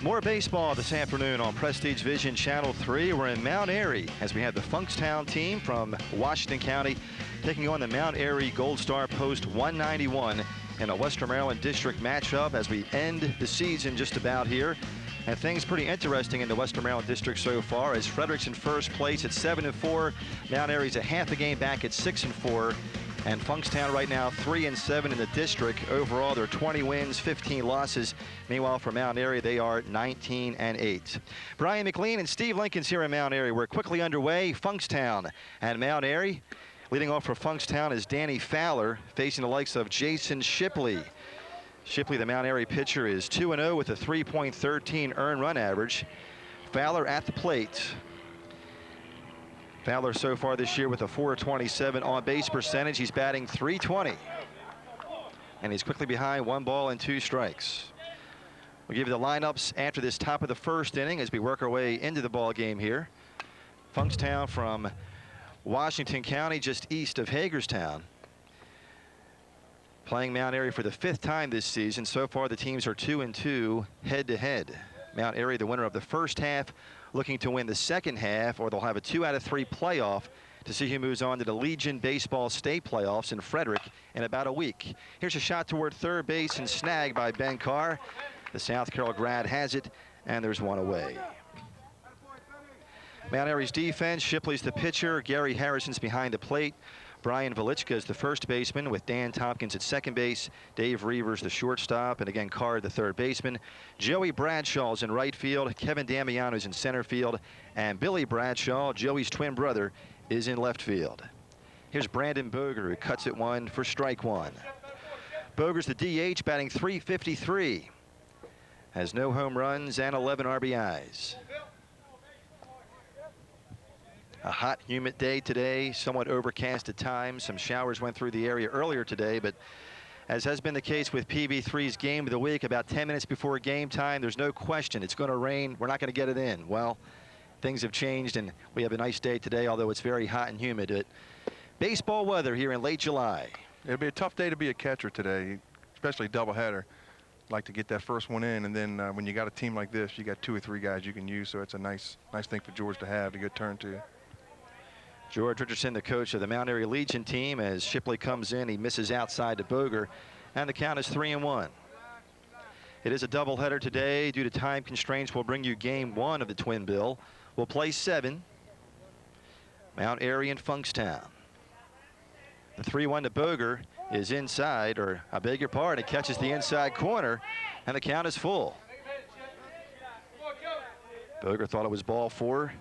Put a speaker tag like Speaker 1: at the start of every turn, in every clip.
Speaker 1: More baseball this afternoon on Prestige Vision Channel 3. We're in Mount Airy as we have the Funkstown team from Washington County taking on the Mount Airy Gold Star Post 191 in a Western Maryland District matchup as we end the season just about here. And things pretty interesting in the Western Maryland District so far as Frederick's in first place at 7-4. Mount Airy's a half a game back at 6-4. And Funkstown right now 3-7 in the district. Overall, they're 20 wins, 15 losses. Meanwhile, for Mount Airy, they are 19-8. Brian McLean and Steve Lincoln's here in Mount Airy. We're quickly underway. Funkstown and Mount Airy. Leading off for Funkstown is Danny Fowler, facing the likes of Jason Shipley. Shipley, the Mount Airy pitcher, is 2-0 with a 3.13 earned run average. Fowler at the plate. Fowler so far this year with a .427 on-base percentage. He's batting .320. And he's quickly behind 1 ball and 2 strikes. We'll give you the lineups after this top of the first inning as we work our way into the ball game here. Funkstown from Washington County, just east of Hagerstown. Playing Mount Airy for the 5th time this season. So far, the teams are 2-2 head-to-head. Mount Airy, the winner of the first half, looking to win the second half, or they'll have a 2 out of 3 playoff to see who moves on to the Legion Baseball State Playoffs in Frederick in about a week. Here's a shot toward third base and snagged by Ben Carr. The South Carroll grad has it, and there's one away. Mount Airy's defense, Shipley's the pitcher, Gary Harrison's behind the plate. Brian Velichka is the first baseman with Dan Tompkins at second base. Dave Reavers the shortstop, and again Carr the third baseman. Joey Bradshaw's in right field. Kevin Damiano's in center field. And Billy Bradshaw, Joey's twin brother, is in left field. Here's Brandon Boger, who cuts it 1 for strike 1. Boger's the DH, batting .353. Has no home runs and 11 RBIs. A hot, humid day today, somewhat overcast at times. Some showers went through the area earlier today, but as has been the case with PV3's game of the week, about 10 minutes before game time, there's no question it's going to rain. We're not going to get it in. Well, things have changed, and we have a nice day today, although it's very hot and humid. But baseball weather here in late July.
Speaker 2: It'll be a tough day to be a catcher today, especially doubleheader. Like to get that first one in, and then when you got a team like this, you got 2 or 3 guys you can use, so it's a nice thing for George to have, a good turn to.
Speaker 1: George Richardson, the coach of the Mount Airy Legion team, as Shipley comes in, he misses outside to Boger, and the count is 3-1. It is a doubleheader today. Due to time constraints, we'll bring you game 1 of the Twin Bill. We'll play 7. Mount Airy and Funkstown. The 3-1 to Boger is inside, or I beg your pardon, it catches the inside corner, and the count is full. Boger thought it was ball 4.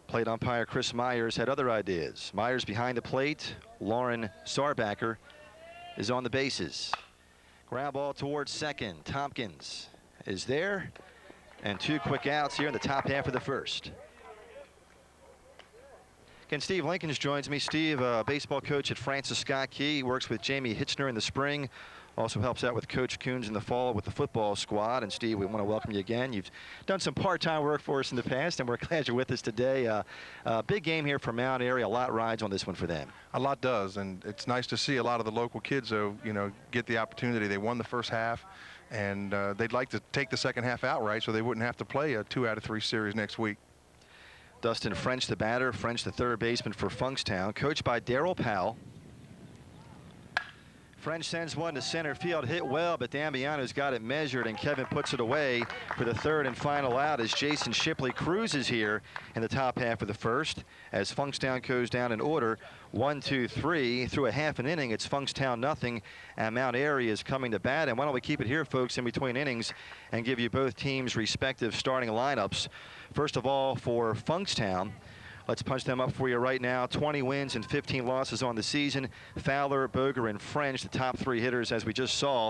Speaker 1: Plate umpire Chris Myers had other ideas. Myers behind the plate. Lauren Sarbacker is on the bases. Ground ball towards second. Tompkins is there. And 2 quick outs here in the top half of the first. Again, Steve Lincolns joins me. Steve, baseball coach at Francis Scott Key. He works with Jamie Hitchner in the spring. Also helps out with Coach Coons in the fall with the football squad. And Steve, we want to welcome you again. You've done some part-time work for us in the past, and we're glad you're with us today. Big game here for Mount Airy. A lot rides on this one for them.
Speaker 2: A lot does, and it's nice to see a lot of the local kids, though, get the opportunity. They won the first half, and they'd like to take the second half outright so they wouldn't have to play a 2 out of 3 series next week.
Speaker 1: Dustin French, the batter. French, the third baseman for Funkstown, coached by Darryl Powell. French sends one to center field, hit well, but Damiano's got it measured, and Kevin puts it away for the third and final out as Jason Shipley cruises here in the top half of the first. As Funkstown goes down in order, 1, 2, 3. Through a half an inning, it's Funkstown nothing, and Mount Airy is coming to bat. And why don't we keep it here, folks, in between innings and give you both teams' respective starting lineups. First of all, for Funkstown, let's punch them up for you right now. 20 wins and 15 losses on the season. Fowler, Boger, and French, the top 3 hitters, as we just saw.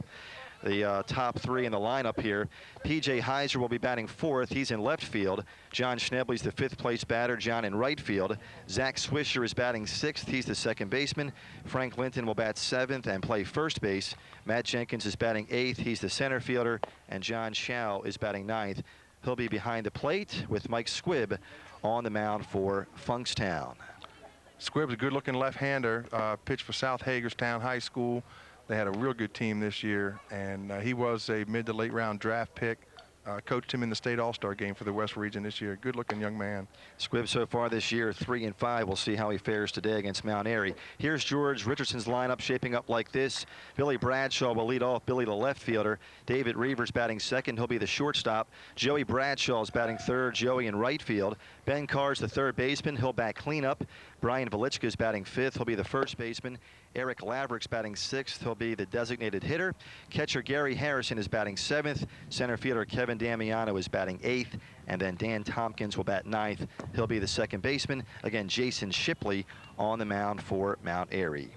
Speaker 1: The top 3 in the lineup here. P.J. Heiser will be batting 4th. He's in left field. John Schnebley's the 5th place batter. John in right field. Zach Swisher is batting 6th. He's the second baseman. Frank Linton will bat 7th and play first base. Matt Jenkins is batting 8th. He's the center fielder. And John Schau is batting 9th. He'll be behind the plate with Mike Squibb on the mound for Funkstown.
Speaker 2: Squibb's a good-looking left-hander, pitched for South Hagerstown High School. They had a real good team this year, and he was a mid to late round draft pick coached him in the state all-star game for the West region this year. Good-looking young man.
Speaker 1: Squibb so far this year 3-5. We'll see how he fares today against Mount Airy. Here's George Richardson's lineup shaping up like this. Billy Bradshaw will lead off. Billy, the left fielder. David Reavers batting second. He'll be the shortstop. Joey Bradshaw is batting third. Joey in right field. Ben Carr's the third baseman. He'll bat cleanup. Brian Velichka is batting fifth. He'll be the first baseman. Eric Laverick's batting sixth. He'll be the designated hitter. Catcher Gary Harrison is batting seventh. Center fielder Kevin Damiano is batting eighth. And then Dan Tompkins will bat ninth. He'll be the second baseman. Again, Jason Shipley on the mound for Mount Airy.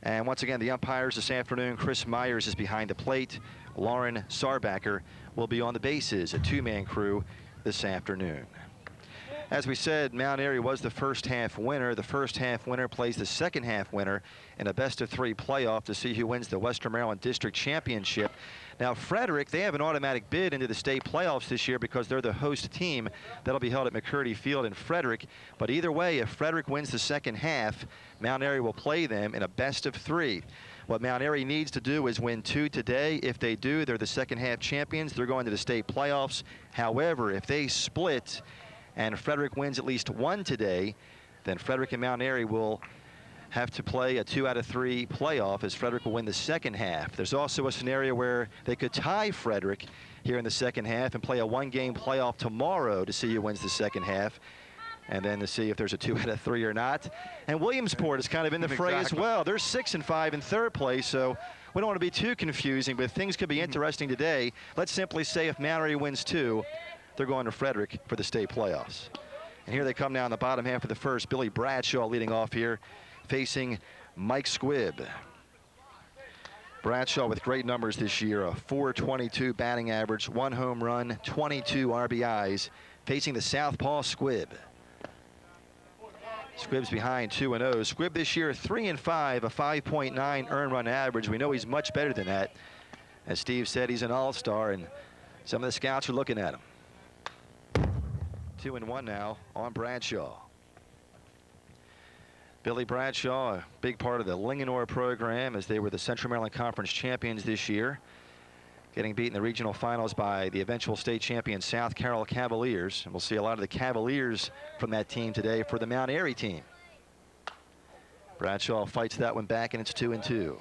Speaker 1: And once again, the umpires this afternoon, Chris Myers is behind the plate. Lauren Sarbacker will be on the bases, a two-man crew this afternoon. As we said, Mount Airy was the first half winner. The first half winner plays the second half winner in a best-of-3 playoff to see who wins the Western Maryland District Championship. Now, Frederick, they have an automatic bid into the state playoffs this year because they're the host team. That'll be held at McCurdy Field in Frederick. But either way, if Frederick wins the second half, Mount Airy will play them in a best-of-3. What Mount Airy needs to do is win 2 today. If they do, they're the second half champions. They're going to the state playoffs. However, if they split and Frederick wins at least 1 today, then Frederick and Mount Airy will have to play a 2 out of 3 playoff, as Frederick will win the second half. There's also a scenario where they could tie Frederick here in the second half and play a 1-game playoff tomorrow to see who wins the second half, and then to see if there's a 2 out of 3 or not. And Williamsport is kind of in the fray as well. They're 6-5 in third place, so we don't want to be too confusing, but things could be interesting today. Let's simply say if Mount Airy wins 2, they're going to Frederick for the state playoffs. And here they come now in the bottom half of the first. Billy Bradshaw leading off here, facing Mike Squibb. Bradshaw with great numbers this year, a .422 batting average, 1 home run, 22 RBIs, facing the southpaw Squibb. Squibb's behind 2-0. Squibb this year 3-5, a 5.9 earned run average. We know he's much better than that. As Steve said, he's an all-star, and some of the scouts are looking at him. 2-1 now on Bradshaw. Billy Bradshaw, a big part of the Linganore program, as they were the Central Maryland Conference champions this year, getting beat in the regional finals by the eventual state champion South Carroll Cavaliers. And we'll see a lot of the Cavaliers from that team today for the Mount Airy team. Bradshaw fights that one back, and it's 2-2.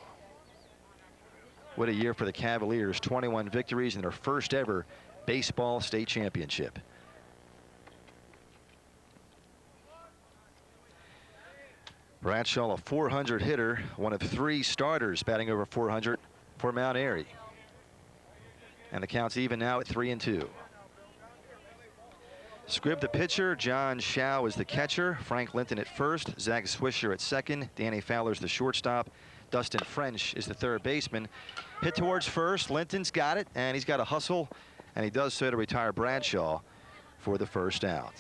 Speaker 1: What a year for the Cavaliers. 21 victories in their first ever baseball state championship. Bradshaw, a .400 hitter, one of 3 starters batting over .400 for Mount Airy. And the count's even now at 3-2. Squibb the pitcher, John Schau is the catcher, Frank Linton at first, Zach Swisher at second, Danny Fowler's the shortstop, Dustin French is the third baseman. Hit towards first, Linton's got it, and he's got to hustle, and he does so to retire Bradshaw for the first out.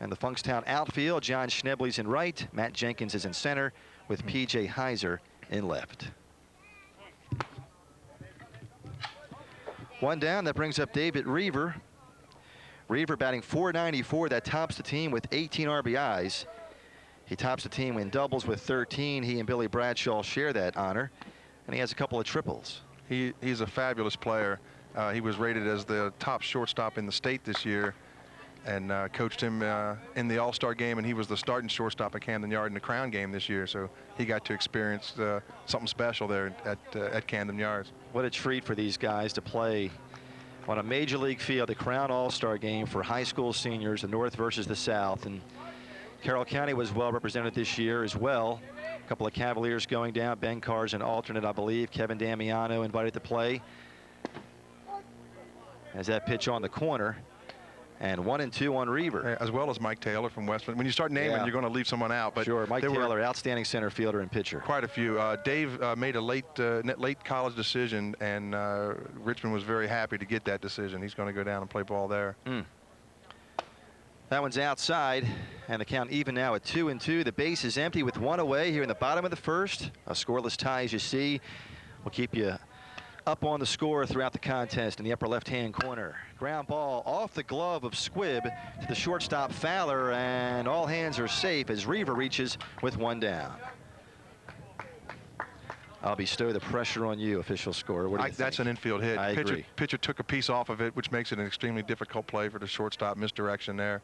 Speaker 1: And the Funkstown outfield, John Schnebley's in right, Matt Jenkins is in center, with P.J. Heiser in left. One down, that brings up David Reaver. Reaver batting .494, that tops the team with 18 RBIs. He tops the team in doubles with 13. He and Billy Bradshaw share that honor, and he has a couple of triples.
Speaker 2: He's a fabulous player. He was rated as the top shortstop in the state this year, and coached him in the All-Star game, and he was the starting shortstop at Camden Yard in the Crown game this year, so he got to experience something special there at Camden Yards.
Speaker 1: What a treat for these guys to play on a major league field, the Crown All-Star game for high school seniors, the North versus the South. And Carroll County was well represented this year as well. A couple of Cavaliers going down. Ben Carr's an alternate, I believe. Kevin Damiano invited to play. As that pitch on the corner. And 1-2 on Reaver.
Speaker 2: As well as Mike Taylor from Westland. When you start naming, you're going to leave someone out. But
Speaker 1: sure, Mike Taylor, outstanding center fielder and pitcher.
Speaker 2: Quite a few. Dave made a late college decision, and Richmond was very happy to get that decision. He's going to go down and play ball there.
Speaker 1: That one's outside, and the count even now at 2-2. The base is empty with 1 away here in the bottom of the first. A scoreless tie, as you see. We'll keep you up on the score throughout the contest in the upper left-hand corner. Ground ball off the glove of Squibb to the shortstop Fowler, and all hands are safe as Reaver reaches with 1 down. I'll bestow the pressure on you, official score. What do you think?
Speaker 2: That's an infield hit.
Speaker 1: I agree.
Speaker 2: Pitcher took a piece off of it, which makes it an extremely difficult play for the shortstop. Misdirection there.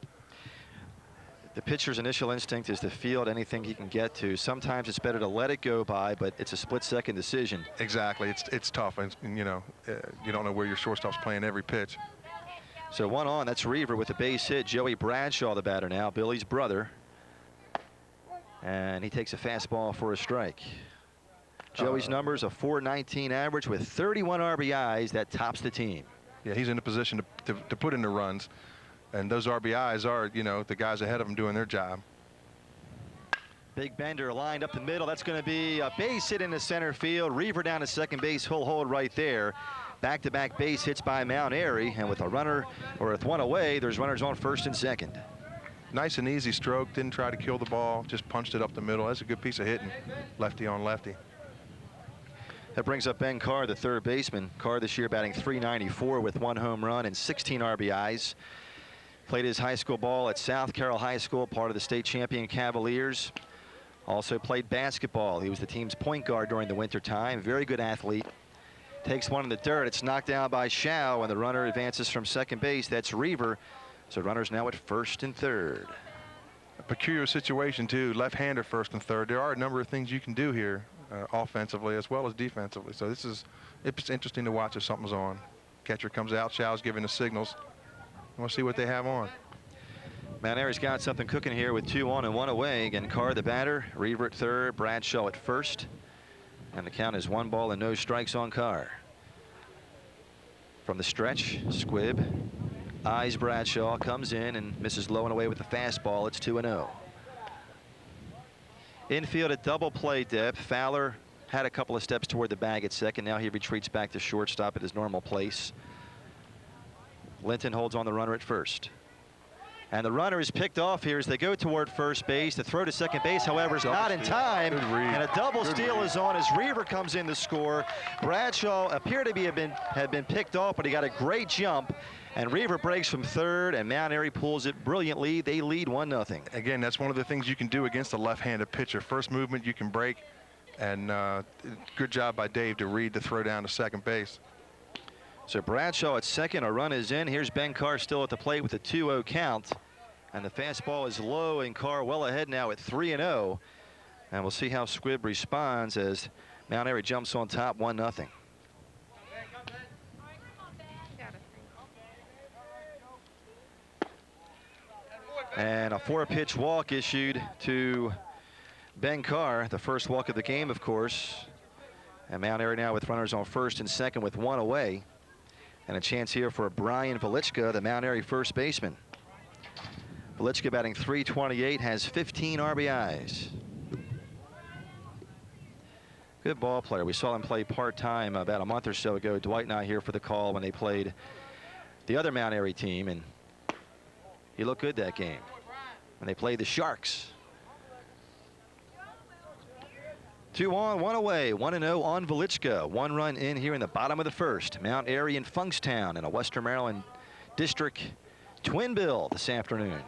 Speaker 1: The pitcher's initial instinct is to field anything he can get to. Sometimes it's better to let it go by, but it's a split-second decision.
Speaker 2: Exactly. It's tough, and you know, you don't know where your shortstop's playing every pitch.
Speaker 1: So 1 on. That's Reaver with a base hit. Joey Bradshaw, the batter now, Billy's brother, and he takes a fastball for a strike. Joey's numbers a .419 average with 31 RBIs. That tops the team.
Speaker 2: Yeah, he's in a position to put in the runs. And those RBIs are, you know, the guys ahead of him doing their job.
Speaker 1: Big Bender lined up the middle. That's going to be a base hit into center field. Reaver down to second base. He'll hold right there. Back-to-back base hits by Mount Airy. And with a runner, or with one away, there's runners on first and second.
Speaker 2: Nice and easy stroke. Didn't try to kill the ball. Just punched it up the middle. That's a good piece of hitting. Lefty on lefty.
Speaker 1: That brings up Ben Carr, the third baseman. Carr this year batting .394 with 1 home run and 16 RBIs. Played his high school ball at South Carroll High School, part of the state champion Cavaliers. Also played basketball. He was the team's point guard during the winter time. Very good athlete. Takes one in the dirt. It's knocked down by Shao, and the runner advances from second base. That's Reaver. So runners now at first and third.
Speaker 2: A peculiar situation, too. Left-hander first and third. There are a number of things you can do here, offensively as well as defensively. So it's interesting to watch if something's on. Catcher comes out. Shao's giving the signals. We'll see what they have on.
Speaker 1: Mount Airy's got something cooking here with 2 on and 1 away. Again, Carr the batter, Reaver at third, Bradshaw at first. And the count is 1 ball and no strikes on Carr. From the stretch, Squibb eyes Bradshaw, comes in and misses low and away with the fastball. It's 2-0. Infield at double play depth. Fowler had a couple of steps toward the bag at second. Now he retreats back to shortstop at his normal place. Linton holds on the runner at first. And the runner is picked off here as they go toward first base. The throw to second base, however, is not in time. And a double steal is on as Reaver comes in to score. Bradshaw appeared to have been picked off, but he got a great jump. And Reaver breaks from third, and Mount Airy pulls it brilliantly. They lead 1-0.
Speaker 2: Again, that's one of the things you can do against a left-handed pitcher. First movement you can break, and good job by Dave to read the throw down to second base.
Speaker 1: So Bradshaw at second, a run is in. Here's Ben Carr still at the plate with a 2-0 count. And the fastball is low, and Carr well ahead now at 3-0. And we'll see how Squibb responds as Mount Airy jumps on top 1-0. And a 4-pitch walk issued to Ben Carr, the first walk of the game, of course. And Mount Airy now with runners on first and second with 1 away. And a chance here for Brian Velichka, the Mount Airy first baseman. Velichka batting .328, has 15 RBIs. Good ball player. We saw him play part-time about a month or so ago. Dwight and I here for the call when they played the other Mount Airy team, and he looked good that game when they played the Sharks. 2 on, 1 away, 1-0 on Velichka. 1 run in here in the bottom of the first. Mount Airy and Funkstown in a Western Maryland District twin bill this afternoon.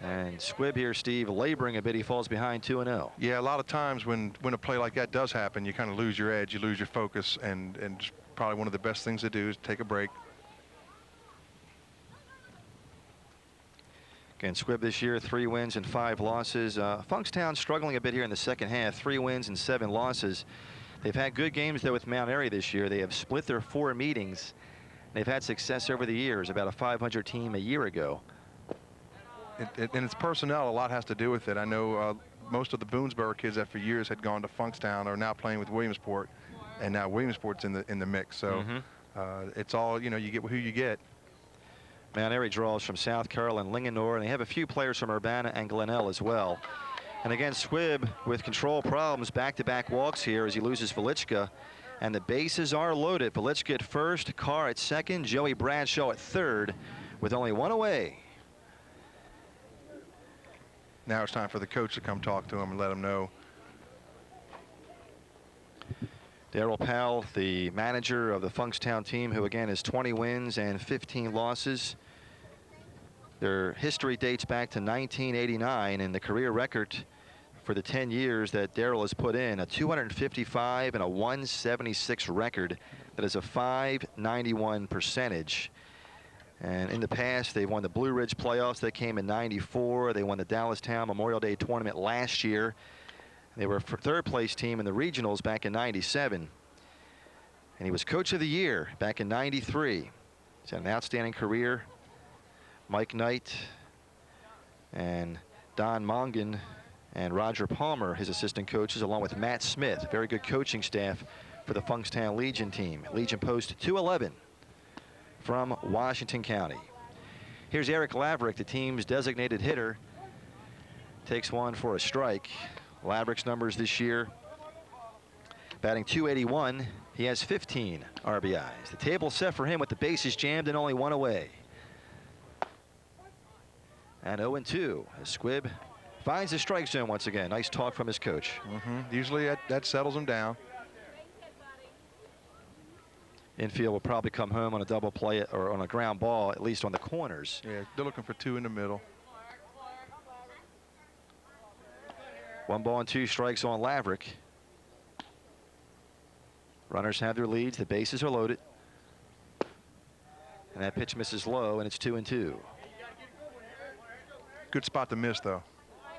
Speaker 1: And Squibb here, Steve, laboring a bit. He falls behind 2-0.
Speaker 2: Yeah, a lot of times when a play like that does happen, you kind of lose your edge, you lose your focus, and probably one of the best things to do is take a break.
Speaker 1: Again, Squibb this year, 3 wins and 5 losses. Funkstown struggling a bit here in the second half, 3 wins and 7 losses. They've had good games, though, with Mount Airy this year. They have split their 4 meetings. They've had success over the years, about a 500 team a year ago.
Speaker 2: And it's personnel. A lot has to do with it. I know most of the Boonesboro kids that for years had gone to Funkstown are now playing with Williamsport, and now Williamsport's in the mix. So it's all, you know, you get who you get.
Speaker 1: Mount Airy draws from South Carroll and Linganore, and they have a few players from Urbana and Glenelg as well. And again, Squibb with control problems, back-to-back walks here as he loses Velichka. And the bases are loaded. Velichka at first, Carr at second, Joey Bradshaw at third with only 1 away.
Speaker 2: Now it's time for the coach to come talk to him and let him know.
Speaker 1: Darryl Powell, the manager of the Funkstown team, who again has 20 wins and 15 losses. Their history dates back to 1989, and the career record for the 10 years that Darrell has put in. A 255 and a 176 record. That is a .591 percentage. And in the past, they won the Blue Ridge playoffs. They came in '94. They won the Dallastown Memorial Day tournament last year. They were a third place team in the regionals back in '97. And he was coach of the year back in '93. He's had an outstanding career. Mike Knight and Don Mongan and Roger Palmer, his assistant coaches, along with Matt Smith. Very good coaching staff for the Funkstown Legion team. Legion post 211 from Washington County. Here's Eric Laverick, the team's designated hitter. Takes one for a strike. Laverick's numbers this year: batting .281. He has 15 RBIs. The table set for him with the bases jammed and only one away. And 0-2 as Squibb finds the strike zone once again. Nice talk from his coach.
Speaker 2: Usually that settles him down.
Speaker 1: Infield will probably come home on a double play or on a ground ball, at least on the corners.
Speaker 2: Yeah, they're looking for two in the middle.
Speaker 1: 1 ball and 2 strikes on Laverick. Runners have their leads. The bases are loaded. And that pitch misses low, and it's 2-2.
Speaker 2: Good spot to miss, though.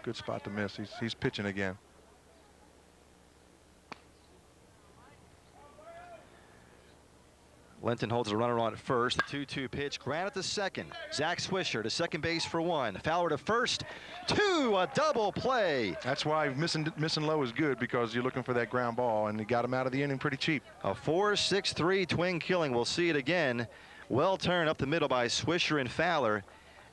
Speaker 2: Good spot to miss. He's pitching again.
Speaker 1: Linton holds a runner on at first. The 2-2 pitch. Grant at the second. Zach Swisher to second base for 1. Fowler to first. 2. A double play.
Speaker 2: That's why missing low is good, because you're looking for that ground ball, and he got him out of the inning pretty cheap.
Speaker 1: A 4-6-3 twin killing. We'll see it again. Well turned up the middle by Swisher and Fowler.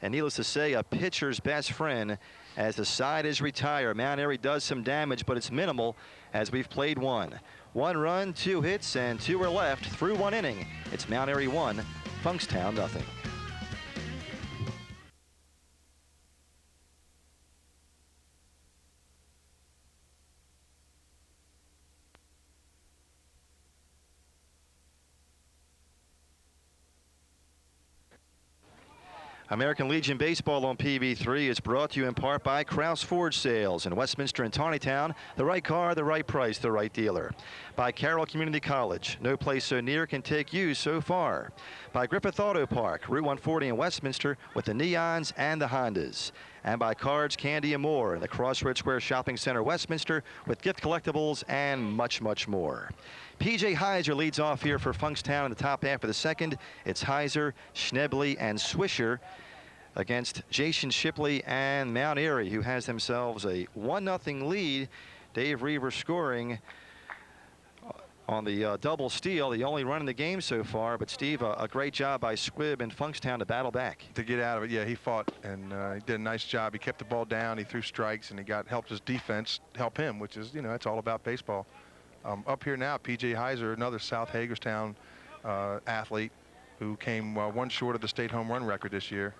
Speaker 1: And needless to say, a pitcher's best friend as the side is retired. Mount Airy does some damage, but it's minimal as we've played 1. 1 run, 2 hits, and 2 are left through 1 inning. It's Mount Airy 1, Funkstown 0. American Legion Baseball on PV3 is brought to you in part by Krause Ford Sales in Westminster and Tawnytown. The right car, the right price, the right dealer. By Carroll Community College. No place so near can take you so far. By Griffith Auto Park, Route 140 in Westminster with the Neons and the Hondas. And by Cards, Candy, and more in the Crossroads Square Shopping Center, Westminster, with gift collectibles and much, much more. P.J. Heiser leads off here for Funkstown in the top half of the second. It's Heiser, Schnebley, and Swisher against Jason Shipley and Mount Airy, who has themselves a 1-0 lead. Dave Reaver scoring on the double steal, the only run in the game so far. But Steve, a great job by Squibb and Funkstown to battle back.
Speaker 2: To get out of it, yeah, he fought, and he did a nice job. He kept the ball down, he threw strikes, and he helped his defense help him, which is, it's all about baseball. Up here now, P.J. Heiser, another South Hagerstown athlete who came 1 short of the state home run record this year.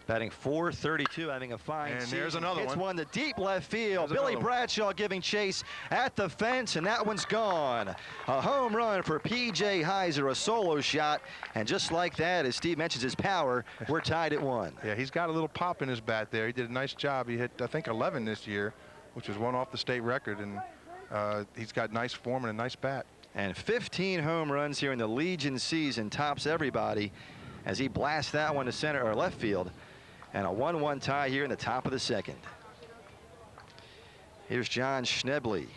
Speaker 1: Batting .432, having a fine
Speaker 2: And
Speaker 1: season.
Speaker 2: there's another
Speaker 1: Hits
Speaker 2: one
Speaker 1: to deep left field.
Speaker 2: There's
Speaker 1: Billy Bradshaw giving chase at the fence, and that one's gone. A home run for P.J. Heiser, a solo shot. And just like that, as Steve mentions his power, we're tied at 1.
Speaker 2: Yeah, he's got a little pop in his bat there. He did a nice job. He hit, I think, 11 this year, which was 1 off the state record. And he's got nice form and a nice bat.
Speaker 1: And 15 home runs here in the Legion season, tops everybody as he blasts that one to center or left field. And a 1-1 tie here in the top of the second. Here's John Schnebley.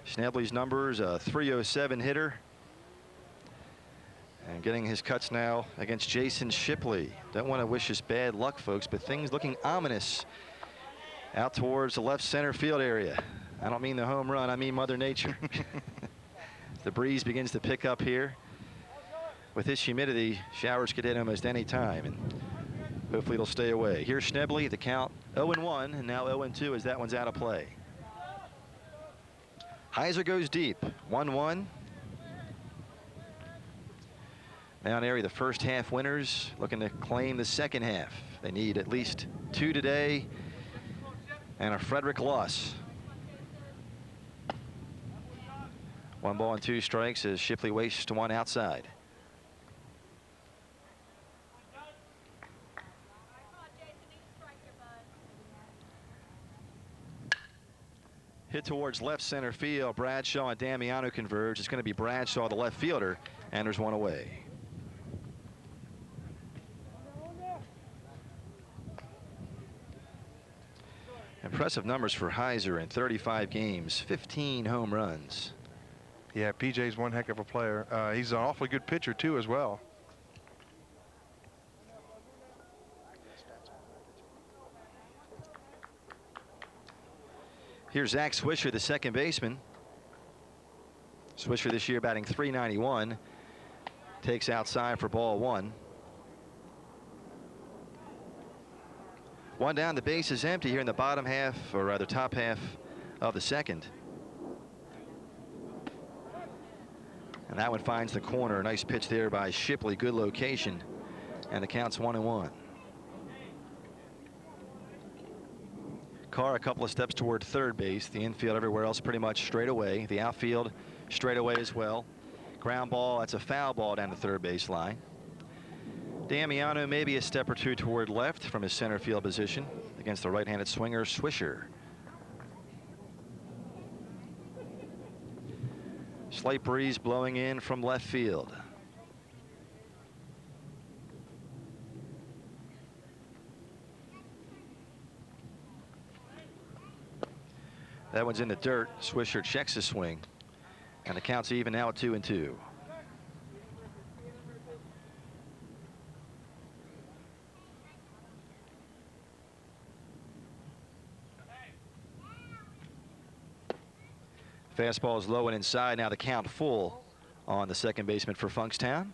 Speaker 1: Schnebley's numbers, a .307 hitter. And getting his cuts now against Jason Shipley. Don't want to wish us bad luck, folks, but things looking ominous out towards the left center field area. I don't mean the home run, I mean Mother Nature. The breeze begins to pick up here. With this humidity, showers could hit almost any time. And hopefully it'll stay away. Here's Schnebley, the count 0-1, and now 0-2 as that one's out of play. Heiser goes deep, 1-1. Mount Airy, the first half winners, looking to claim the second half. They need at least 2 today and a Frederick loss. 1 ball and 2 strikes as Shipley wastes 1 outside. Hit towards left center field. Bradshaw and Damiano converge. It's going to be Bradshaw, the left fielder, and there's one away. Impressive numbers for Heiser in 35 games, 15 home runs.
Speaker 2: Yeah, PJ's one heck of a player. He's an awfully good pitcher, too, as well.
Speaker 1: Here's Zach Swisher, the second baseman. Swisher this year batting .391. Takes outside for ball one. One down, the base is empty here in the bottom half, or rather top half of the second. And that one finds the corner. Nice pitch there by Shipley. Good location. And the count's 1-1. Carr a couple of steps toward third base. The infield everywhere else pretty much straight away. The outfield straight away as well. Ground ball, that's a foul ball down the third base line. Damiano maybe a step or two toward left from his center field position against the right-handed swinger Swisher. Slight breeze blowing in from left field. That one's in the dirt. Swisher checks his swing, and the count's even now at 2-2. Fastball is low and inside. Now the count full on the second baseman for Funkstown.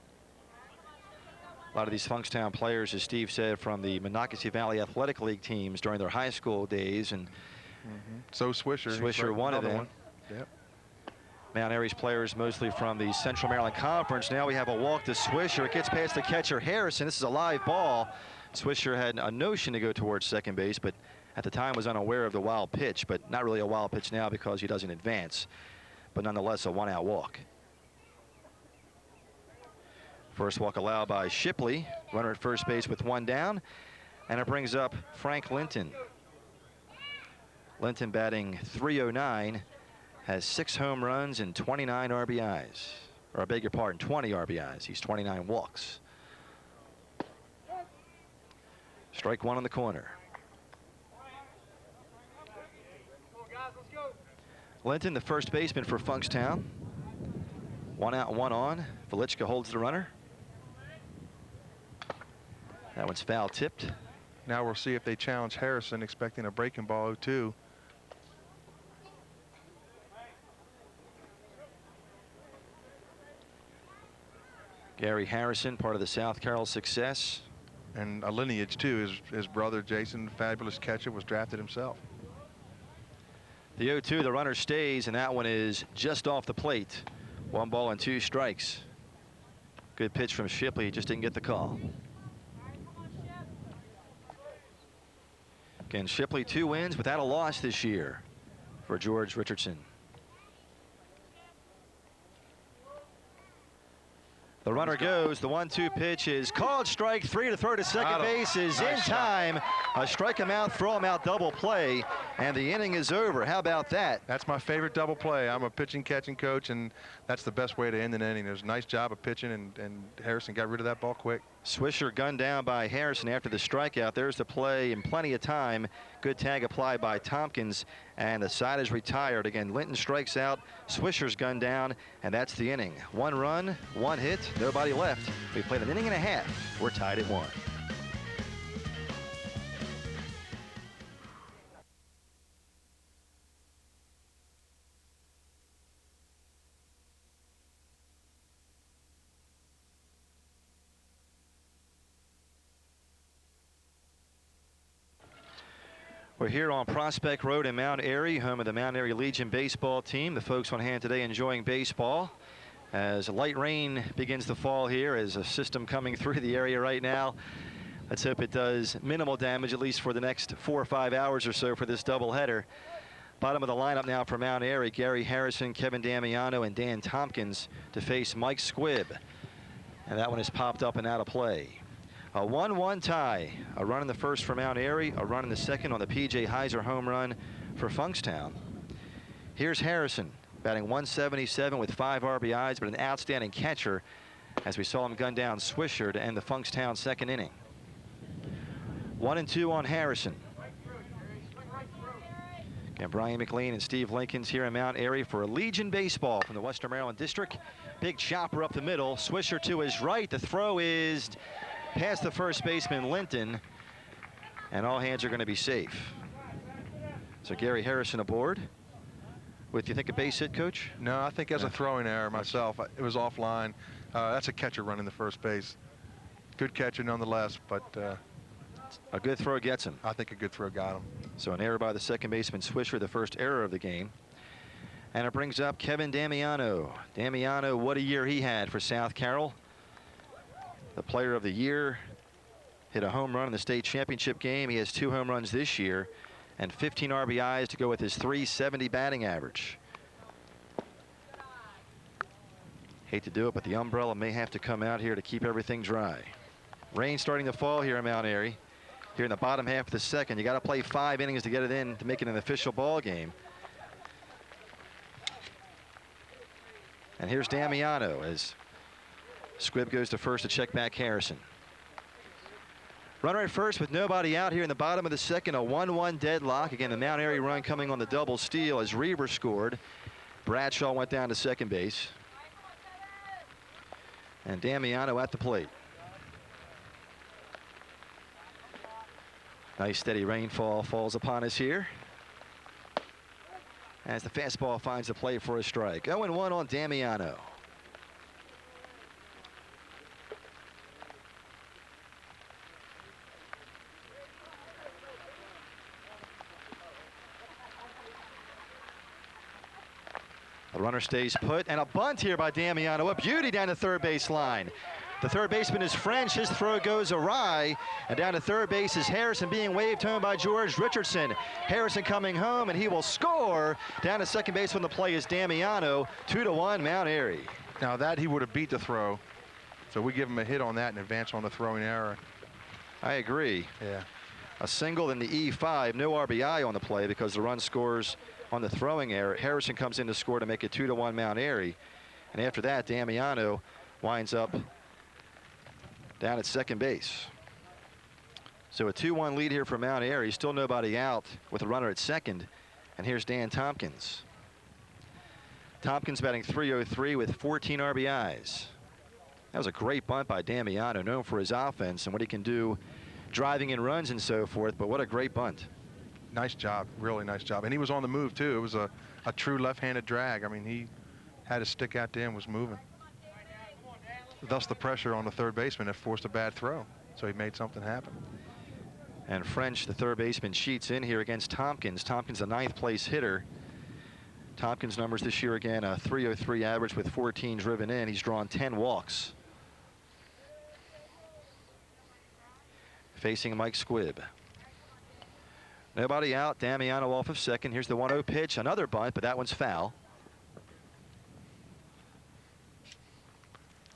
Speaker 1: A lot of these Funkstown players, as Steve said, from the Monocacy Valley Athletic League teams during their high school days. And
Speaker 2: so Swisher.
Speaker 1: Swisher, one of them.
Speaker 2: One. Yep.
Speaker 1: Mount Airy's players mostly from the Central Maryland Conference. Now we have a walk to Swisher. It gets past the catcher Harrison. This is a live ball. Swisher had a notion to go towards second base, but at the time was unaware of the wild pitch, but not really a wild pitch now because he doesn't advance. But nonetheless, a one-out walk. First walk allowed by Shipley. Runner at first base with one down. And it brings up Frank Linton. Linton batting .309. Has 6 home runs and 29 RBIs. Or I beg your pardon, 20 RBIs. He's 29 walks. Strike one on the corner. Linton, the first baseman for Funkstown. One out, one on. Velichka holds the runner. That one's foul tipped.
Speaker 2: Now we'll see if they challenge Harrison, expecting a breaking ball 0-2.
Speaker 1: Gary Harrison, part of the South Carroll success.
Speaker 2: And a lineage, too. His brother, Jason, fabulous catcher, was drafted himself.
Speaker 1: The 0-2, the runner stays, and that one is just off the plate. 1 ball and 2 strikes. Good pitch from Shipley, just didn't get the call. Again, Shipley 2 wins without a loss this year for George Richardson. The runner goes. The 1-2 pitch is called strike 3 to throw to second base is in time. A strike him out, throw him out double play, and the inning is over. How about that?
Speaker 2: That's my favorite double play. I'm a pitching catching coach, and that's the best way to end an inning. There's a nice job of pitching, and Harrison got rid of that ball quick.
Speaker 1: Swisher gunned down by Harrison after the strikeout. There's the play in plenty of time. Good tag applied by Tompkins, and the side is retired. Again, Linton strikes out, Swisher's gunned down, and that's the inning. 1 run, 1 hit, nobody left. We played an inning and a half. We're tied at 1. We're here on Prospect Road in Mount Airy, home of the Mount Airy Legion baseball team. The folks on hand today enjoying baseball as light rain begins to fall here, as a system coming through the area right now. Let's hope it does minimal damage, at least for the next 4 or 5 hours or so for this doubleheader. Bottom of the lineup now for Mount Airy: Gary Harrison, Kevin Damiano, and Dan Tompkins to face Mike Squibb. And that one has popped up and out of play. A 1-1 tie. A run in the first for Mount Airy, a run in the second on the P.J. Heiser home run for Funkstown. Here's Harrison, batting 177 with 5 RBIs, but an outstanding catcher as we saw him gun down Swisher to end the Funkstown second inning. 1-2 on Harrison. And Brian McLean and Steve Lincoln's here in Mount Airy for Legion Baseball from the Western Maryland District. Big chopper up the middle. Swisher to his right. The throw is past the first baseman, Linton. And all hands are going to be safe. So Gary Harrison aboard. With, you think, a base hit, Coach?
Speaker 2: No, I think as a throwing error myself. It was offline. That's a catcher running the first base. Good catcher nonetheless, but
Speaker 1: a good throw gets him.
Speaker 2: I think a good throw got him.
Speaker 1: So an error by the second baseman Swisher, the first error of the game. And it brings up Kevin Damiano. Damiano, what a year he had for South Carroll. The player of the year. Hit a home run in the state championship game. He has 2 home runs this year and 15 RBIs to go with his .370 batting average. Hate to do it, but the umbrella may have to come out here to keep everything dry. Rain starting to fall here in Mount Airy. Here in the bottom half of the second. You got to play 5 innings to get it in to make it an official ball game. And here's Damiano as Squibb goes to first to check back Harrison. Runner at first with nobody out here in the bottom of the second. A 1-1 deadlock. Again, the Mount Airy run coming on the double steal as Reber scored. Bradshaw went down to second base. And Damiano at the plate. Nice steady rainfall falls upon us here as the fastball finds the plate for a strike. 0-1 on Damiano. The runner stays put, and a bunt here by Damiano. A beauty down the third base line. The third baseman is French. His throw goes awry. And down to third base is Harrison being waved home by George Richardson. Harrison coming home, and he will score. Down to second base when the play is Damiano. 2-1 Mount Airy.
Speaker 2: Now that he would have beat the throw. So we give him a hit on that and advance on the throwing error.
Speaker 1: I agree.
Speaker 2: Yeah.
Speaker 1: A single in the E5. No RBI on the play because the run scores on the throwing error. Harrison comes in to score to make it 2-1 Mount Airy. And after that, Damiano winds up down at second base. So a 2-1 lead here for Mount Airy. Still nobody out with a runner at second. And here's Dan Tompkins. Tompkins batting .303 with 14 RBIs. That was a great bunt by Damiano, known for his offense and what he can do driving in runs and so forth, but what a great bunt.
Speaker 2: Nice job, really nice job. And he was on the move too. It was a true left-handed drag. I mean, he had his stick out there and was moving. Thus the pressure on the third baseman that forced a bad throw. So he made something happen.
Speaker 1: And French, the third baseman, cheats in here against Tompkins. Tompkins, a 9th place hitter. Tompkins' numbers this year again, a .303 average with 14 driven in. He's drawn 10 walks. Facing Mike Squibb. Nobody out. Damiano off of second. Here's the 1-0 pitch. Another bunt, but that one's foul.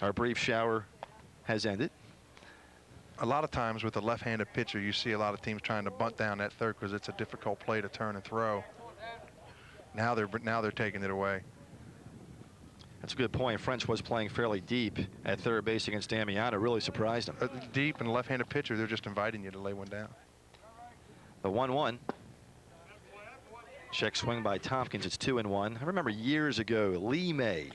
Speaker 1: Our brief shower has ended.
Speaker 2: A lot of times with a left-handed pitcher, you see a lot of teams trying to bunt down that third because it's a difficult play to turn and throw. Now they're taking it away.
Speaker 1: That's a good point. French was playing fairly deep at third base against Damiano. Really surprised him.
Speaker 2: Deep and a left-handed pitcher, they're just inviting you to lay one down.
Speaker 1: The 1-1. Check swing by Tompkins. It's 2-1. I remember years ago, Lee May,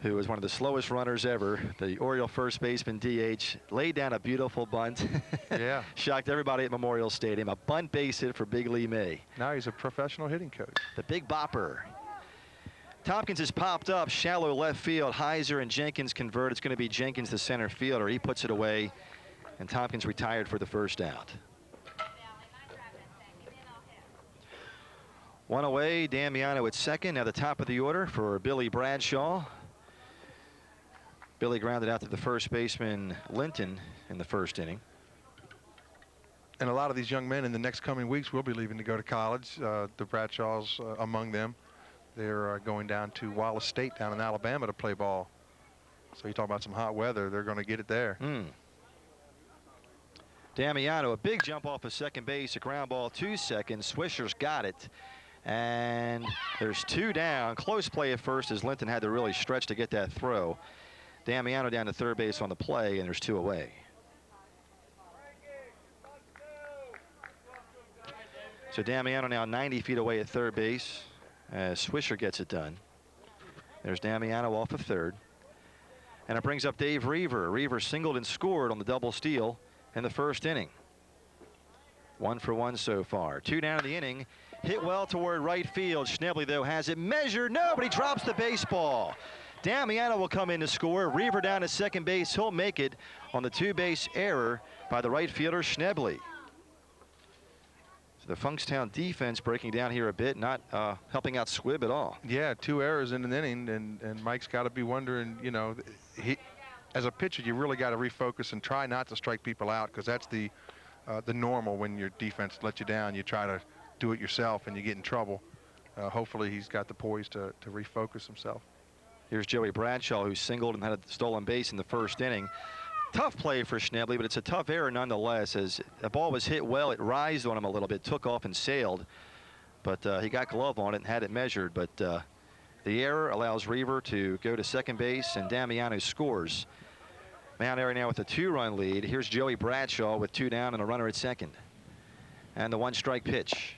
Speaker 1: who was one of the slowest runners ever, the Oriole first baseman DH, laid down a beautiful bunt.
Speaker 2: Yeah.
Speaker 1: Shocked everybody at Memorial Stadium. A bunt base hit for Big Lee May.
Speaker 2: Now he's a professional hitting coach.
Speaker 1: The big bopper. Tompkins has popped up, shallow left field. Heiser and Jenkins convert. It's going to be Jenkins, the center fielder. He puts it away, and Tompkins retired for the first out. One away, Damiano at second. Now the top of the order for Billy Bradshaw. Billy grounded out to the first baseman, Linton, in the first inning.
Speaker 2: And a lot of these young men in the next coming weeks will be leaving to go to college. The Bradshaws among them. They're going down to Wallace State down in Alabama to play ball. So you talk about some hot weather, they're going to get it there.
Speaker 1: Damiano, a big jump off of second base, a ground ball to second. Swisher's got it. And there's 2 down. Close play at first as Linton had to really stretch to get that throw. Damiano down to third base on the play, and there's 2 away. So Damiano now 90 feet away at third base as Swisher gets it done. There's Damiano off of third. And it brings up Dave Reaver. Reaver singled and scored on the double steal in the first inning. 1 for 1 so far. 2 down in the inning. Hit well toward right field. Schnebley, though, has it measured. No, but he drops the baseball. Damiano will come in to score. Reaver down to second base. He'll make it on the 2-base error by the right fielder, Schnebley. The Funkstown defense breaking down here a bit, not helping out Squibb at all.
Speaker 2: Yeah, 2 errors in an inning, and Mike's got to be wondering, you know, as a pitcher, you really got to refocus and try not to strike people out, because that's the normal when your defense lets you down. You try to do it yourself and you get in trouble. Hopefully he's got the poise to refocus himself.
Speaker 1: Here's Joey Bradshaw, who singled and had a stolen base in the first inning. Tough play for Schnebley, but it's a tough error nonetheless. As the ball was hit well, it rised on him a little bit, took off and sailed. But he got glove on it and had it measured. But the error allows Reaver to go to second base, and Damiano scores. Mount Airy now with a 2-run lead. Here's Joey Bradshaw with 2 down and a runner at second. And the 1-strike pitch.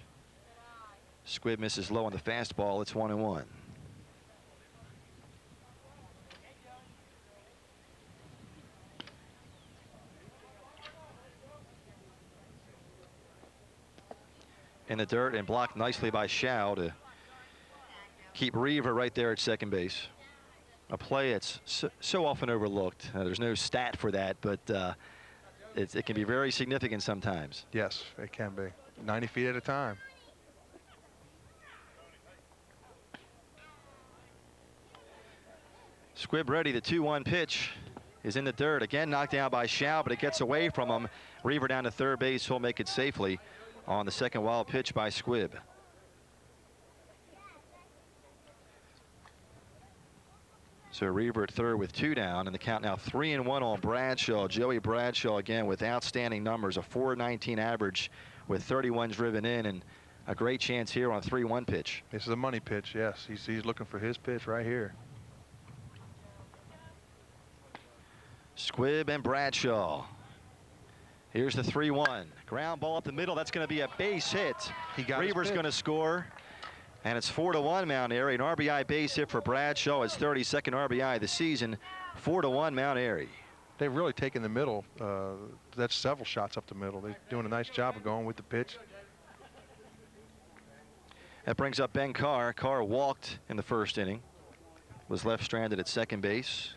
Speaker 1: Squibb misses low on the fastball. It's 1-1. In the dirt and blocked nicely by Shao to keep Reaver right there at second base. A play that's so often overlooked. There's no stat for that, but it can be very significant sometimes.
Speaker 2: Yes, it can be. 90 feet at a time.
Speaker 1: Squibb ready. The 2-1 pitch is in the dirt. Again knocked down by Shao, but it gets away from him. Reaver down to third base. He'll make it safely on the second wild pitch by Squibb. So Reaver at third with 2 down, and the count now 3-1 on Bradshaw. Joey Bradshaw again with outstanding numbers, a .419 average with 31 driven in, and a great chance here on a 3-1 pitch.
Speaker 2: This is a money pitch, yes. He's looking for his pitch right here.
Speaker 1: Squibb and Bradshaw. Here's the 3-1. Ground ball up the middle. That's going to be a base hit. Reaver's going to score. And it's 4-1 Mount Airy. An RBI base hit for Bradshaw. His 32nd RBI of the season. 4-1 Mount Airy.
Speaker 2: They've really taken the middle. That's several shots up the middle. They're doing a nice job of going with the pitch.
Speaker 1: That brings up Ben Carr. Carr walked in the first inning. Was left stranded at second base.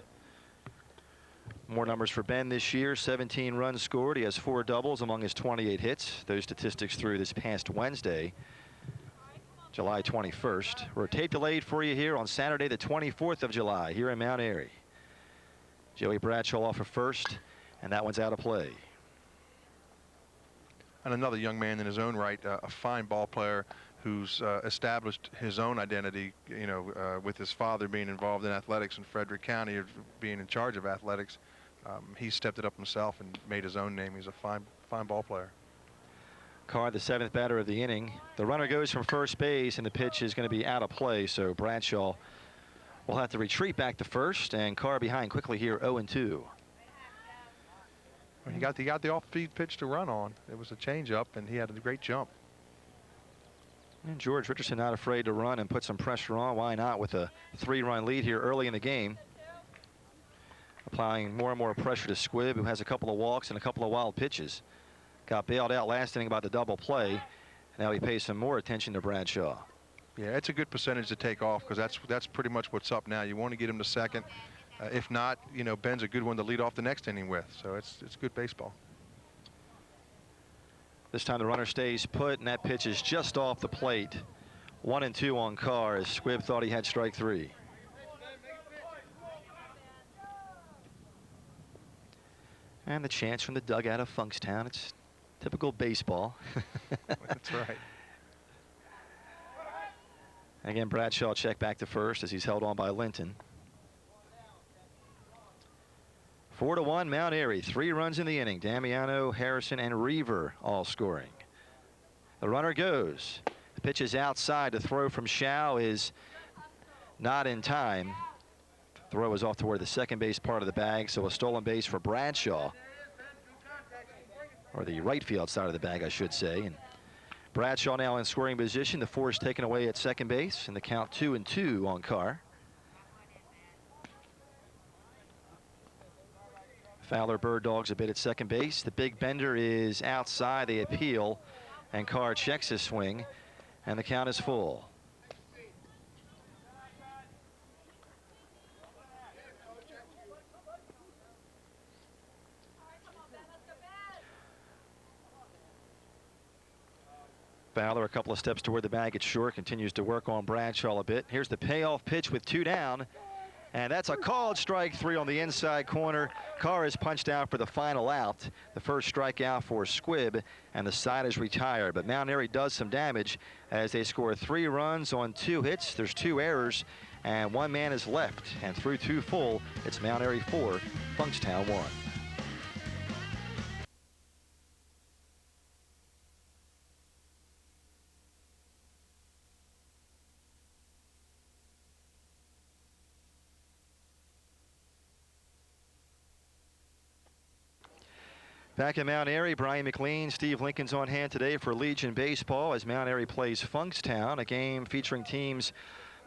Speaker 1: More numbers for Ben this year. 17 runs scored. He has 4 doubles among his 28 hits. Those statistics through this past Wednesday, July 21st. We're tape delayed for you here on Saturday, the 24th of July, here in Mount Airy. Joey Bradshaw off of first, and that one's out of play.
Speaker 2: And another young man in his own right, a fine ball player who's established his own identity, you know, with his father being involved in athletics in Frederick County, or being in charge of athletics. He stepped it up himself and made his own name. He's a fine ball player.
Speaker 1: Carr, the 7th batter of the inning. The runner goes from first base, and the pitch is going to be out of play, so Bradshaw will have to retreat back to first, and Carr behind quickly here, 0-2.
Speaker 2: He got the off-speed pitch to run on. It was a changeup, and he had a great jump.
Speaker 1: And George Richardson not afraid to run and put some pressure on. Why not with a 3-run lead here early in the game? Applying more and more pressure to Squibb, who has a couple of walks and a couple of wild pitches. Got bailed out last inning by the double play. Now he pays some more attention to Bradshaw.
Speaker 2: Yeah, it's a good percentage to take off, because that's pretty much what's up now. You want to get him to second. If not, you know, Ben's a good one to lead off the next inning with. So it's good baseball.
Speaker 1: This time the runner stays put, and that pitch is just off the plate. 1-2 on Carr, as Squibb thought he had strike 3. And the chance from the dugout of Funkstown. It's typical baseball.
Speaker 2: That's right.
Speaker 1: Again, Bradshaw checked back to first as he's held on by Linton. 4-1 Mount Airy. 3 runs in the inning. Damiano, Harrison, and Reaver all scoring. The runner goes. The Pitch is outside. The throw from Shao is not in time. The throw is off toward the second base part of the bag, so a stolen base for Bradshaw. Or the right field side of the bag, I should say. And Bradshaw now in scoring position. The 4 is taken away at second base, and the count 2-2 on Carr. Fowler bird dogs a bit at second base. The big bender is outside. They appeal, and Carr checks his swing, and the count is full. Fowler a couple of steps toward the bag at short, continues to work on Bradshaw a bit. Here's the payoff pitch with 2 down, and that's a called strike 3 on the inside corner. Carr is punched out for the final out. The first strikeout for Squibb, and the side is retired. But Mount Airy does some damage as they score 3 runs on 2 hits. There's 2 errors, and 1 man is left. And through 2 full, it's Mount Airy 4, Funkstown 1. Back in Mount Airy, Brian McLean, Steve Lincoln's on hand today for Legion Baseball as Mount Airy plays Funkstown, a game featuring teams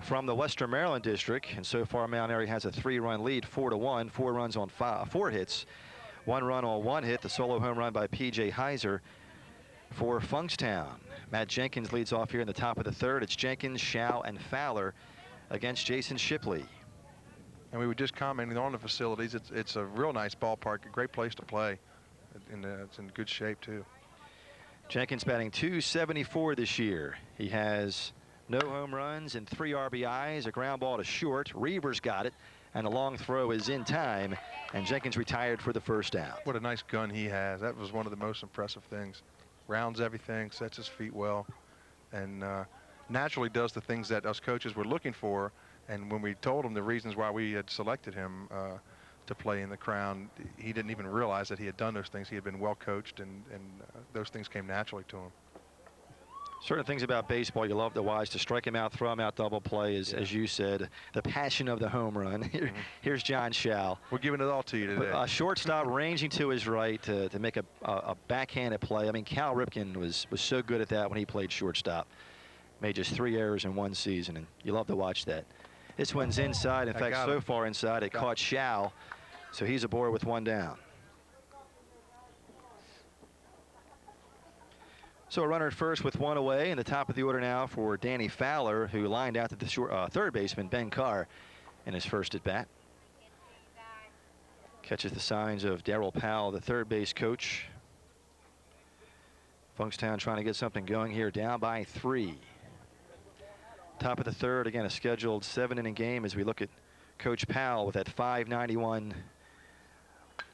Speaker 1: from the Western Maryland district. And so far, Mount Airy has a 3-run lead, 4-1, 4 runs on 4 hits, 1 run on 1 hit. The solo home run by P.J. Heiser for Funkstown. Matt Jenkins leads off here in the top of the 3rd. It's Jenkins, Shao, and Fowler against Jason Shipley.
Speaker 2: And we were just commenting on the facilities. It's a real nice ballpark, a great place to play. And it's in good shape too.
Speaker 1: Jenkins batting .274 this year. He has no home runs and 3 RBIs, a ground ball to short. Reavers got it, and a long throw is in time, and Jenkins retired for the first out.
Speaker 2: What a nice gun he has. That was one of the most impressive things. Rounds everything, sets his feet well, and naturally does the things that us coaches were looking for. And when we told him the reasons why we had selected him to play in the Crown, he didn't even realize that he had done those things. He had been well coached, and those things came naturally to him.
Speaker 1: Certain things about baseball you love to watch. To strike him out, throw him out, double play is, as you said, the passion of the home run. Here's John Shao.
Speaker 2: We're giving it all to you today.
Speaker 1: A shortstop ranging to his right to make a backhanded play. I mean, Cal Ripken was so good at that when he played shortstop. Made just 3 errors in 1 season, and you love to watch that. This one's inside. In fact, so far inside, it caught Shao. So he's aboard with 1 down. So a runner at first with 1 away, and the top of the order now for Danny Fowler, who lined out to the third baseman Ben Carr in his first at bat. Catches the signs of Darryl Powell, the third base coach. Funkstown trying to get something going here, down by 3. Top of the 3rd, again a scheduled 7-inning game as we look at Coach Powell with that .591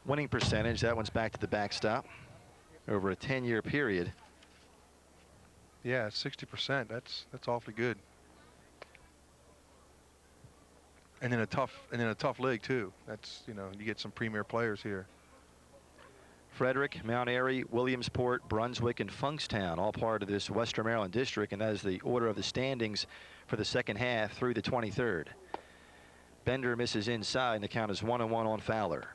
Speaker 1: winning percentage. That one's back to the backstop over a 10-year period.
Speaker 2: Yeah, 60%. That's awfully good. And in a tough league too. That's, you get some premier players here.
Speaker 1: Frederick, Mount Airy, Williamsport, Brunswick, and Funkstown, all part of this Western Maryland district, and that is the order of the standings for the second half through the 23rd. Bender misses inside, and the count is 1-1 on Fowler.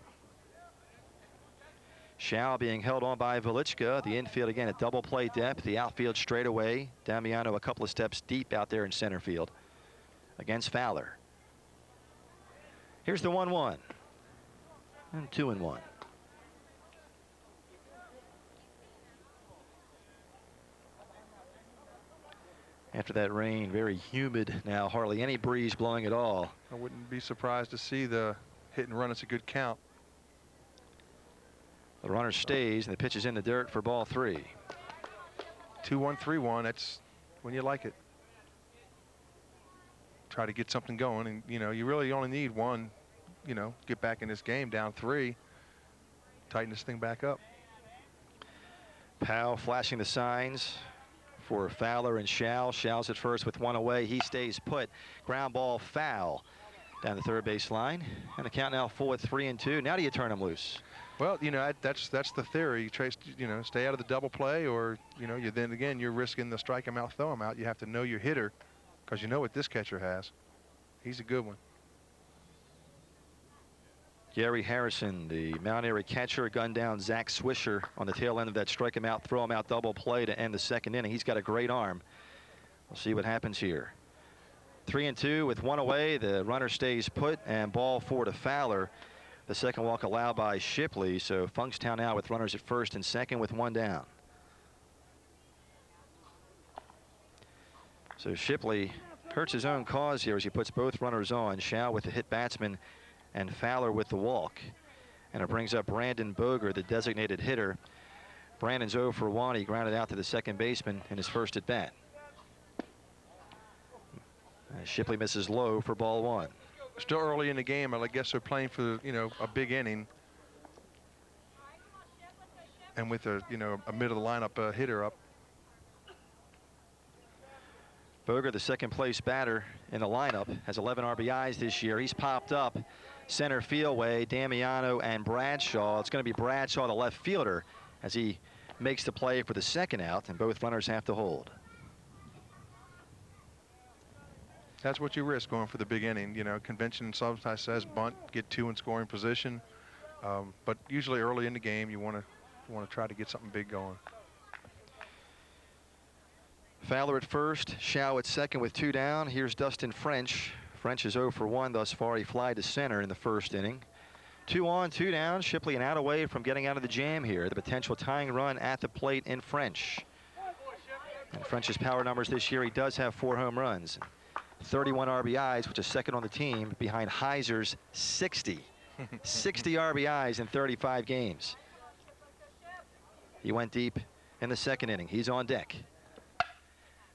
Speaker 1: Shao being held on by Velichka. The infield again at double play depth. The outfield straight away. Damiano a couple of steps deep out there in center field against Fowler. Here's the 1-1 and 2-1. After that rain, very humid now, hardly any breeze blowing at all.
Speaker 2: I wouldn't be surprised to see the hit and run. It's a good count.
Speaker 1: The runner stays, and the pitch is in the dirt for ball 3.
Speaker 2: 2-1, 3-1. That's when you like it. Try to get something going, and you really only need 1. Get back in this game down 3. Tighten this thing back up.
Speaker 1: Powell flashing the signs for Fowler and Shao. Shao's at first with 1 away. He stays put. Ground ball foul down the third base line, and the count now full at 3-2. Now do you turn him loose?
Speaker 2: Well, you know, that's the theory. You know, stay out of the double play, or you know, then again you're risking the strike him out, throw him out. You have to know your hitter, because you know what this catcher has. He's a good one.
Speaker 1: Gary Harrison, the Mount Airy catcher, gunned down Zach Swisher on the tail end of that strike him out, throw him out double play to end the second inning. He's got a great arm. We'll see what happens here. 3-2 with one away. The runner stays put, and ball 4 to Fowler. The second walk allowed by Shipley. So Funkstown now with runners at first and second with one down. So Shipley hurts his own cause here as he puts both runners on. Shao with the hit batsman and Fowler with the walk. And it brings up Brandon Boger, the designated hitter. Brandon's 0 for 1. He grounded out to the second baseman in his first at bat. Shipley misses low for ball 1.
Speaker 2: Still early in the game, I guess they're playing for, you know, a big inning. And with a, you know, a middle of the lineup hitter up.
Speaker 1: Boger, the second place batter in the lineup, has 11 RBIs this year. He's popped up center field way, Damiano and Bradshaw. It's going to be Bradshaw, the left fielder, as he makes the play for the second out, and both runners have to hold.
Speaker 2: That's what you risk going for the big inning. You know, convention sometimes says bunt, get 2 in scoring position, but usually early in the game you want to try to get something big going.
Speaker 1: Fowler at first, Shao at second with 2 down. Here's Dustin French. French is 0 for 1 thus far. He flied to center in the first inning. 2 on, 2 down. Shipley an out away from getting out of the jam here. The potential tying run at the plate in French. And French's power numbers this year, he does have 4 home runs. 31 RBIs, which is second on the team behind Heiser's 60. 60 RBIs in 35 games. He went deep in the second inning. He's on deck.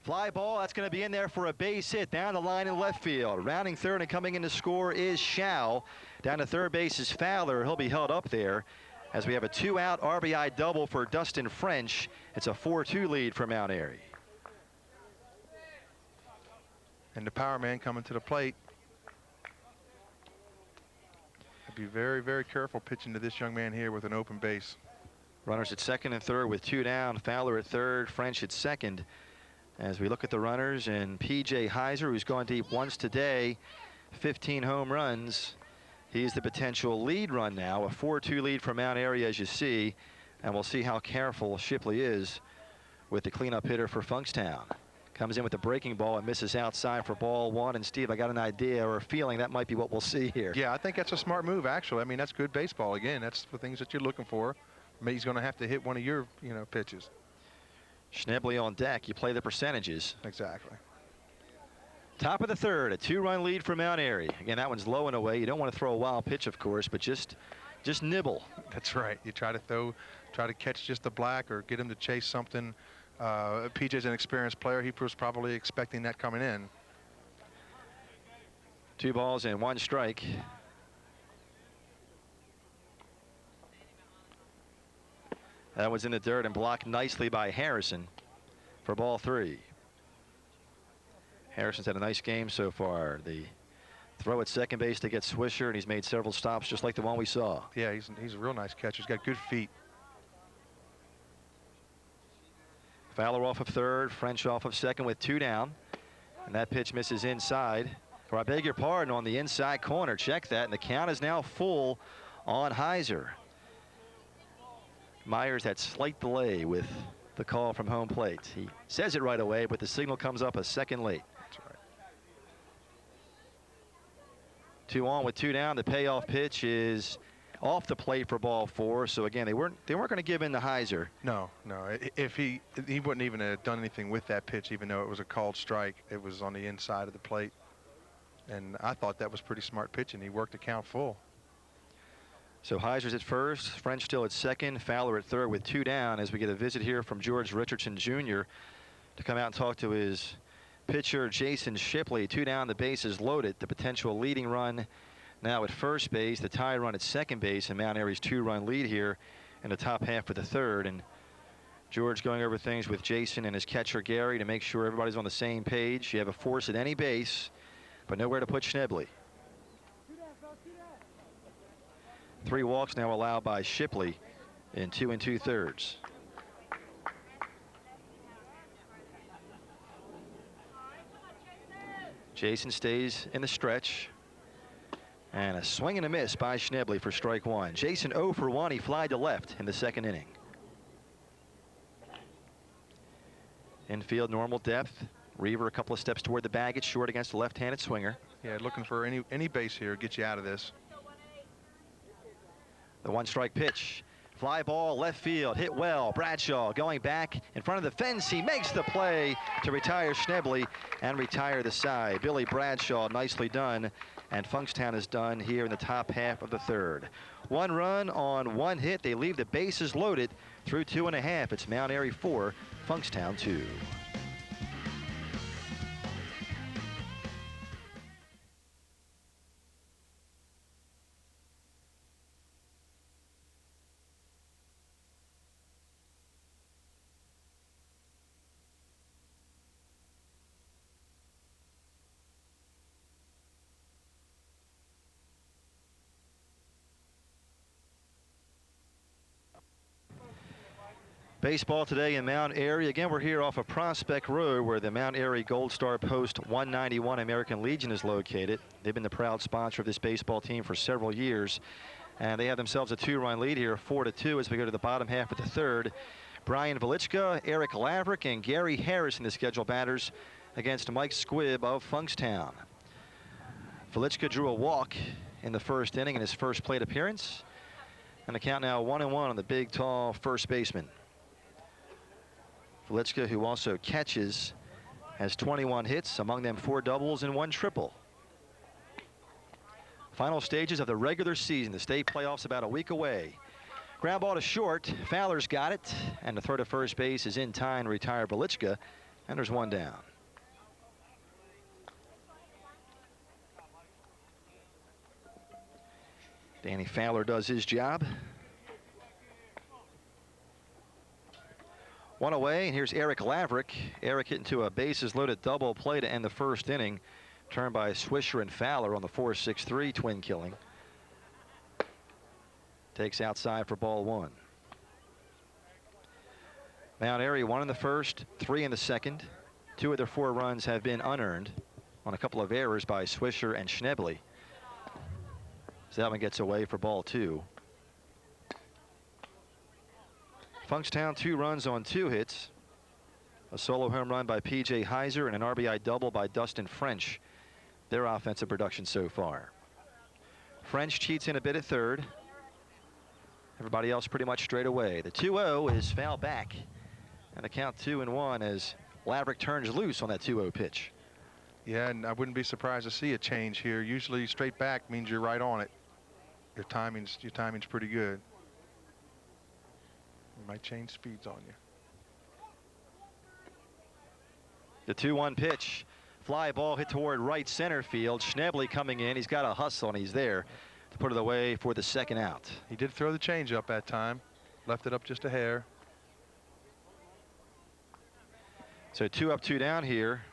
Speaker 1: Fly ball, that's going to be in there for a base hit down the line in left field. Rounding third and coming in to score is Shao. Down to third base is Fowler. He'll be held up there as we have a 2-out RBI double for Dustin French. It's a 4-2 lead for Mount Airy.
Speaker 2: And the power man coming to the plate. Be very, very careful pitching to this young man here with an open base.
Speaker 1: Runners at second and third with 2 down. Fowler at third, French at second. As we look at the runners, and P.J. Heiser, who's gone deep once today, 15 home runs. He's the potential lead run now, a 4-2 lead for Mount Airy, as you see. And we'll see how careful Shipley is with the cleanup hitter for Funkstown. Comes in with the breaking ball and misses outside for ball 1. And Steve, I got an idea or a feeling that might be what we'll see here.
Speaker 2: Yeah, I think that's a smart move, actually. I mean, that's good baseball. Again, that's the things that you're looking for. I mean, he's going to have to hit one of your, you know, pitches.
Speaker 1: Schnebley on deck. You play the percentages.
Speaker 2: Exactly.
Speaker 1: Top of the third, a 2-run lead for Mount Airy. Again, that one's low and away. You don't want to throw a wild pitch, of course, but just nibble.
Speaker 2: That's right. You try to catch just the black or get him to chase something. PJ's an experienced player. He was probably expecting that coming in.
Speaker 1: 2 balls and 1 strike. That was in the dirt and blocked nicely by Harrison for ball 3. Harrison's had a nice game so far. The throw at second base to get Swisher, and he's made several stops just like the one we saw.
Speaker 2: Yeah, he's a real nice catcher. He's got good feet.
Speaker 1: Fowler off of third, French off of second with 2 down. And that pitch misses inside. Or I beg your pardon, on the inside corner. Check that, and the count is now full on Heiser. Myers had slight delay with the call from home plate. He says it right away, but the signal comes up a second late.
Speaker 2: That's right.
Speaker 1: 2 on with 2 down. The payoff pitch is off the plate for ball 4. So again, they weren't going to give in to Heiser.
Speaker 2: No. If he wouldn't even have done anything with that pitch, even though it was a called strike. It was on the inside of the plate, and I thought that was pretty smart pitching. He worked the count full.
Speaker 1: So Heiser's at first, French still at second, Fowler at third with 2 down, as we get a visit here from George Richardson Jr. to come out and talk to his pitcher Jason Shipley. 2 down, the base is loaded. The potential leading run now at first base, the tie run at second base, and Mount Airy's 2-run lead here in the top half of the third. And George going over things with Jason and his catcher Gary to make sure everybody's on the same page. You have a force at any base, but nowhere to put Schnebley. 3 walks now allowed by Shipley in 2 2/3. Jason stays in the stretch. And a swing and a miss by Schnebley for strike 1. Jason 0 for 1. He flied to left in the 2nd inning. Infield normal depth. Reaver a couple of steps toward the bag. It's short against the left-handed swinger.
Speaker 2: Yeah, looking for any base here. Get you out of this.
Speaker 1: The 1-strike pitch. Fly ball left field. Hit well. Bradshaw going back in front of the fence. He makes the play to retire Schnebley and retire the side. Billy Bradshaw, nicely done. And Funkstown is done here in the top half of the 3rd. 1 run on 1 hit. They leave the bases loaded through 2 1/2. It's Mount Airy 4, Funkstown 2. Baseball today in Mount Airy. Again, we're here off of Prospect Road where the Mount Airy Gold Star Post 191 American Legion is located. They've been the proud sponsor of this baseball team for several years. And they have themselves a 2-run lead here, 4-2 as we go to the bottom half of the 3rd. Brian Velichka, Eric Laverick, and Gary Harris in the scheduled batters against Mike Squibb of Funkstown. Velichka drew a walk in the 1st inning in his first plate appearance. And the count now 1-1 on the big, tall first baseman. Velichka, who also catches, has 21 hits, among them 4 doubles and 1 triple. Final stages of the regular season. The state playoffs about a week away. Ground ball to short. Fowler's got it. And the throw to first base is in time to retire Velichka. And there's 1 down. Danny Fowler does his job. 1 away, and here's Eric Laverick. Eric hit into a bases-loaded double play to end the 1st inning. Turned by Swisher and Fowler on the 4-6-3 twin killing. Takes outside for ball 1. Mount Airy 1 in the 1st, 3 in the 2nd. 2 of their 4 runs have been unearned on a couple of errors by Swisher and Schnebley. So that one gets away for ball 2. Funkstown 2 runs on 2 hits. A solo home run by P.J. Heiser and an RBI double by Dustin French. Their offensive production so far. French cheats in a bit at 3rd. Everybody else pretty much straight away. The 2-0 is foul back. And the count 2-1 as Laverick turns loose on that 2-0 pitch.
Speaker 2: Yeah, and I wouldn't be surprised to see a change here. Usually straight back means you're right on it. Your timing's pretty good. It might change speeds on you.
Speaker 1: The 2-1 pitch. Fly ball hit toward right center field. Schnebley coming in. He's got a hustle and he's there to put it away for the 2nd out.
Speaker 2: He did throw the changeup that time. Left it up just a hair.
Speaker 1: So 2 up, 2 down here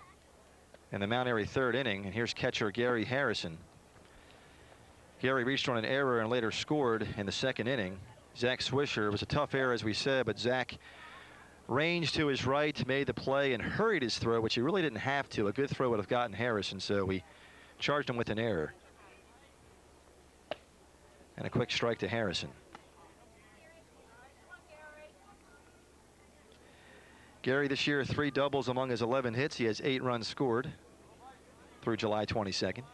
Speaker 1: in the Mount Airy 3rd inning. And here's catcher Gary Harrison. Gary reached on an error and later scored in the 2nd inning. Zach Swisher, it was a tough error as we said, but Zach ranged to his right, made the play and hurried his throw, which he really didn't have to. A good throw would have gotten Harrison, so we charged him with an error. And a quick strike to Harrison. Gary this year 3 doubles among his 11 hits. He has 8 runs scored through July 22nd.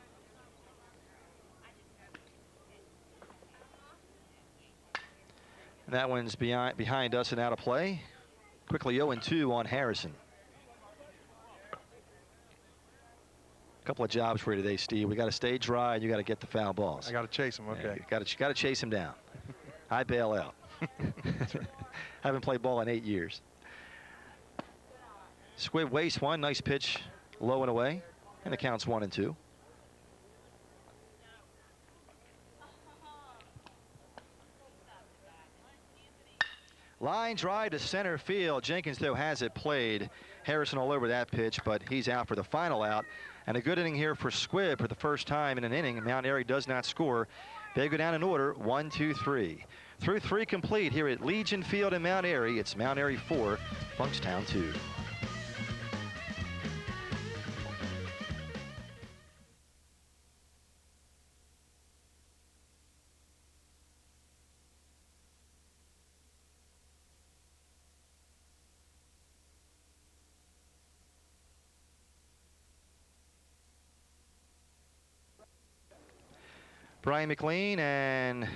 Speaker 1: And that one's behind us and out of play. Quickly 0-2 on Harrison. A couple of jobs for you today, Steve. We got to stay dry and you got to get the foul balls.
Speaker 2: I got to chase him. Okay.
Speaker 1: Yeah, you got to chase him down. I bail out. Haven't played ball in 8 years. Squibb wastes 1. Nice pitch, low and away, and the count's 1-2. Line drive to center field. Jenkins, though, has it played. Harrison all over that pitch, but he's out for the final out. And a good inning here for Squibb for the first time in an inning. Mount Airy does not score. They go down in order, 1, 2, 3. Through 3 complete here at Legion Field in Mount Airy. It's Mount Airy 4, Funkstown 2. Brian McLean and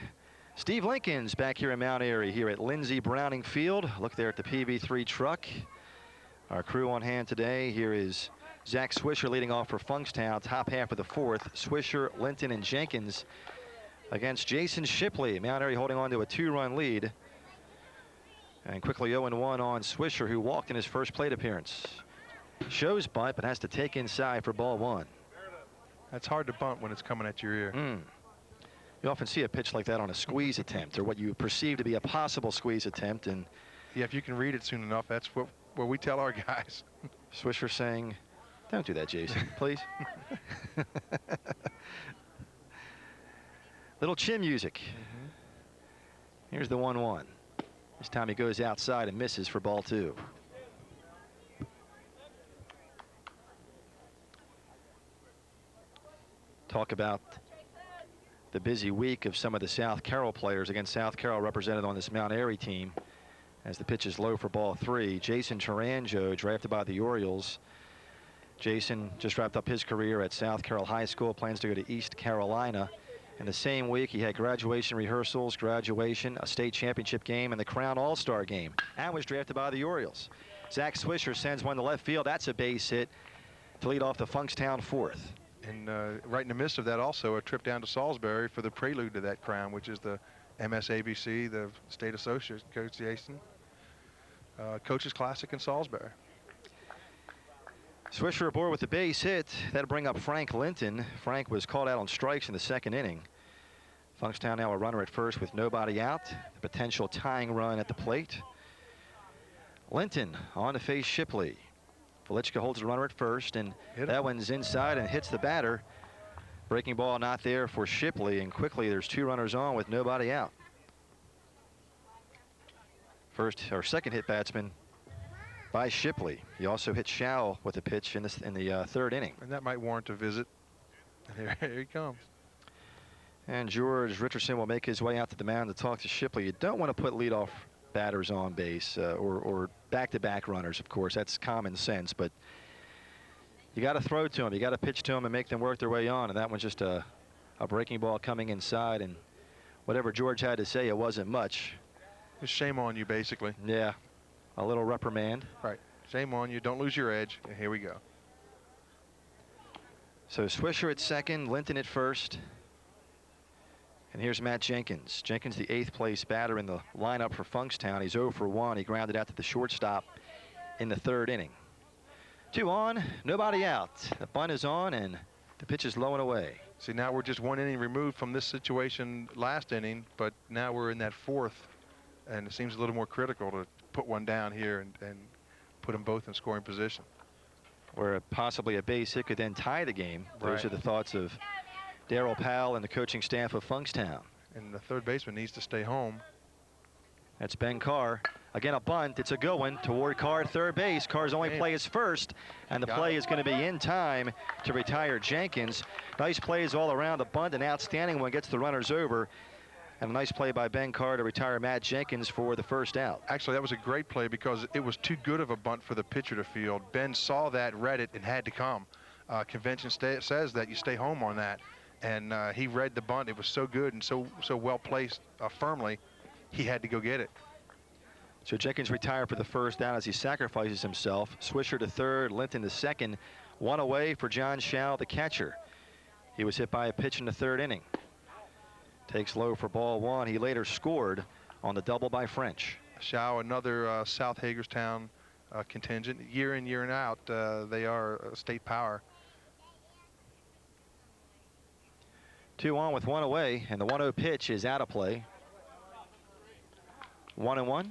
Speaker 1: Steve Lincoln's back here in Mount Airy here at Lindsey Browning Field. Look there at the PV3 truck. Our crew on hand today. Here is Zach Swisher leading off for Funkstown. Top half of the 4th. Swisher, Linton, and Jenkins against Jason Shipley. Mount Airy holding on to a 2-run lead. And quickly 0-1 on Swisher, who walked in his first plate appearance. Shows bunt, but has to take inside for ball 1.
Speaker 2: That's hard to bunt when it's coming at your ear.
Speaker 1: You often see a pitch like that on a squeeze attempt, or what you perceive to be a possible squeeze attempt. And
Speaker 2: yeah, if you can read it soon enough, that's what we tell our guys.
Speaker 1: Swisher saying, "Don't do that, Jason, please." Little chin music. Here's the 1-1. This time he goes outside and misses for ball 2. Talk about the busy week of some of the South Carroll players. Again, South Carroll represented on this Mount Airy team as the pitch is low for ball 3. Jason Taranjo, drafted by the Orioles. Jason just wrapped up his career at South Carroll High School, plans to go to East Carolina. In the same week, he had graduation rehearsals, graduation, a state championship game, and the Crown All-Star game, and was drafted by the Orioles. Zach Swisher sends one to left field. That's a base hit to lead off the Funkstown 4th.
Speaker 2: And right in the midst of that, also a trip down to Salisbury for the prelude to that crown, which is the MSABC, the State Association Coaches Classic in Salisbury.
Speaker 1: Swisher aboard with the base hit. That'll bring up Frank Linton. Frank was called out on strikes in the 2nd inning. Funkstown now a runner at first with nobody out. The potential tying run at the plate. Linton on to face Shipley. Velichka holds the runner at first, and that one's inside and hits the batter. Breaking ball not there for Shipley, and quickly there's 2 runners on with nobody out. First or second hit batsman by Shipley. He also hit Schau with a pitch in the 3rd inning.
Speaker 2: And that might warrant a visit. And here he comes.
Speaker 1: And George Richardson will make his way out to the mound to talk to Shipley. You don't want to put leadoff batters on base or back-to-back runners, of course. That's common sense, but you got to throw to them. You got to pitch to them and make them work their way on. And that one's just a breaking ball coming inside. And whatever George had to say, it wasn't much.
Speaker 2: It's shame on you, basically.
Speaker 1: Yeah, a little reprimand.
Speaker 2: Right. Shame on you. Don't lose your edge. And here we go.
Speaker 1: So Swisher at second, Linton at first. And here's Matt Jenkins. Jenkins, the 8th place batter in the lineup for Funkstown. He's 0 for 1. He grounded out to the shortstop in the 3rd inning. 2 on, nobody out. The bunt is on, and the pitch is low and away.
Speaker 2: See, now we're just 1 inning removed from this situation last inning, but now we're in that 4th, and it seems a little more critical to put one down here and put them both in scoring position.
Speaker 1: Where possibly a base hit could then tie the game.
Speaker 2: Right.
Speaker 1: Those are the thoughts of Darryl Powell and the coaching staff of Funkstown.
Speaker 2: And the 3rd baseman needs to stay home.
Speaker 1: That's Ben Carr. Again, a bunt. It's a good one toward Carr at 3rd base. Carr's only play is first, and the play is going to be in time to retire Jenkins. Nice plays all around. The bunt, an outstanding one, gets the runners over. And a nice play by Ben Carr to retire Matt Jenkins for the 1st out.
Speaker 2: Actually, that was a great play because it was too good of a bunt for the pitcher to field. Ben saw that, read it, and had to come. Convention says that you stay home on that. And he read the bunt. It was so good and so well placed firmly, he had to go get it.
Speaker 1: So Jenkins retired for the 1st out as he sacrifices himself. Swisher to 3rd, Linton to 2nd. 1 away for John Schau, the catcher. He was hit by a pitch in the 3rd inning. Takes low for ball 1. He later scored on the double by French.
Speaker 2: Schau, another South Hagerstown contingent. Year in, year out, they are a state power.
Speaker 1: 2 on with 1 away, and the 1-0 pitch is out of play. 1-1.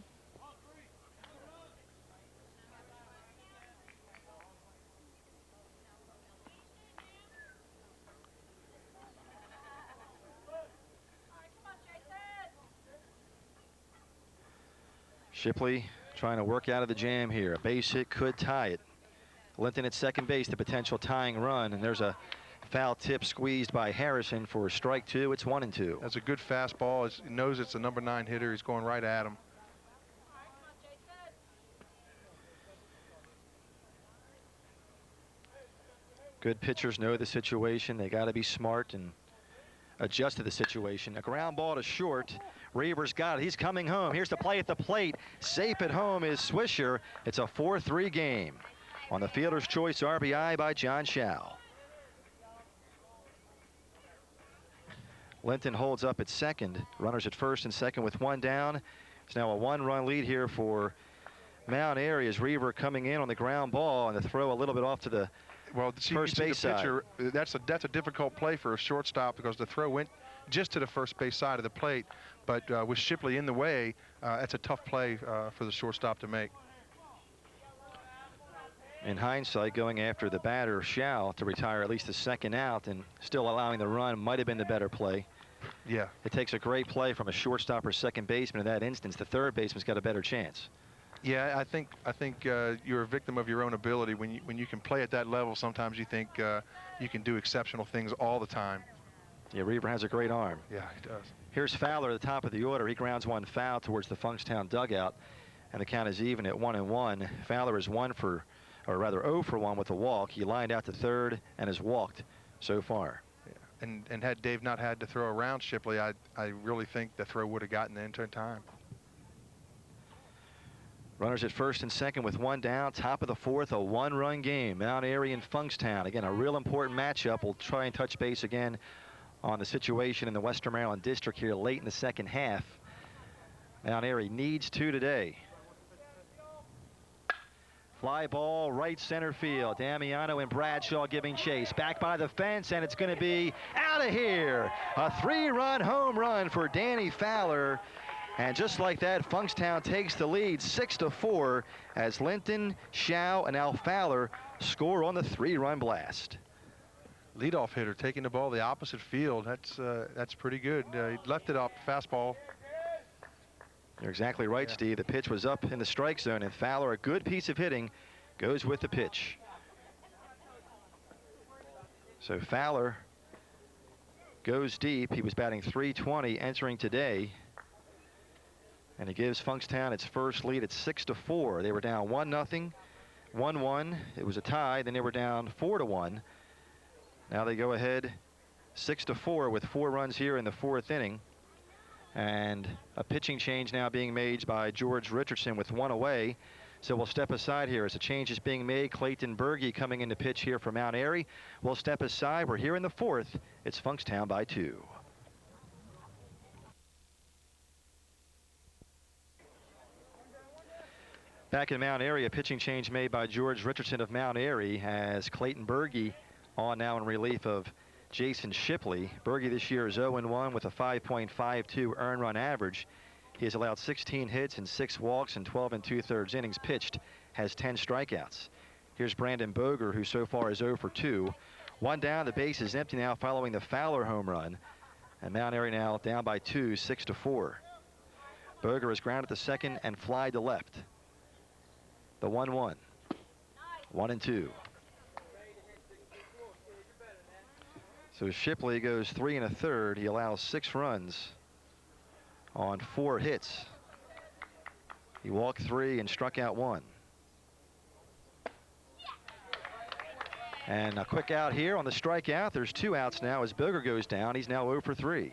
Speaker 1: Shipley trying to work out of the jam here. A base hit could tie it. Linton at second base, the potential tying run, and there's a foul tip squeezed by Harrison for a strike two. It's 1-2.
Speaker 2: That's a good fastball. He knows it's a number 9 hitter. He's going right at him.
Speaker 1: Good pitchers know the situation. They got to be smart and adjust to the situation. A ground ball to short. Reaver's got it. He's coming home. Here's the play at the plate. Safe at home is Swisher. It's a 4-3 game. On the fielder's choice RBI by John Schau. Linton holds up at second. Runners at first and second with one down. It's now a 1-run lead here for Mount Airy as Reaver coming in on the ground ball, and the throw a little bit off to the first base side.
Speaker 2: That's a difficult play for a shortstop because the throw went just to the first base side of the plate. But with Shipley in the way, that's a tough play for the shortstop to make.
Speaker 1: In hindsight, going after the batter, Schau, to retire at least the second out and still allowing the run might have been the better play.
Speaker 2: Yeah.
Speaker 1: It takes a great play from a shortstop or second baseman. In that instance, the third baseman's got a better chance.
Speaker 2: Yeah, I think you're a victim of your own ability. When you can play at that level, sometimes you think you can do exceptional things all the time.
Speaker 1: Yeah, Reaver has a great arm.
Speaker 2: Yeah, he does.
Speaker 1: Here's Fowler at the top of the order. He grounds one foul towards the Funkstown dugout, and the count is even at 1-1. Fowler is 0 for 1 with a walk. He lined out to third and has walked so far.
Speaker 2: Yeah. And had Dave not had to throw around Shipley, I really think the throw would have gotten into time.
Speaker 1: Runners at first and second with one down. Top of the fourth, a 1-run game. Mount Airy and Funkstown. Again, a real important matchup. We'll try and touch base again on the situation in the Western Maryland District here late in the second half. Mount Airy needs 2 today. Fly ball, right center field. Damiano and Bradshaw giving chase. Back by the fence, and it's going to be out of here. A 3-run home run for Danny Fowler. And just like that, Funkstown takes the lead 6-4 as Linton, Schau, and Al Fowler score on the 3-run blast.
Speaker 2: Leadoff hitter taking the ball the opposite field. That's pretty good. He left it up, fastball.
Speaker 1: You're exactly right, Steve. The pitch was up in the strike zone, and Fowler, a good piece of hitting, goes with the pitch. So Fowler goes deep. He was batting .320 entering today. And he gives Funkstown its first lead at 6-4. They were down 1-0, 1-1. It was a tie. Then they were down 4-1. Now they go ahead 6-4 with 4 runs here in the 4th inning. And a pitching change now being made by George Richardson with 1 away. So we'll step aside here as a change is being made. Clayton Berge coming in to pitch here for Mount Airy. We'll step aside. We're here in the 4th. It's Funkstown by 2. Back in Mount Airy, a pitching change made by George Richardson of Mount Airy has Clayton Berge on now in relief of Jason Shipley. Berge this year is 0-1 with a 5.52 earned run average. He has allowed 16 hits and 6 walks in 12 2/3 innings pitched, has 10 strikeouts. Here's Brandon Boger, who so far is 0 for 2. 1 down, the base is empty now following the Fowler home run. And Mount Airy now down by 2, 6-4. Boger is grounded to second and fly to left. The 1-1. 1-2. So Shipley goes 3 1/3. He allows 6 runs on 4 hits. He walked 3 and struck out 1. And a quick out here on the strikeout. There's 2 outs now as Boger goes down. He's now 0 for 3.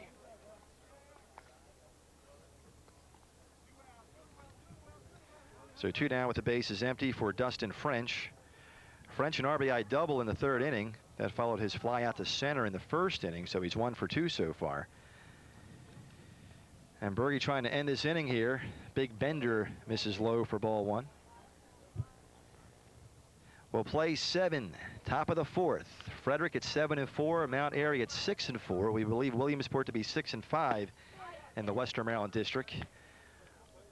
Speaker 1: So 2 down with the bases empty for Dustin French. French an RBI double in the 3rd inning. That followed his fly out to center in the 1st inning, so he's 1 for 2 so far. And Berge trying to end this inning here. Big Bender misses low for ball 1. We'll play 7, top of the 4th. Frederick at 7-4, Mount Airy at 6-4. We believe Williamsport to be 6-5 in the Western Maryland District.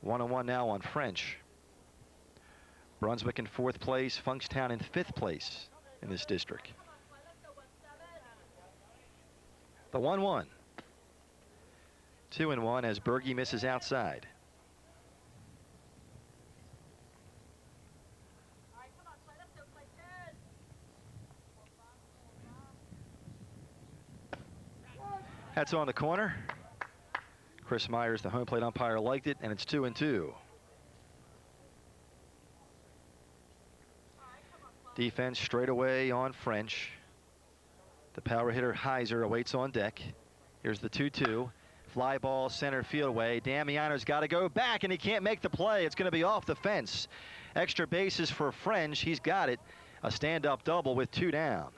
Speaker 1: 1-1 now on French. Brunswick in 4th place, Funkstown in 5th place in this district. The 1-1. 2-1 as Berge misses outside. That's on the corner. Chris Myers, the home plate umpire, liked it, and it's 2-2. Defense straight away on French. The power hitter Heiser awaits on deck. Here's the 2-2. Fly ball center field away. Damiano's got to go back, and he can't make the play. It's going to be off the fence. Extra bases for French. He's got it. A stand-up double with 2 down.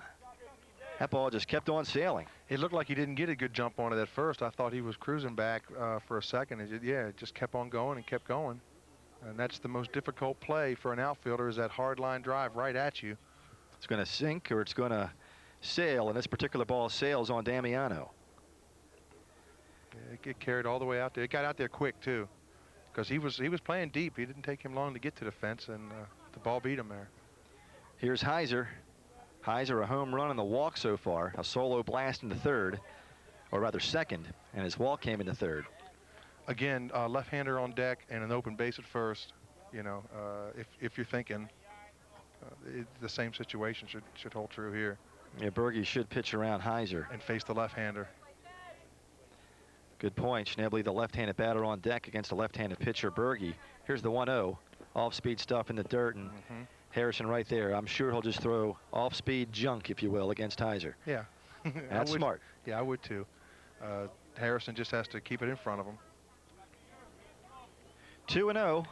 Speaker 1: That ball just kept on sailing.
Speaker 2: It looked like he didn't get a good jump on it at first. I thought he was cruising back for a second. It just kept on going and kept going. And that's the most difficult play for an outfielder, is that hard line drive right at you.
Speaker 1: It's going to sink or it's going to sail, and this particular ball sails on Damiano.
Speaker 2: Yeah, it get carried all the way out there. It got out there quick too, because he was playing deep. It didn't take him long to get to the fence, and the ball beat him there.
Speaker 1: Here's Heiser. Heiser, a home run on the walk so far. A solo blast in the third, or rather second, and his walk came in the third.
Speaker 2: Again, left-hander on deck and an open base at first. You know, if you're thinking the same situation should hold true here.
Speaker 1: Yeah, Berge should pitch around Heiser
Speaker 2: and face the left-hander.
Speaker 1: Good point. Schnebley, the left-handed batter on deck against the left-handed pitcher Berge. Here's the 1-0. Off-speed stuff in the dirt, and Harrison right there. I'm sure he'll just throw off-speed junk, if you will, against Heiser.
Speaker 2: Yeah.
Speaker 1: That's smart.
Speaker 2: Yeah, I would too. Harrison just has to keep it in front of him.
Speaker 1: 2-0.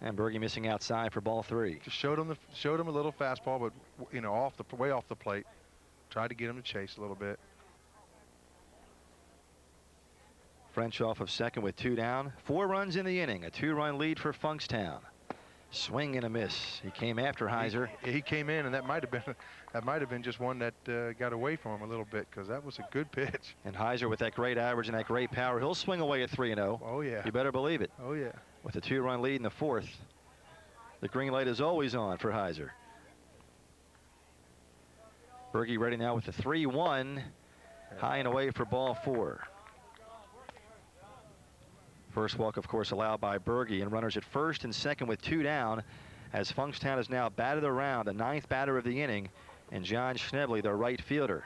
Speaker 1: And Berge missing outside for ball 3.
Speaker 2: Just showed him a little fastball, but you know, way off the plate. Tried to get him to chase a little bit.
Speaker 1: French off of second with 2 down. 4 runs in the inning. A 2-run lead for Funkstown. Swing and a miss. He came after Heiser.
Speaker 2: He came in, and that might have been just one that got away from him a little bit, because that was a good pitch.
Speaker 1: And Heiser with that great average and that great power, he'll swing away at 3-0.
Speaker 2: Oh yeah.
Speaker 1: You better believe it.
Speaker 2: Oh yeah.
Speaker 1: With a 2-run lead in the 4th, the green light is always on for Heiser. Berge ready now with the 3-1, high and away for ball 4. First walk, of course, allowed by Berge, and runners at first and second with 2 down, as Funkstown is now batted around, the 9th batter of the inning, and John Schnebley, the right fielder.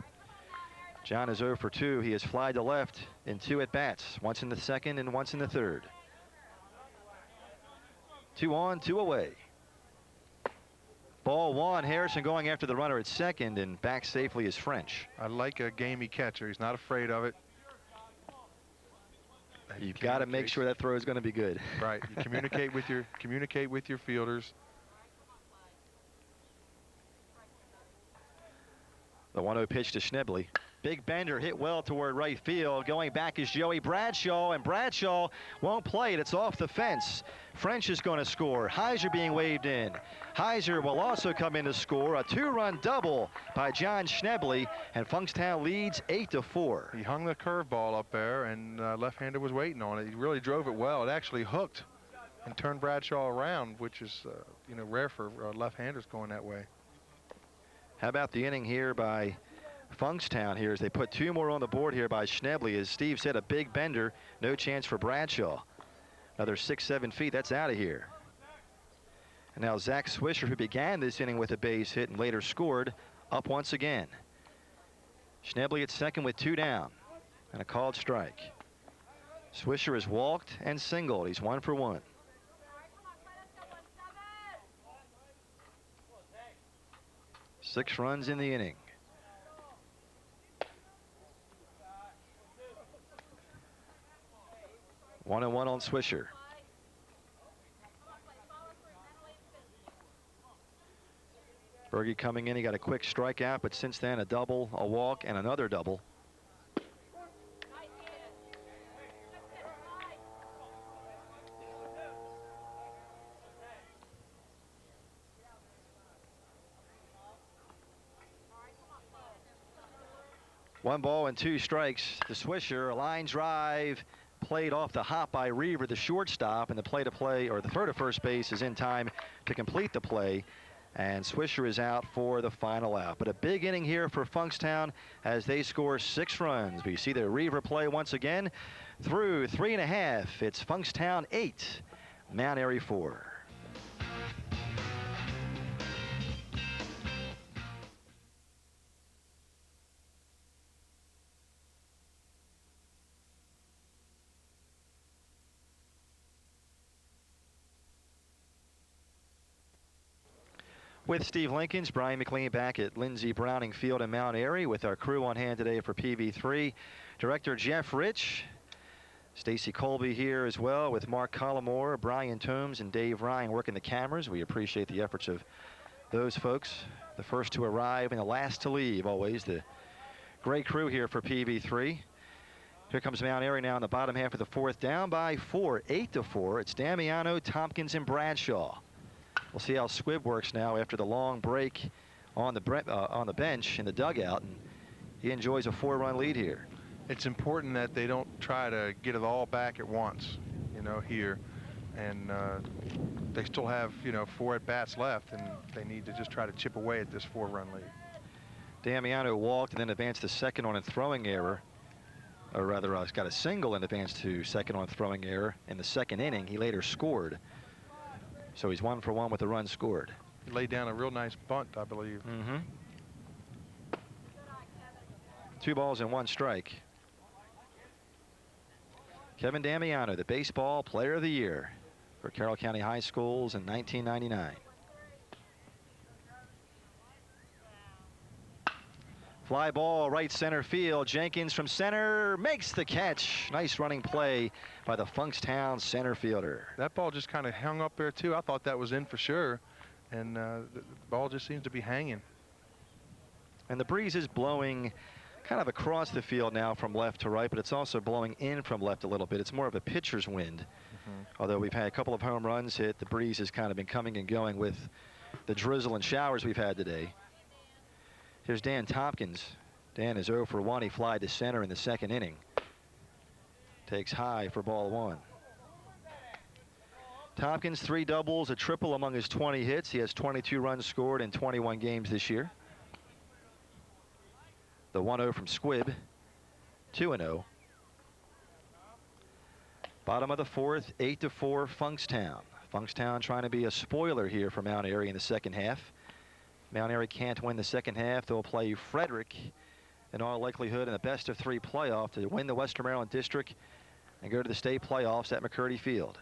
Speaker 1: John is 0 for 2. He has flied to left in 2 at-bats, once in the second and once in the third. 2 on, 2 away. Ball 1. Harrison going after the runner at second, and back safely is French.
Speaker 2: I like a gamey catcher. He's not afraid of it.
Speaker 1: You've got to make sure that throw is going to be good.
Speaker 2: Right. You communicate with your fielders.
Speaker 1: The 1-0 pitch to Schnebley. Big bender hit well toward right field. Going back is Joey Bradshaw, and Bradshaw won't play it. It's off the fence. French is going to score. Heiser being waved in. Heiser will also come in to score. A 2-run double by John Schnebley, and Funkstown leads 8-4.
Speaker 2: He hung the curveball up there, and left-hander was waiting on it. He really drove it well. It actually hooked and turned Bradshaw around, which is you know, rare for left-handers going that way.
Speaker 1: How about the inning here by Funkstown here as they put 2 more on the board here by Schnebley. As Steve said, a big bender, no chance for Bradshaw. Another 6-7 feet, that's out of here. And now Zach Swisher, who began this inning with a base hit and later scored, up once again. Schnebley at second with 2 down and a called strike. Swisher has walked and singled. He's 1 for 1. Six runs in the inning. One and 1 on Swisher. Berge coming in, he got a quick strikeout, but since then a double, a walk, and another double. One ball and 2 strikes to Swisher. A line drive played off the hop by Reaver, the shortstop, and the play to play, or the throw to first base, is in time to complete the play. And Swisher is out for the final out. But a big inning here for Funkstown as they score 6 runs. We see the Reaver play once again through 3.5. It's Funkstown 8, Mount Airy 4. With Steve Lincolns, Brian McLean back at Lindsey Browning Field in Mount Airy with our crew on hand today for PV3. Director Jeff Rich, Stacy Colby here as well with Mark Collmore, Brian Toombs, and Dave Ryan working the cameras. We appreciate the efforts of those folks. The first to arrive and the last to leave, always the great crew here for PV3. Here comes Mount Airy now in the bottom half of the fourth, down by 4, 8-4. It's Damiano, Tompkins, and Bradshaw. We'll see how Squibb works now after the long break on the bench in the dugout, and he enjoys a 4-run lead here.
Speaker 2: It's important that they don't try to get it all back at once, you know, here, and they still have, you know, 4 at-bats left, and they need to just try to chip away at this 4-run lead.
Speaker 1: Damiano walked and then advanced to second on a throwing error, or rather, he's got a single and advanced to second on a throwing error in the second inning. He later scored. So he's 1 for 1 with the run scored.
Speaker 2: He laid down a real nice bunt, I believe.
Speaker 1: 2 balls and 1 strike. Kevin Damiano, the baseball player of the year for Carroll County High Schools in 1999. Fly ball right center field. Jenkins from center makes the catch. Nice running play by the Funkstown center fielder.
Speaker 2: That ball just kind of hung up there too. I thought that was in for sure, and the ball just seems to be hanging.
Speaker 1: And the breeze is blowing kind of across the field now from left to right, but it's also blowing in from left a little bit. It's more of a pitcher's wind. Although we've had a couple of home runs hit, the breeze has kind of been coming and going with the drizzle and showers we've had today. Here's Dan Tompkins. Dan is 0 for 1. He flied to center in the second inning. Takes high for ball 1. Tompkins 3 doubles, a triple among his 20 hits. He has 22 runs scored in 21 games this year. The 1-0 from Squibb. 2-0. Bottom of the fourth, 8-4 Funkstown. Funkstown trying to be a spoiler here for Mount Airy in the second half. Mount Airy can't win the second half. They'll play Frederick in all likelihood in a best-of-3 playoff to win the Western Maryland District and go to the state playoffs at McCurdy Field.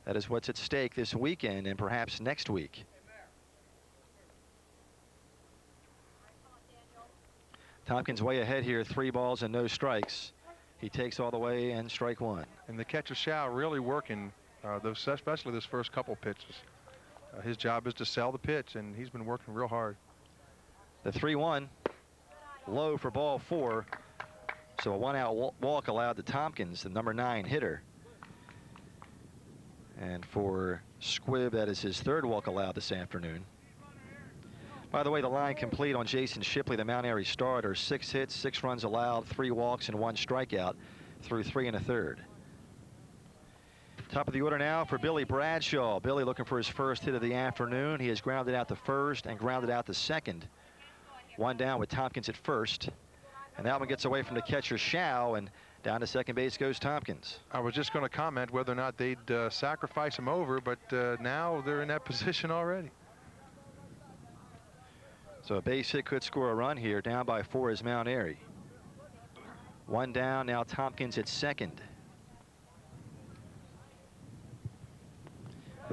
Speaker 1: That is what's at stake this weekend and perhaps next week. Tompkins way ahead here, 3 balls and no strikes. He takes all the way and strike 1.
Speaker 2: And the catcher Shao really working, especially those first couple pitches. His job is to sell the pitch, and he's been working real hard.
Speaker 1: The 3-1, low for ball 4. So a 1-out walk allowed to Tompkins, the number 9 hitter. And for Squibb, that is his 3rd walk allowed this afternoon. By the way, the line complete on Jason Shipley, the Mount Airy starter. 6 hits, 6 runs allowed, 3 walks, and 1 strikeout through 3 1/3. Top of the order now for Billy Bradshaw. Billy looking for his first hit of the afternoon. He has grounded out to first and grounded out to second. 1 down with Tompkins at first. And that one gets away from the catcher Shao, and down to second base goes Tompkins.
Speaker 2: I was just going to comment whether or not they'd sacrifice him over, but now they're in that position already.
Speaker 1: So a base hit could score a run here. Down by 4 is Mount Airy. 1 down, now Tompkins at second.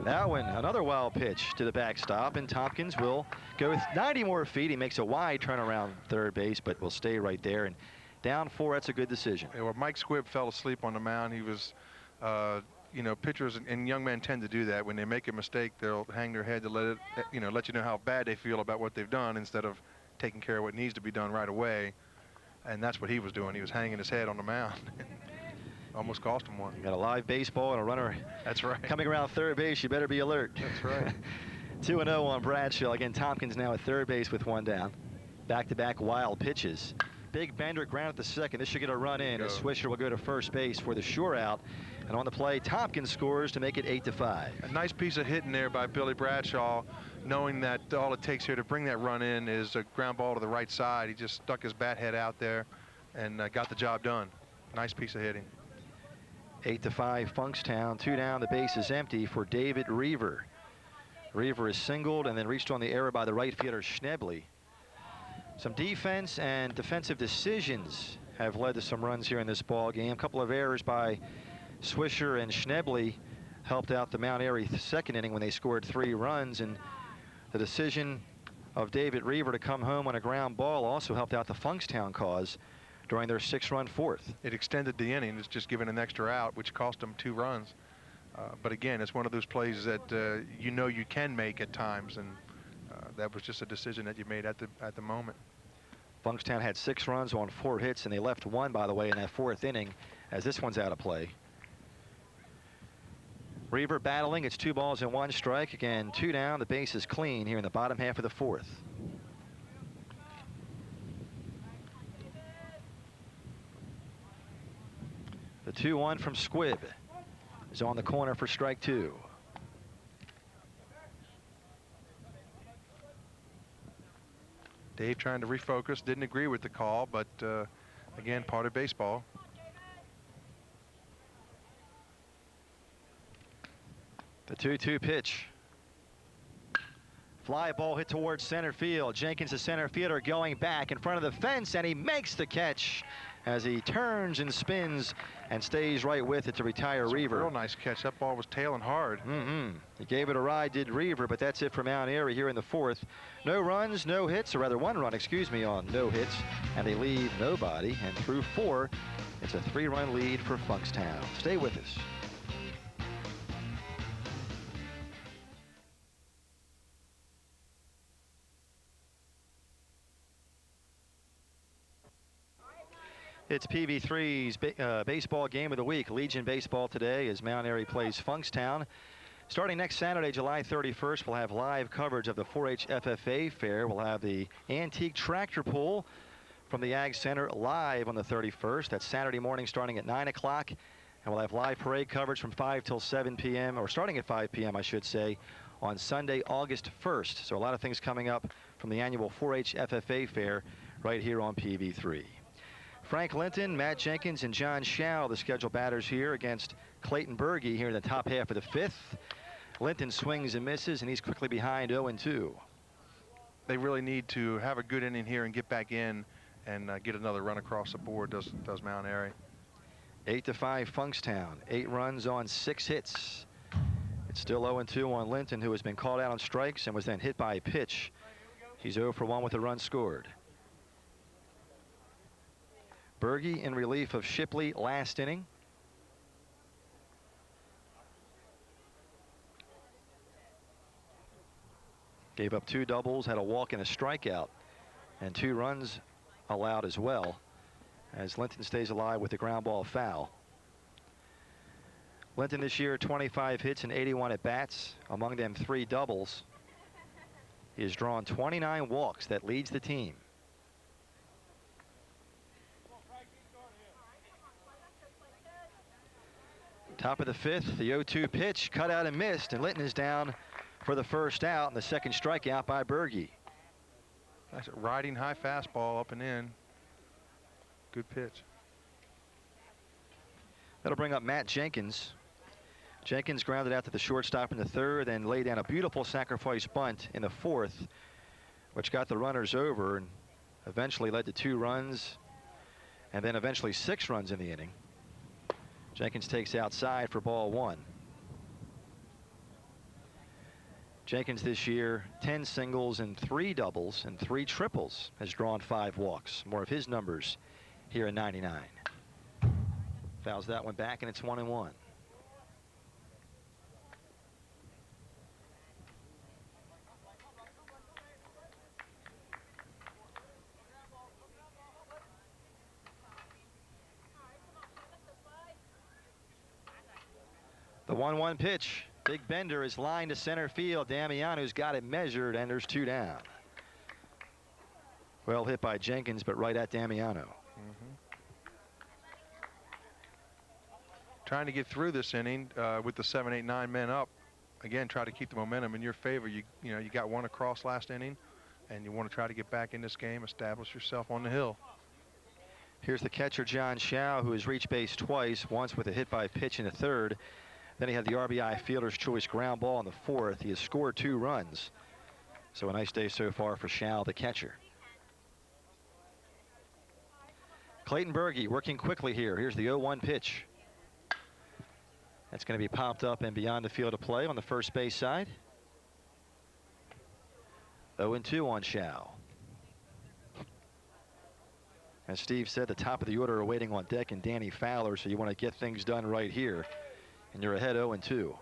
Speaker 1: That one, another wild pitch to the backstop, and Tompkins will go with 90 more feet. He makes a wide turnaround third base, but will stay right there. And down 4, that's a good decision.
Speaker 2: Yeah, well, Mike Squibb fell asleep on the mound. He was, you know, pitchers and young men tend to do that. When they make a mistake, they'll hang their head to let you know how bad they feel about what they've done instead of taking care of what needs to be done right away. And that's what he was doing. He was hanging his head on the mound. Almost cost him one.
Speaker 1: You got a live baseball and a runner.
Speaker 2: That's right.
Speaker 1: Coming around third base, you better be alert.
Speaker 2: That's right.
Speaker 1: 2-0 on Bradshaw. Again, Tompkins now at third base with 1 down. Back-to-back wild pitches. Big bender ground at the second. This should get a run in as Swisher will go to first base for the sure out. And on the play, Tompkins scores to make it 8-5.
Speaker 2: A nice piece of hitting there by Billy Bradshaw, knowing that all it takes here to bring that run in is a ground ball to the right side. He just stuck his bat head out there and got the job done. Nice piece of hitting.
Speaker 1: 8-5 Funkstown. 2 down, the base is empty for David Reaver. Reaver is singled and then reached on the error by the right fielder Schnebley. Some defense and defensive decisions have led to some runs here in this ball game. A couple of errors by Swisher and Schnebley helped out the Mount Airy second inning when they scored 3 runs, and The decision of David Reaver to come home on a ground ball also helped out the Funkstown cause during their 6-run fourth.
Speaker 2: It extended the inning. It's just given an extra out, which cost them 2 runs. But again, it's one of those plays that you know you can make at times, and that was just a decision that you made at the moment.
Speaker 1: Funkstown had 6 runs on 4 hits, and they left 1, by the way, in that 4th inning, as this one's out of play. Reaver battling. It's 2 balls and 1 strike. Again, 2 down. The base is clean here in the bottom half of the 4th. The 2-1 from Squibb is on the corner for strike 2.
Speaker 2: Dave trying to refocus, didn't agree with the call, but again, part of baseball.
Speaker 1: The 2-2 pitch. Fly ball hit towards center field. Jenkins, the center fielder, going back in front of the fence, and he makes the catch as he turns and spins and stays right with it to retire Reaver.
Speaker 2: Real nice catch. That ball was tailing hard.
Speaker 1: He gave it a ride, did Reaver, but that's it for Mount Airy here in the 4th. No runs, no hits, or rather 1 run, excuse me, on no hits, and they leave nobody. And through 4, it's a 3-run lead for Funkstown. Stay with us. It's PV3's baseball game of the week. Legion baseball today as Mount Airy plays Funkstown. Starting next Saturday, July 31st, we'll have live coverage of the 4-H FFA Fair. We'll have the antique tractor pull from the Ag Center live on the 31st. That's Saturday morning starting at 9 o'clock. And we'll have live parade coverage from 5 till 7 p.m., or starting at 5 p.m., I should say, on Sunday, August 1st. So a lot of things coming up from the annual 4-H FFA Fair right here on PV3. Frank Linton, Matt Jenkins, and John Schau, the scheduled batters here against Clayton Berge here in the top half of the 5th. Linton swings and misses, and he's quickly behind 0-2.
Speaker 2: They really need to have a good inning here and get back in and get another run across the board, does Mount Airy.
Speaker 1: 8-5 Funkstown, 8 runs on 6 hits. It's still 0-2 on Linton, who has been called out on strikes and was then hit by a pitch. He's 0 for 1 with a run scored. Berge in relief of Shipley last inning. Gave up 2 doubles, had a walk and a strikeout, and 2 runs allowed as well, as Linton stays alive with the ground ball foul. Linton this year 25 hits and 81 at bats, among them 3 doubles. He has drawn 29 walks. That leads the team. Top of the 5th, the 0-2 pitch, cut out and missed, and Linton is down for the first out, and the second strikeout by Berge.
Speaker 2: That's a riding high fastball up and in. Good pitch.
Speaker 1: That'll bring up Matt Jenkins. Jenkins grounded out to the shortstop in the 3rd and laid down a beautiful sacrifice bunt in the 4th, which got the runners over and eventually led to 2 runs, and then eventually 6 runs in the inning. Jenkins takes outside for ball 1. Jenkins this year 10 singles and 3 doubles and 3 triples, has drawn 5 walks. More of his numbers here in 99. Fouls that one back, and it's 1-1. The 1-1 pitch. Big bender is lined to center field. Damiano's got it measured, and there's 2 down. Well hit by Jenkins, but right at Damiano.
Speaker 2: Trying to get through this inning with the 7, 8, 9 men up. Again, try to keep the momentum in your favor. You got 1 across last inning, and you want to try to get back in this game, establish yourself on the hill.
Speaker 1: Here's the catcher, John Schau, who has reached base twice, once with a hit by pitch in the 3rd. Then he had the RBI fielder's choice ground ball in the 4th. He has scored 2 runs. So a nice day so far for Schau, the catcher. Clayton Berge working quickly here. Here's the 0-1 pitch. That's going to be popped up and beyond the field of play on the first base side. 0-2 on Shao. As Steve said, the top of the order are waiting on deck and Danny Fowler, so you want to get things done right here. And you're ahead 0-2.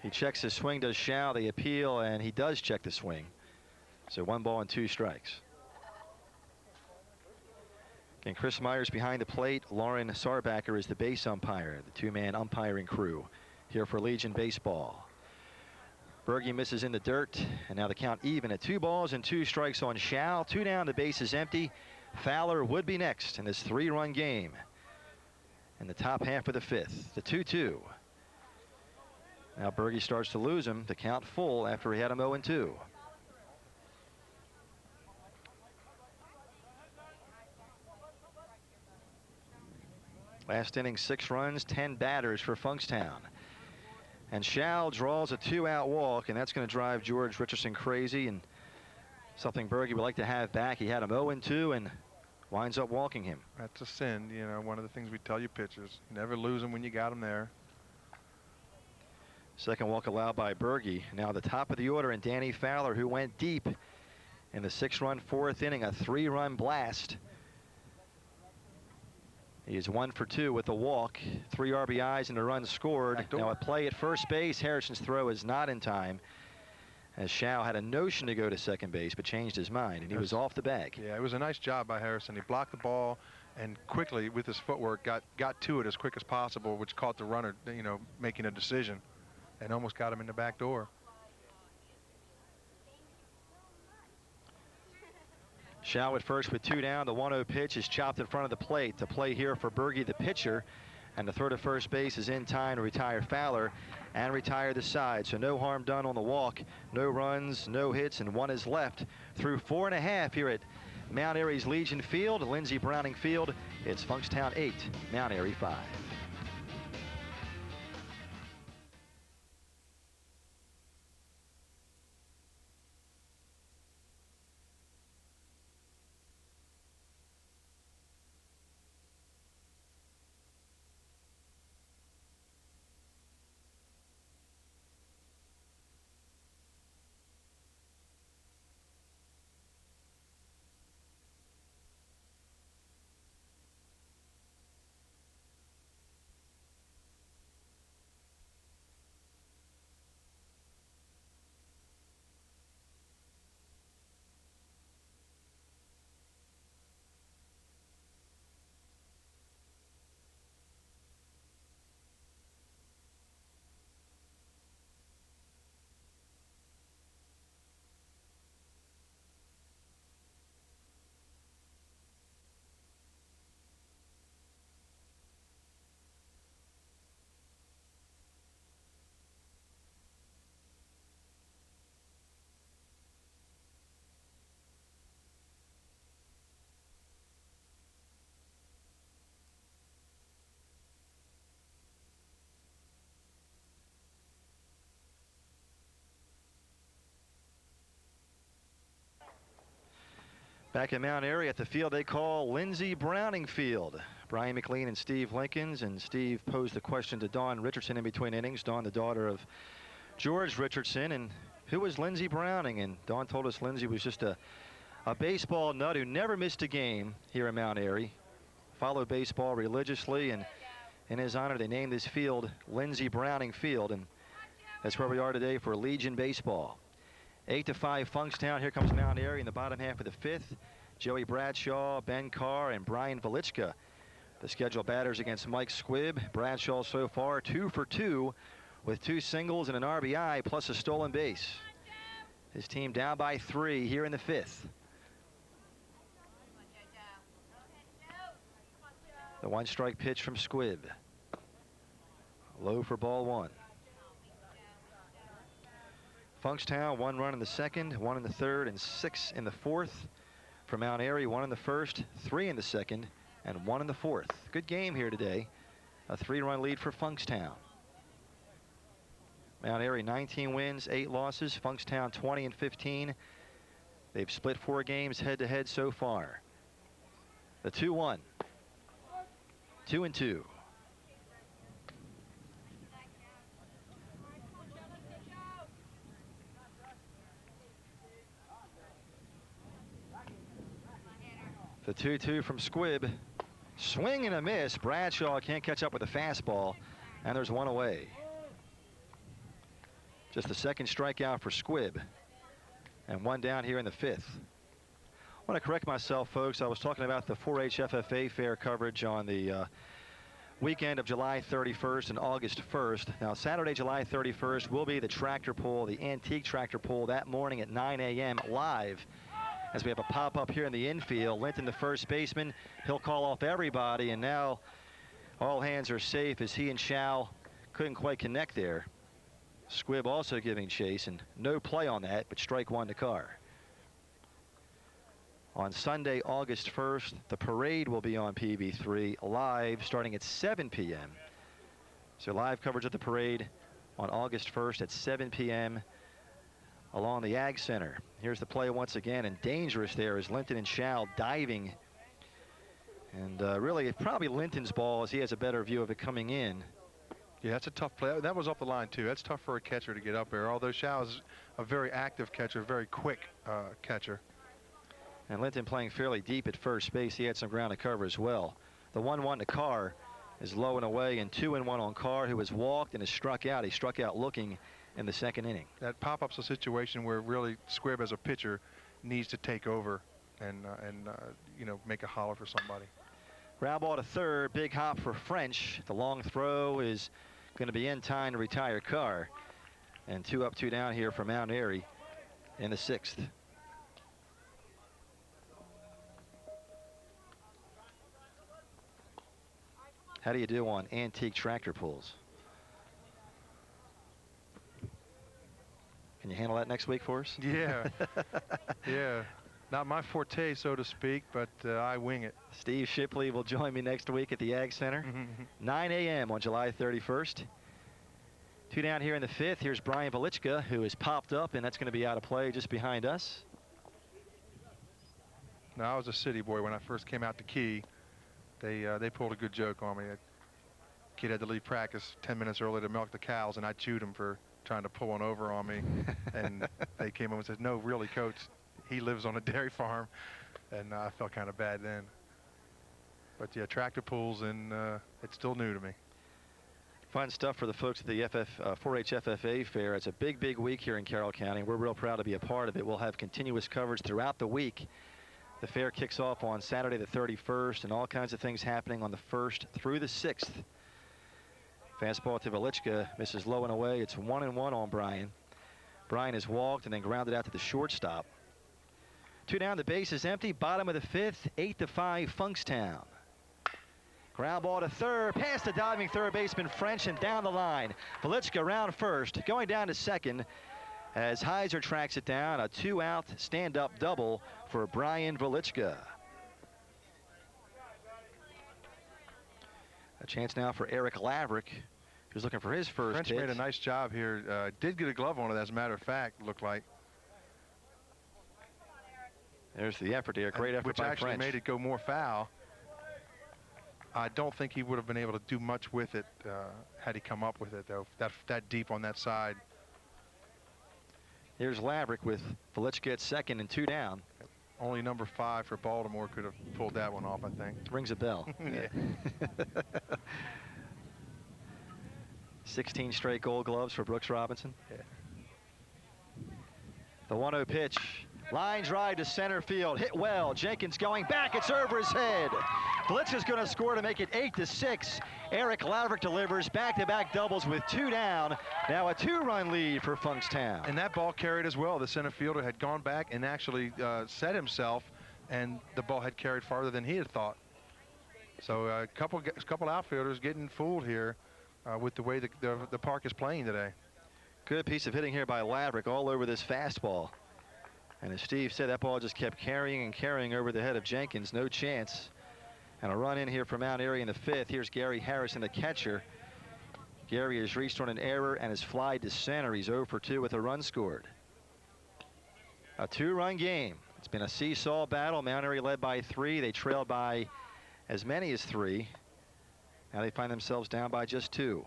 Speaker 1: He checks his swing, does Shao. They appeal, and he does check the swing. So 1 ball and 2 strikes. Again, Chris Myers behind the plate. Lauren Sarbacker is the base umpire, the 2-man umpiring crew here for Legion Baseball. Berge misses in the dirt, and now the count even at 2 balls and 2 strikes on Shao. 2 down, the base is empty. Fowler would be next in this 3-run game in the top half of the 5th. The 2-2. Now Berge starts to lose him. The count full after he had him 0-2. Last inning, 6 runs, 10 batters for Funkstown. And Shao draws a 2-out walk, and that's going to drive George Richardson crazy, and something Berge would like to have back. He had him 0-2 and winds up walking him.
Speaker 2: That's a sin. You know, one of the things we tell you pitchers, never lose them when you got them there.
Speaker 1: Second walk allowed by Berge. Now the top of the order, and Danny Fowler, who went deep in the 6-run 4th inning, a 3-run blast. He is 1 for 2 with a walk, 3 RBIs and a run scored. Now a play at first base. Harrison's throw is not in time, as Shao had a notion to go to second base but changed his mind, and he was off the bag.
Speaker 2: Yeah, it was a nice job by Harrison. He blocked the ball and quickly with his footwork got to it as quick as possible, which caught the runner, you know, making a decision, and almost got him in the back door.
Speaker 1: Shao at first with 2 down. The 1-0 pitch is chopped in front of the plate. To play here for Berge, the pitcher, and the throw to first base is in time to retire Fowler and retire the side. So no harm done on the walk. No runs, no hits, and 1 is left through 4 1/2 here at Mount Airy's Legion Field, Lindsey Browning Field. It's Funkstown 8, Mount Airy 5. Back at Mount Airy at the field they call Lindsey Browning Field. Brian McLean and Steve Linkins, and Steve posed the question to Dawn Richardson in between innings. Dawn, the daughter of George Richardson, and who was Lindsey Browning? And Dawn told us Lindsey was just a baseball nut who never missed a game here at Mount Airy. Followed baseball religiously, and in his honor they named this field Lindsey Browning Field, and that's where we are today for Legion Baseball. 8-5 Funkstown. Here comes Mount Airy in the bottom half of the 5th. Joey Bradshaw, Ben Carr, and Brian Velichka, the scheduled batters against Mike Squibb. Bradshaw so far 2 for 2 with 2 singles and an RBI plus a stolen base. His team down by 3 here in the 5th. The 1-strike pitch from Squibb. Low for ball 1. Funkstown, 1 run in the 2nd, 1 in the 3rd, and 6 in the 4th. For Mount Airy, 1 in the 1st, 3 in the 2nd, and 1 in the 4th. Good game here today. A 3-run lead for Funkstown. Mount Airy 19 wins, 8 losses. Funkstown 20 and 15. They've split 4 games head-to-head so far. The 2-1. 2-2. The 2-2 from Squibb. Swing and a miss. Bradshaw can't catch up with the fastball, and there's one away. Just the second strikeout for Squibb, and one down here in the 5th. I want to correct myself, folks. I was talking about the 4-H FFA fair coverage on the weekend of July 31st and August 1st. Now, Saturday, July 31st will be the tractor pull, the antique tractor pull, that morning at 9 a.m. live, as we have a pop-up here in the infield. Linton, the first baseman, he'll call off everybody, and now all hands are safe as he and Chow couldn't quite connect there. Squibb also giving chase, and no play on that, but strike one to Carr. On Sunday, August 1st, the parade will be on PV3 live starting at 7 p.m. So live coverage of the parade on August 1st at 7 p.m. along the Ag Center. Here's the play once again, and dangerous there is Linton and Chow diving. And really, probably Linton's ball, as he has a better view of it coming in.
Speaker 2: Yeah, that's a tough play. That was up the line, too. That's tough for a catcher to get up there, although Chow is a very active catcher, very quick catcher.
Speaker 1: And Linton playing fairly deep at first base. He had some ground to cover as well. The 1-1 to Carr is low and away, and 2-1 on Carr, who has walked and has struck out. He struck out looking in the second inning. That
Speaker 2: pop-up's a situation where really Squibb as a pitcher needs to take over and you know, make a holler for somebody.
Speaker 1: Ground ball to third, big hop for French. The long throw is going to be in time to retire Carr. And 2 up, 2 down here for Mount Airy in the 6th. How do you do on antique tractor pulls? Can you handle that next week for us?
Speaker 2: Yeah. Yeah. Not my forte, so to speak, but I wing it.
Speaker 1: Steve Shipley will join me next week at the Ag Center. 9 a.m. on July 31st. 2 down here in the 5th. Here's Brian Velichka, who has popped up, and that's going to be out of play just behind us.
Speaker 2: Now, I was a city boy when I first came out to Key. They pulled a good joke on me. A kid had to leave practice 10 minutes early to milk the cows, and I chewed him for trying to pull one over on me. And they came up and said, "No, really, coach. He lives on a dairy farm," and I felt kind of bad then. But yeah, tractor pulls, and it's still new to me.
Speaker 1: Fun stuff for the folks at the 4-H FFA fair. It's a big, big week here in Carroll County. We're real proud to be a part of it. We'll have continuous coverage throughout the week. The fair kicks off on Saturday the 31st, and all kinds of things happening on the 1st through the 6th. Fastball to Velichka, misses low and away. It's 1-1 on Brian. Brian has walked and then grounded out to the shortstop. 2 down, the base is empty. Bottom of the 5th, 8-5 Funkstown. Ground ball to third, past the diving third baseman French and down the line. Velichka around first, going down to second as Heiser tracks it down. A 2-out stand-up double for Brian Velichka. A chance now for Eric Laverick, who's looking for his first
Speaker 2: French
Speaker 1: hit.
Speaker 2: made a nice job here. Did get a glove on it, as a matter of fact, looked like.
Speaker 1: There's the effort here. Great effort by French.
Speaker 2: Which actually made it go more foul. I don't think he would have been able to do much with it had he come up with it, though, that deep on that side.
Speaker 1: Here's Laverick with Velichka at second and 2 down.
Speaker 2: Only number 5 for Baltimore could have pulled that one off, I think.
Speaker 1: Rings a bell.
Speaker 2: Yeah.
Speaker 1: 16 straight gold gloves for Brooks Robinson.
Speaker 2: Yeah.
Speaker 1: The 1-0 pitch. Line drive to center field. Hit well. Jenkins going back. It's over his head. Velichka's going to score to make it 8-6. Eric Laverick delivers back-to-back doubles with 2 down. Now a 2-run lead for Funkstown.
Speaker 2: And that ball carried as well. The center fielder had gone back and actually set himself, and the ball had carried farther than he had thought. So a couple outfielders getting fooled here with the way the park is playing today.
Speaker 1: Good piece of hitting here by Laverick all over this fastball. And as Steve said, that ball just kept carrying and carrying over the head of Jenkins. No chance. And a run in here for Mount Airy in the 5th. Here's Gary Harrison, the catcher. Gary has reached on an error and has flied to center. He's 0 for 2 with a run scored. A 2-run game. It's been a seesaw battle. Mount Airy led by 3. They trailed by as many as 3. Now they find themselves down by just 2.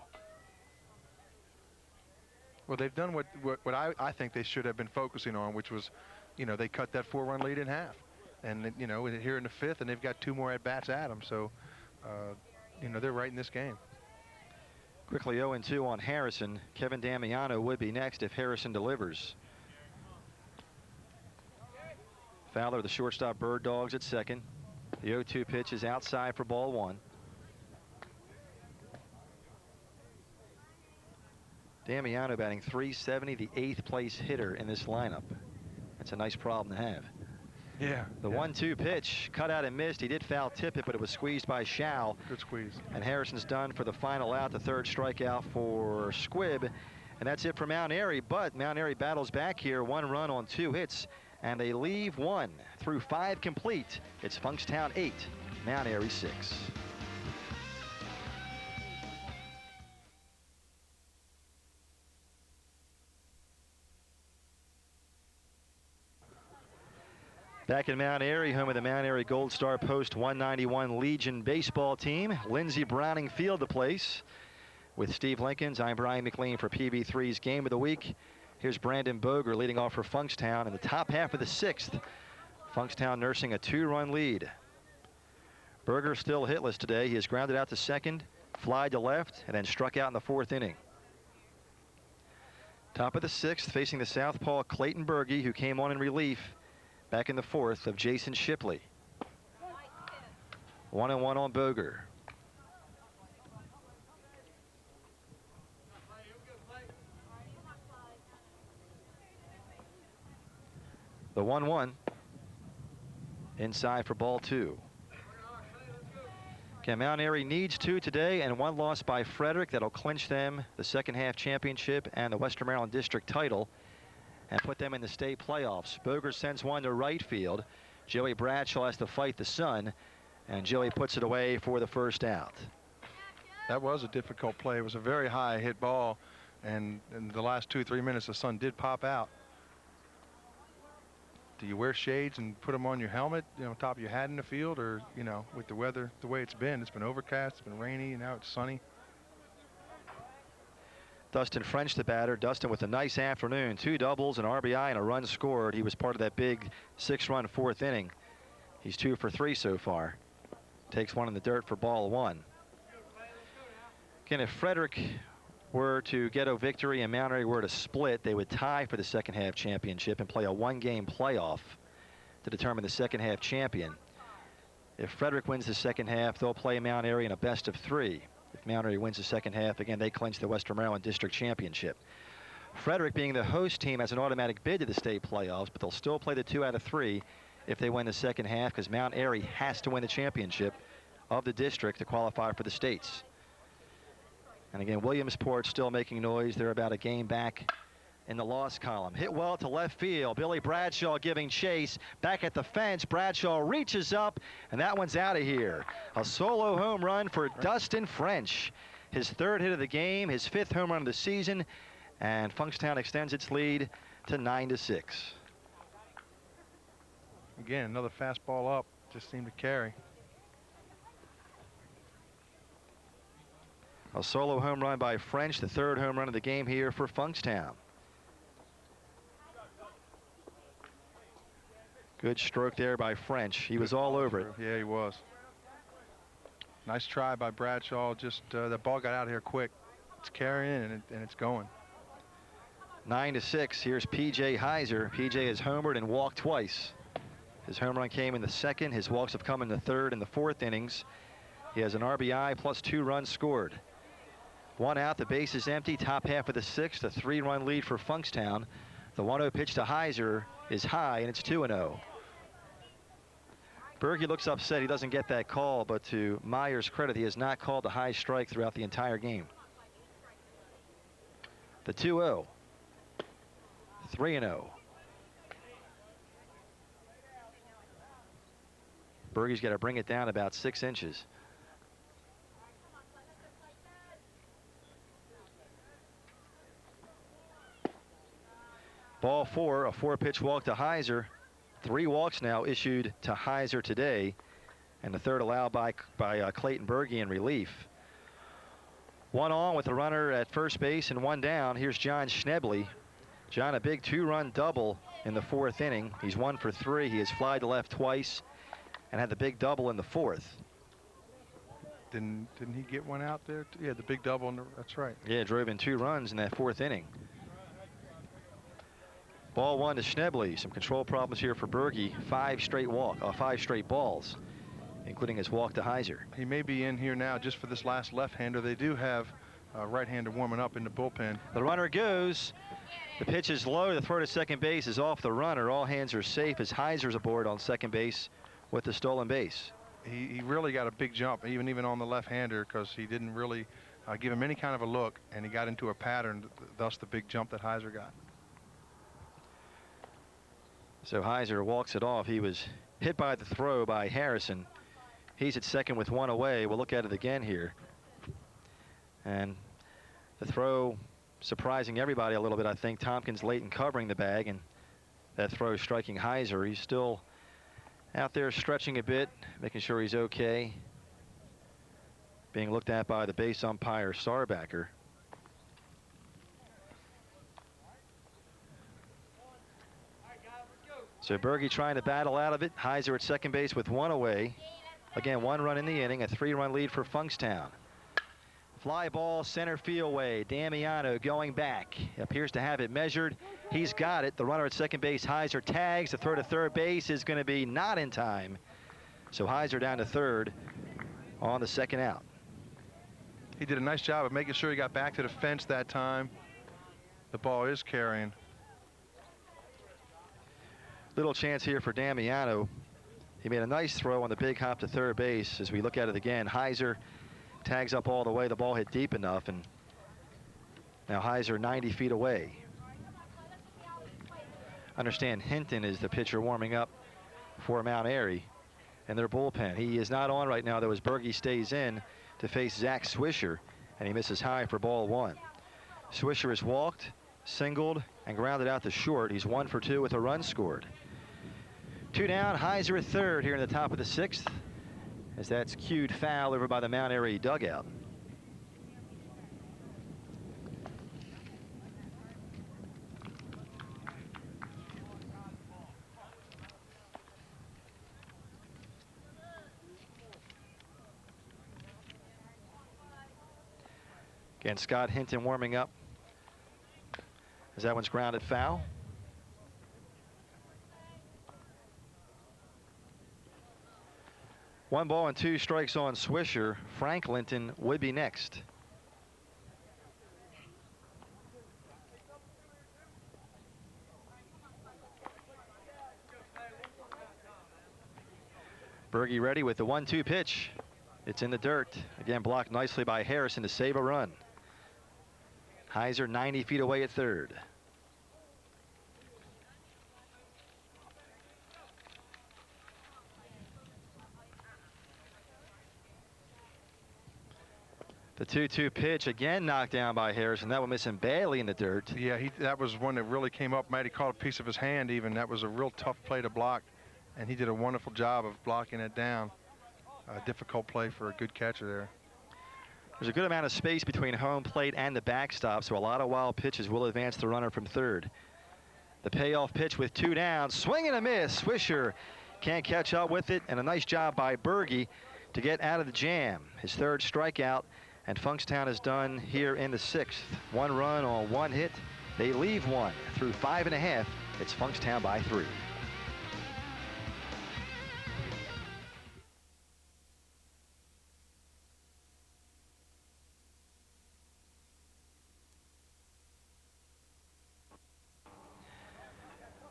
Speaker 2: Well, they've done what I think they should have been focusing on, which was, you know, they cut that 4-run lead in half. And, you know, here in the 5th, and they've got 2 more at-bats at them. So, you know, they're right in this game.
Speaker 1: Quickly 0-2 on Harrison. Kevin Damiano would be next if Harrison delivers. Fowler, the shortstop, Bird Dogs at second. The 0-2 pitch is outside for ball 1. Damiano batting .370, the 8th place hitter in this lineup. That's a nice problem to have.
Speaker 2: Yeah.
Speaker 1: The 1-2 pitch, cut out and missed. He did foul tip it, but it was squeezed by Shao.
Speaker 2: Good squeeze. And
Speaker 1: Harrison's done for the final out, the 3rd strikeout for Squibb. And that's it for Mount Airy, but Mount Airy battles back here. 1 run on 2 hits, and they leave 1 through 5 complete. It's Funkstown 8, Mount Airy 6. Back in Mount Airy, home of the Mount Airy Gold Star Post 191 Legion baseball team. Lindsey Browning field the place. With Steve Lincolns, I'm Brian McLean for PB3's Game of the Week. Here's Brandon Boger leading off for Funkstown in the top half of the 6th. Funkstown nursing a 2-run lead. Berger still hitless today. He has grounded out to second, flied to left, and then struck out in the 4th inning. Top of the 6th, facing the southpaw Clayton Berge, who came on in relief back in the 4th of Jason Shipley. 1-1 on Boger. The 1-1 inside for ball 2. Okay, Mount Airy needs 2 today and 1 loss by Frederick. That'll clinch them the second half championship and the Western Maryland District title and put them in the state playoffs. Boger sends 1 to right field. Joey Bradshaw has to fight the sun, and Joey puts it away for the 1st out.
Speaker 2: That was a difficult play. It was a very high hit ball, and in the last 2-3 minutes, the sun did pop out. Do you wear shades and put them on your helmet, you know, top of your hat in the field, or, you know, with the weather the way it's been overcast, it's been rainy, and now it's sunny.
Speaker 1: Dustin French, the batter. Dustin with a nice afternoon. 2 doubles, an RBI, and a run scored. He was part of that big 6-run 4th inning. He's 2 for 3 so far. Takes 1 in the dirt for ball 1. Again, if Frederick were to get a victory and Mount Airy were to split, they would tie for the second half championship and play a 1-game playoff to determine the second half champion. If Frederick wins the second half, they'll play Mount Airy in a best of 3. If Mount Airy wins the second half, again, they clinch the Western Maryland District Championship. Frederick, being the host team, has an automatic bid to the state playoffs, but they'll still play the 2 out of 3 if they win the second half, because Mount Airy has to win the championship of the district to qualify for the states. And again, Williamsport still making noise. They're about a game back in the loss column. Hit well to left field. Billy Bradshaw giving chase. Back at the fence. Bradshaw reaches up, and that one's out of here. A solo home run for Dustin French. His 3rd hit of the game, his 5th home run of the season, and Funkstown extends its lead to 9-6.
Speaker 2: Again, another fastball up. Just seemed to carry.
Speaker 1: A solo home run by French, the 3rd home run of the game here for Funkstown. Good stroke there by French. He was all over it.
Speaker 2: Yeah, he was. Nice try by Bradshaw. Just that ball got out of here quick. It's carrying and it's going.
Speaker 1: 9-6. Here's P.J. Heiser. P.J. has homered and walked twice. His home run came in the 2nd. His walks have come in the 3rd and the 4th innings. He has an RBI plus 2 runs scored. 1 out, the base is empty. Top half of the 6th, a 3-run lead for Funkstown. The 1-0 pitch to Heiser is high, and it's 2-0. Berge looks upset he doesn't get that call, but to Meyer's credit, he has not called a high strike throughout the entire game. The 2-0. 3-0. Berge's got to bring it down about 6 inches. Ball 4, a 4-pitch walk to Heiser. 3 walks now issued to Heiser today, and the 3rd allowed by Clayton Berge in relief. 1 on with a runner at first base and 1 down. Here's John Schnebley. John, a big 2-run double in the 4th inning. He's 1 for 3. He has flied to left twice and had the big double in the 4th.
Speaker 2: Didn't he get one out there? Yeah, the big double. That's right.
Speaker 1: Yeah, drove in 2 runs in that 4th inning. Ball 1 to Schneble. Some control problems here for Berge. 5 straight balls, including his walk to Heiser.
Speaker 2: He may be in here now just for this last left-hander. They do have a right-hander warming up in the bullpen.
Speaker 1: The runner goes. The pitch is low. The throw to second base is off the runner. All hands are safe as Heiser's aboard on second base with the stolen base.
Speaker 2: He really got a big jump, even on the left-hander, because he didn't really give him any kind of a look, and he got into a pattern, thus the big jump that Heiser got.
Speaker 1: So Heiser walks it off. He was hit by the throw by Harrison. He's at second with 1 away. We'll look at it again here. And the throw surprising everybody a little bit. I think Tompkins late in covering the bag, and that throw striking Heiser. He's still out there stretching a bit, making sure he's okay. Being looked at by the base umpire, Starbacker. So Berge trying to battle out of it. Heiser at second base with 1 away. Again, 1 run in the inning, a 3-run lead for Funkstown. Fly ball center field way. Damiano going back. Appears to have it measured. He's got it. The runner at second base, Heiser, tags. The throw to third base is going to be not in time. So Heiser down to third on the second out.
Speaker 2: He did a nice job of making sure he got back to the fence that time. The ball is carrying.
Speaker 1: Little chance here for Damiano. He made a nice throw on the big hop to third base. As we look at it again, Heiser tags up all the way. The ball hit deep enough, and now Heiser 90 feet away. Understand Hinton is the pitcher warming up for Mount Airy and their bullpen. He is not on right now, though, as Berge stays in to face Zach Swisher, and he misses high for ball 1. Swisher has walked, singled, and grounded out to short. He's 1 for 2 with a run scored. 2 down, Heiser at third here in the top of the 6th, as that's cued foul over by the Mount Airy dugout. Again, Scott Hinton warming up as that one's grounded foul. One ball and 2 strikes on Swisher. Frank Linton would be next. Berge ready with the 1-2 pitch. It's in the dirt. Again, blocked nicely by Harrison to save a run. Heiser 90 feet away at third. The 2-2 pitch again knocked down by Harrison. That one missing badly in the dirt.
Speaker 2: Yeah, that was one that really came up. Might have caught a piece of his hand even. That was a real tough play to block, and he did a wonderful job of blocking it down. A difficult play for a good catcher there.
Speaker 1: There's a good amount of space between home plate and the backstop, so a lot of wild pitches will advance the runner from third. The payoff pitch with 2 down. Swing and a miss. Swisher can't catch up with it, and a nice job by Berge to get out of the jam. His 3rd strikeout. And Funkstown is done here in the 6th. 1 run on 1 hit. They leave 1 through 5 1/2. It's Funkstown by 3.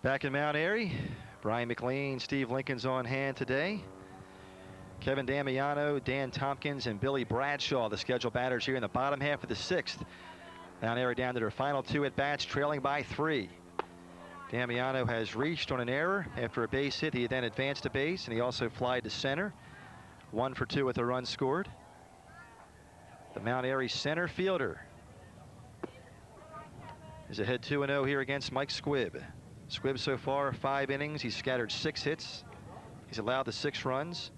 Speaker 1: Back in Mount Airy, Brian McLean, Steve Lincoln's on hand today. Kevin Damiano, Dan Tompkins, and Billy Bradshaw, the scheduled batters here in the bottom half of the 6th. Mount Airy down to their final 2 at-bats, trailing by 3. Damiano has reached on an error after a base hit. He then advanced to base, and he also flied to center. 1 for 2 with a run scored. The Mount Airy center fielder is ahead 2-0 here against Mike Squibb. Squibb so far 5 innings. He's scattered 6 hits. He's allowed the 6 runs.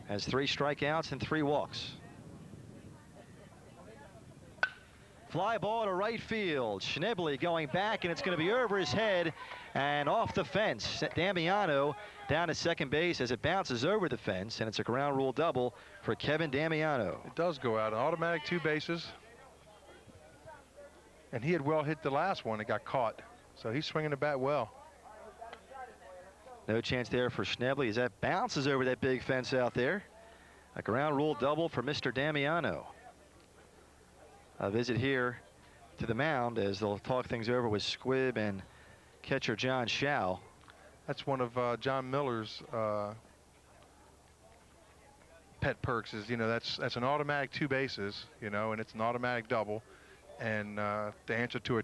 Speaker 1: Has 3 strikeouts and 3 walks. Fly ball to right field. Schnebley going back, and it's going to be over his head and off the fence. Damiano down to second base as it bounces over the fence, and it's a ground rule double for Kevin Damiano.
Speaker 2: It does go out. An automatic 2 bases. And he had well hit the last one. It got caught. So he's swinging the bat well.
Speaker 1: No chance there for Schnebley as that bounces over that big fence out there. A ground rule double for Mr. Damiano. A visit here to the mound as they'll talk things over with Squibb and catcher John Schau.
Speaker 2: That's one of John Miller's pet perks. Is, you know, that's an automatic 2 bases, you know, and it's an automatic double. And the answer to a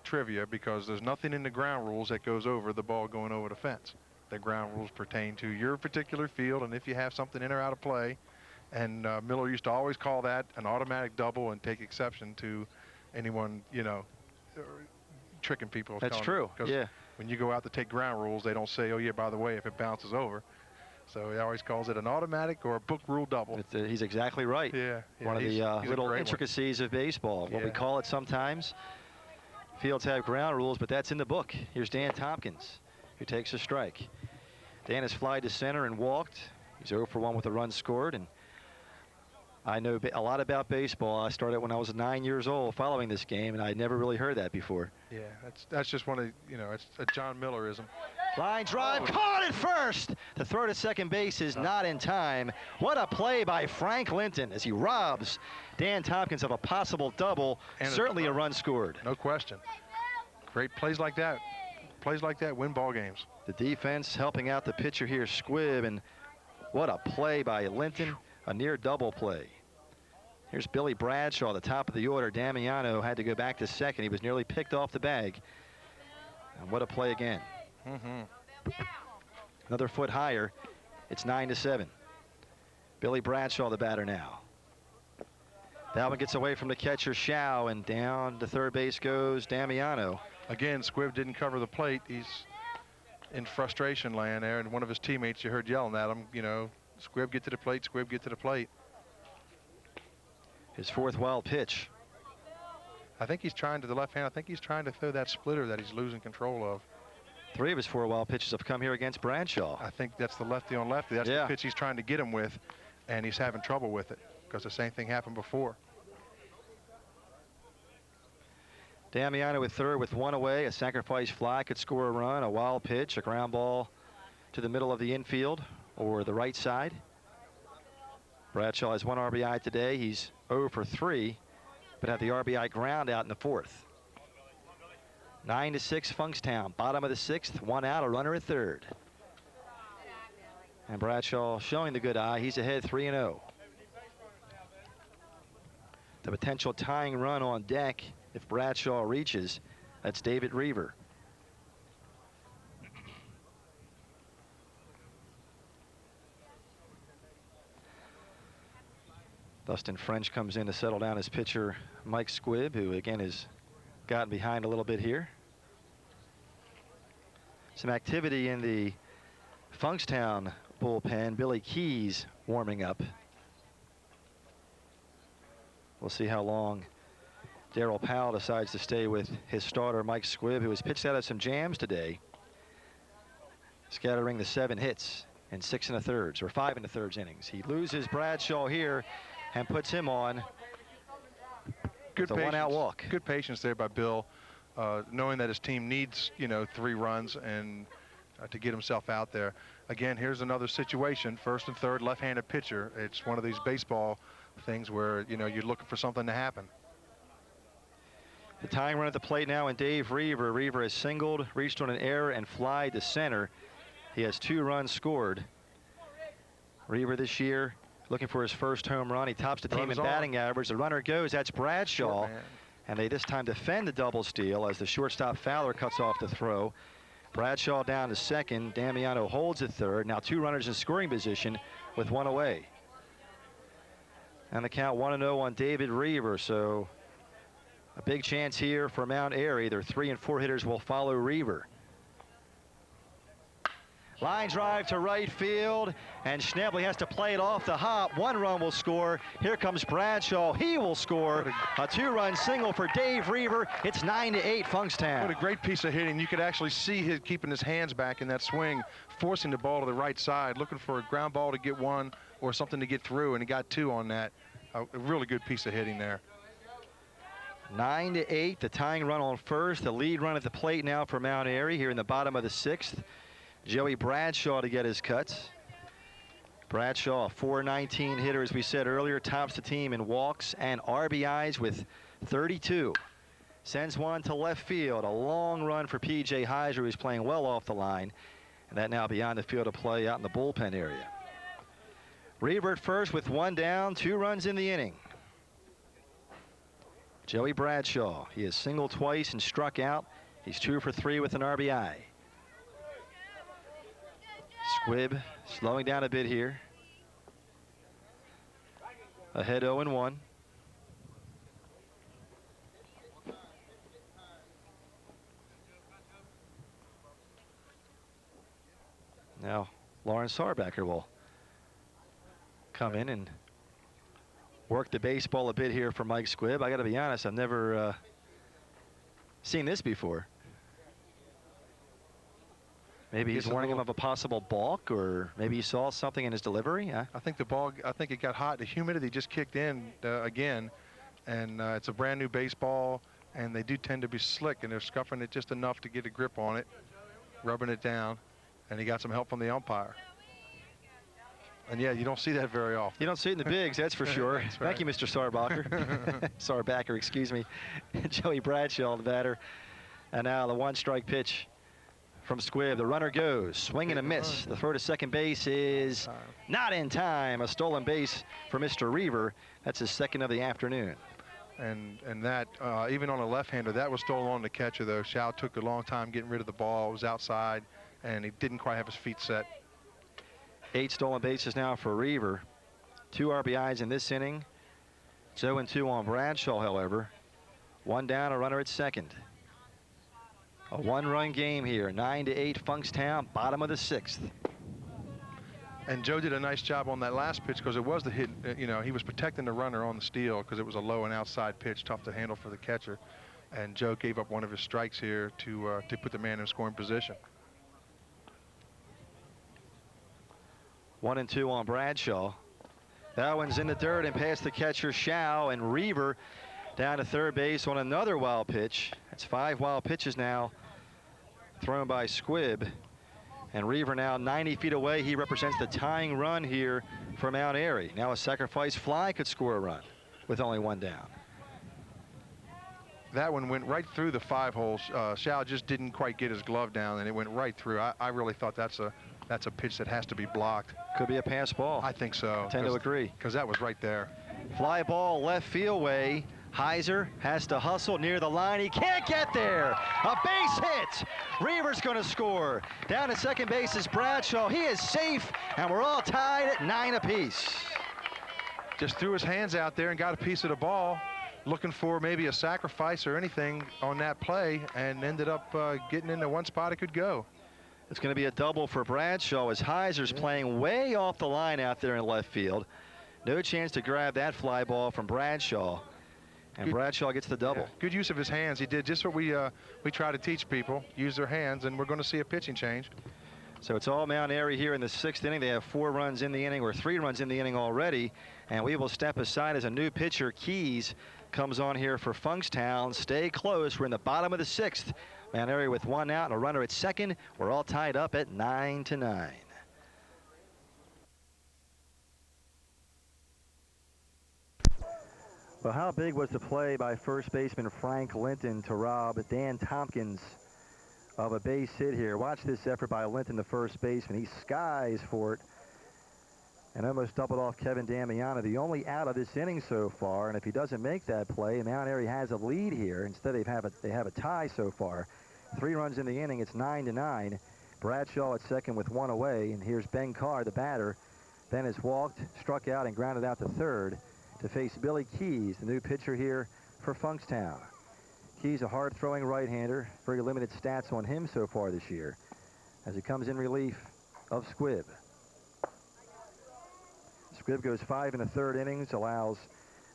Speaker 2: trivia, because there's nothing in the ground rules that goes over the ball going over the fence. The ground rules pertain to your particular field, and if you have something in or out of play. And Miller used to always call that an automatic double and take exception to anyone, you know, tricking people.
Speaker 1: That's true. Yeah.
Speaker 2: When you go out to take ground rules, they don't say, oh, yeah, by the way, if it bounces over. So he always calls it an automatic or a book rule double.
Speaker 1: He's exactly right.
Speaker 2: Yeah.
Speaker 1: One of the little intricacies of baseball. What we call it sometimes. Fields have ground rules, but that's in the book. Here's Dan Tompkins, who takes a strike. Dan has flied to center and walked. He's 0 for 1 with a run scored, and I know a lot about baseball. I started when I was 9 years old following this game, and I'd never really heard that before.
Speaker 2: Yeah, that's just one of, you know, it's a John Millerism.
Speaker 1: Line drive, caught at first. The throw to second base is not in time. What a play by Frank Linton as he robs Dan Tompkins of a possible double, and certainly a run scored.
Speaker 2: No question. Great plays like that. Plays like that win ball games.
Speaker 1: The defense helping out the pitcher here, Squibb, and what a play by Linton, a near double play. Here's Billy Bradshaw, the top of the order. Damiano had to go back to second. He was nearly picked off the bag. And what a play again. Another foot higher. It's 9-7. Billy Bradshaw, the batter now. That one gets away from the catcher, Schau, and down to third base goes Damiano.
Speaker 2: Again, Squibb didn't cover the plate. He's in frustration land there, and one of his teammates you heard yelling at him, you know, Squibb, get to the plate, Squibb, get to the plate.
Speaker 1: His fourth wild pitch.
Speaker 2: I think he's trying to the left hand. I think he's trying to throw that splitter that he's losing control of.
Speaker 1: 3 of his 4 wild pitches have come here against Bradshaw.
Speaker 2: I think that's the lefty on lefty. That's the pitch he's trying to get him with, and he's having trouble with it because the same thing happened before.
Speaker 1: Damiano with third with 1 away. A sacrifice fly could score a run. A wild pitch, a ground ball to the middle of the infield or the right side. Bradshaw has 1 RBI today. He's 0 for 3, but had the RBI ground out in the 4th. 9-6 Funkstown, bottom of the 6th, 1 out, a runner at third. And Bradshaw showing the good eye. He's ahead 3-0. The potential tying run on deck if Bradshaw reaches. That's David Reaver. Dustin French comes in to settle down his pitcher, Mike Squibb, who again has gotten behind a little bit here. Some activity in the Funkstown bullpen. Billy Keys warming up. We'll see how long Darrell Powell decides to stay with his starter, Mike Squibb, who has pitched out of some jams today, scattering the 7 hits in 6 1/3 or 5 1/3 innings. He loses Bradshaw here and puts him on
Speaker 2: good
Speaker 1: with a 1-out walk.
Speaker 2: Good patience there by Bill, knowing that his team needs, you know, 3 runs and to get himself out there. Again, here's another situation, 1st and 3rd, left-handed pitcher. It's one of these baseball things where, you know, you're looking for something to happen.
Speaker 1: The tying run at the plate now, and Dave Reaver. Reaver has singled, reached on an error, and flied to center. He has 2 runs scored. Reaver this year looking for his first home run. He tops the team in batting average. The runner goes. That's Bradshaw. And they this time defend the double steal as the shortstop Fowler cuts off the throw. Bradshaw down to second. Damiano holds at third. Now 2 runners in scoring position with 1 away. And the count 1-0 on David Reaver. So a big chance here for Mount Airy. Their 3 and 4 hitters will follow Reaver. Line drive to right field, and Schnebly has to play it off the hop. 1 run will score. Here comes Bradshaw. He will score a 2-run single for Dave Reaver. It's 9-8 Funkstown.
Speaker 2: What a great piece of hitting. You could actually see him keeping his hands back in that swing, forcing the ball to the right side, looking for a ground ball to get 1 or something to get through, and he got 2 on that. A really good piece of hitting there.
Speaker 1: 9-8, the tying run on first. The lead run at the plate now for Mount Airy here in the bottom of the 6th. Joey Bradshaw to get his cuts. Bradshaw, a .419 hitter, as we said earlier, tops the team in walks and RBIs with 32. Sends one to left field. A long run for P.J. Heiser, who's playing well off the line. And that now beyond the field of play out in the bullpen area. Reaver at first with 1 down, 2 runs in the inning. Joey Bradshaw, he has singled twice and struck out. He's 2 for 3 with an RBI. Squibb slowing down a bit here. Ahead 0-1. Now Lawrence Sarbacker will come in and work the baseball a bit here for Mike Squibb. I got to be honest, I've never seen this before. Maybe he's warning him of a possible balk, or maybe he saw something in his delivery. Huh?
Speaker 2: I think the ball, I think it got hot. The humidity just kicked in again, and it's a brand new baseball, and they do tend to be slick, and they're scuffing it just enough to get a grip on it, rubbing it down, and he got some help from the umpire. And yeah, you don't see that very often.
Speaker 1: You don't see it in the bigs, that's for sure.
Speaker 2: That's right.
Speaker 1: Thank you, Mr. Sarbacker. Sarbacker, excuse me. Joey Bradshaw, the batter. And now the 1-strike pitch from Squibb. The runner goes, swing and a miss. The throw to second base is not in time. A stolen base for Mr. Reaver. That's his 2nd of the afternoon.
Speaker 2: And that, even on a left-hander, that was stolen on the catcher, though. Shao took a long time getting rid of the ball. It was outside, and he didn't quite have his feet set.
Speaker 1: 8 stolen bases now for Reaver. 2 RBIs in this inning. 0-2 on Bradshaw, however. 1 down, a runner at second. A 1-run game here. 9-8 Funkstown, bottom of the 6th.
Speaker 2: And Joe did a nice job on that last pitch, because it was the hit. You know, he was protecting the runner on the steal because it was a low and outside pitch, tough to handle for the catcher. And Joe gave up one of his strikes here to put the man in scoring position.
Speaker 1: 1-2 on Bradshaw. That one's in the dirt and past the catcher Shao, and Reaver down to third base on another wild pitch. That's 5 wild pitches now thrown by Squibb. And Reaver now 90 feet away. He represents the tying run here for Mount Airy. Now a sacrifice fly could score a run with only 1 down.
Speaker 2: That one went right through the 5 holes. Shao just didn't quite get his glove down, and it went right through. I really thought that's a pitch that has to be blocked.
Speaker 1: Could be a pass ball.
Speaker 2: I think so.
Speaker 1: I tend to agree.
Speaker 2: Because that was right there.
Speaker 1: Fly ball left field way. Heiser has to hustle near the line. He can't get there. A base hit. Reaver's going to score. Down at second base is Bradshaw. He is safe, and we're all tied at 9 apiece.
Speaker 2: Just threw his hands out there and got a piece of the ball, looking for maybe a sacrifice or anything on that play, and ended up getting into one spot it could go.
Speaker 1: It's going to be a double for Bradshaw as Heiser's playing way off the line out there in left field. No chance to grab that fly ball from Bradshaw. And Bradshaw gets the double.
Speaker 2: Yeah, good use of his hands. He did just what we try to teach people. Use their hands, and we're going to see a pitching change.
Speaker 1: So it's all Mount Airy here in the 6th inning. They have 4 runs in the inning, or 3 runs in the inning already. And we will step aside as a new pitcher, Keys, comes on here for Funkstown. Stay close. We're in the bottom of the 6th. Mount Airy with 1 out and a runner at second. We're all tied up at 9-9. Well, how big was the play by first baseman Frank Linton to rob Dan Tompkins of a base hit here? Watch this effort by Linton, the first baseman. He skies for it and almost doubled off Kevin Damiano, the only out of this inning so far. And if he doesn't make that play, Mount Airy has a lead here. Instead, they have a tie so far. 3 runs in the inning. It's 9-9. Bradshaw at second with 1 away. And here's Ben Carr, the batter. Ben has walked, struck out, and grounded out to third to face Billy Keys, the new pitcher here for Funkstown. Keys, a hard-throwing right-hander. Very limited stats on him so far this year. As he comes in relief of Squibb. Squibb goes 5 in the third innings, allows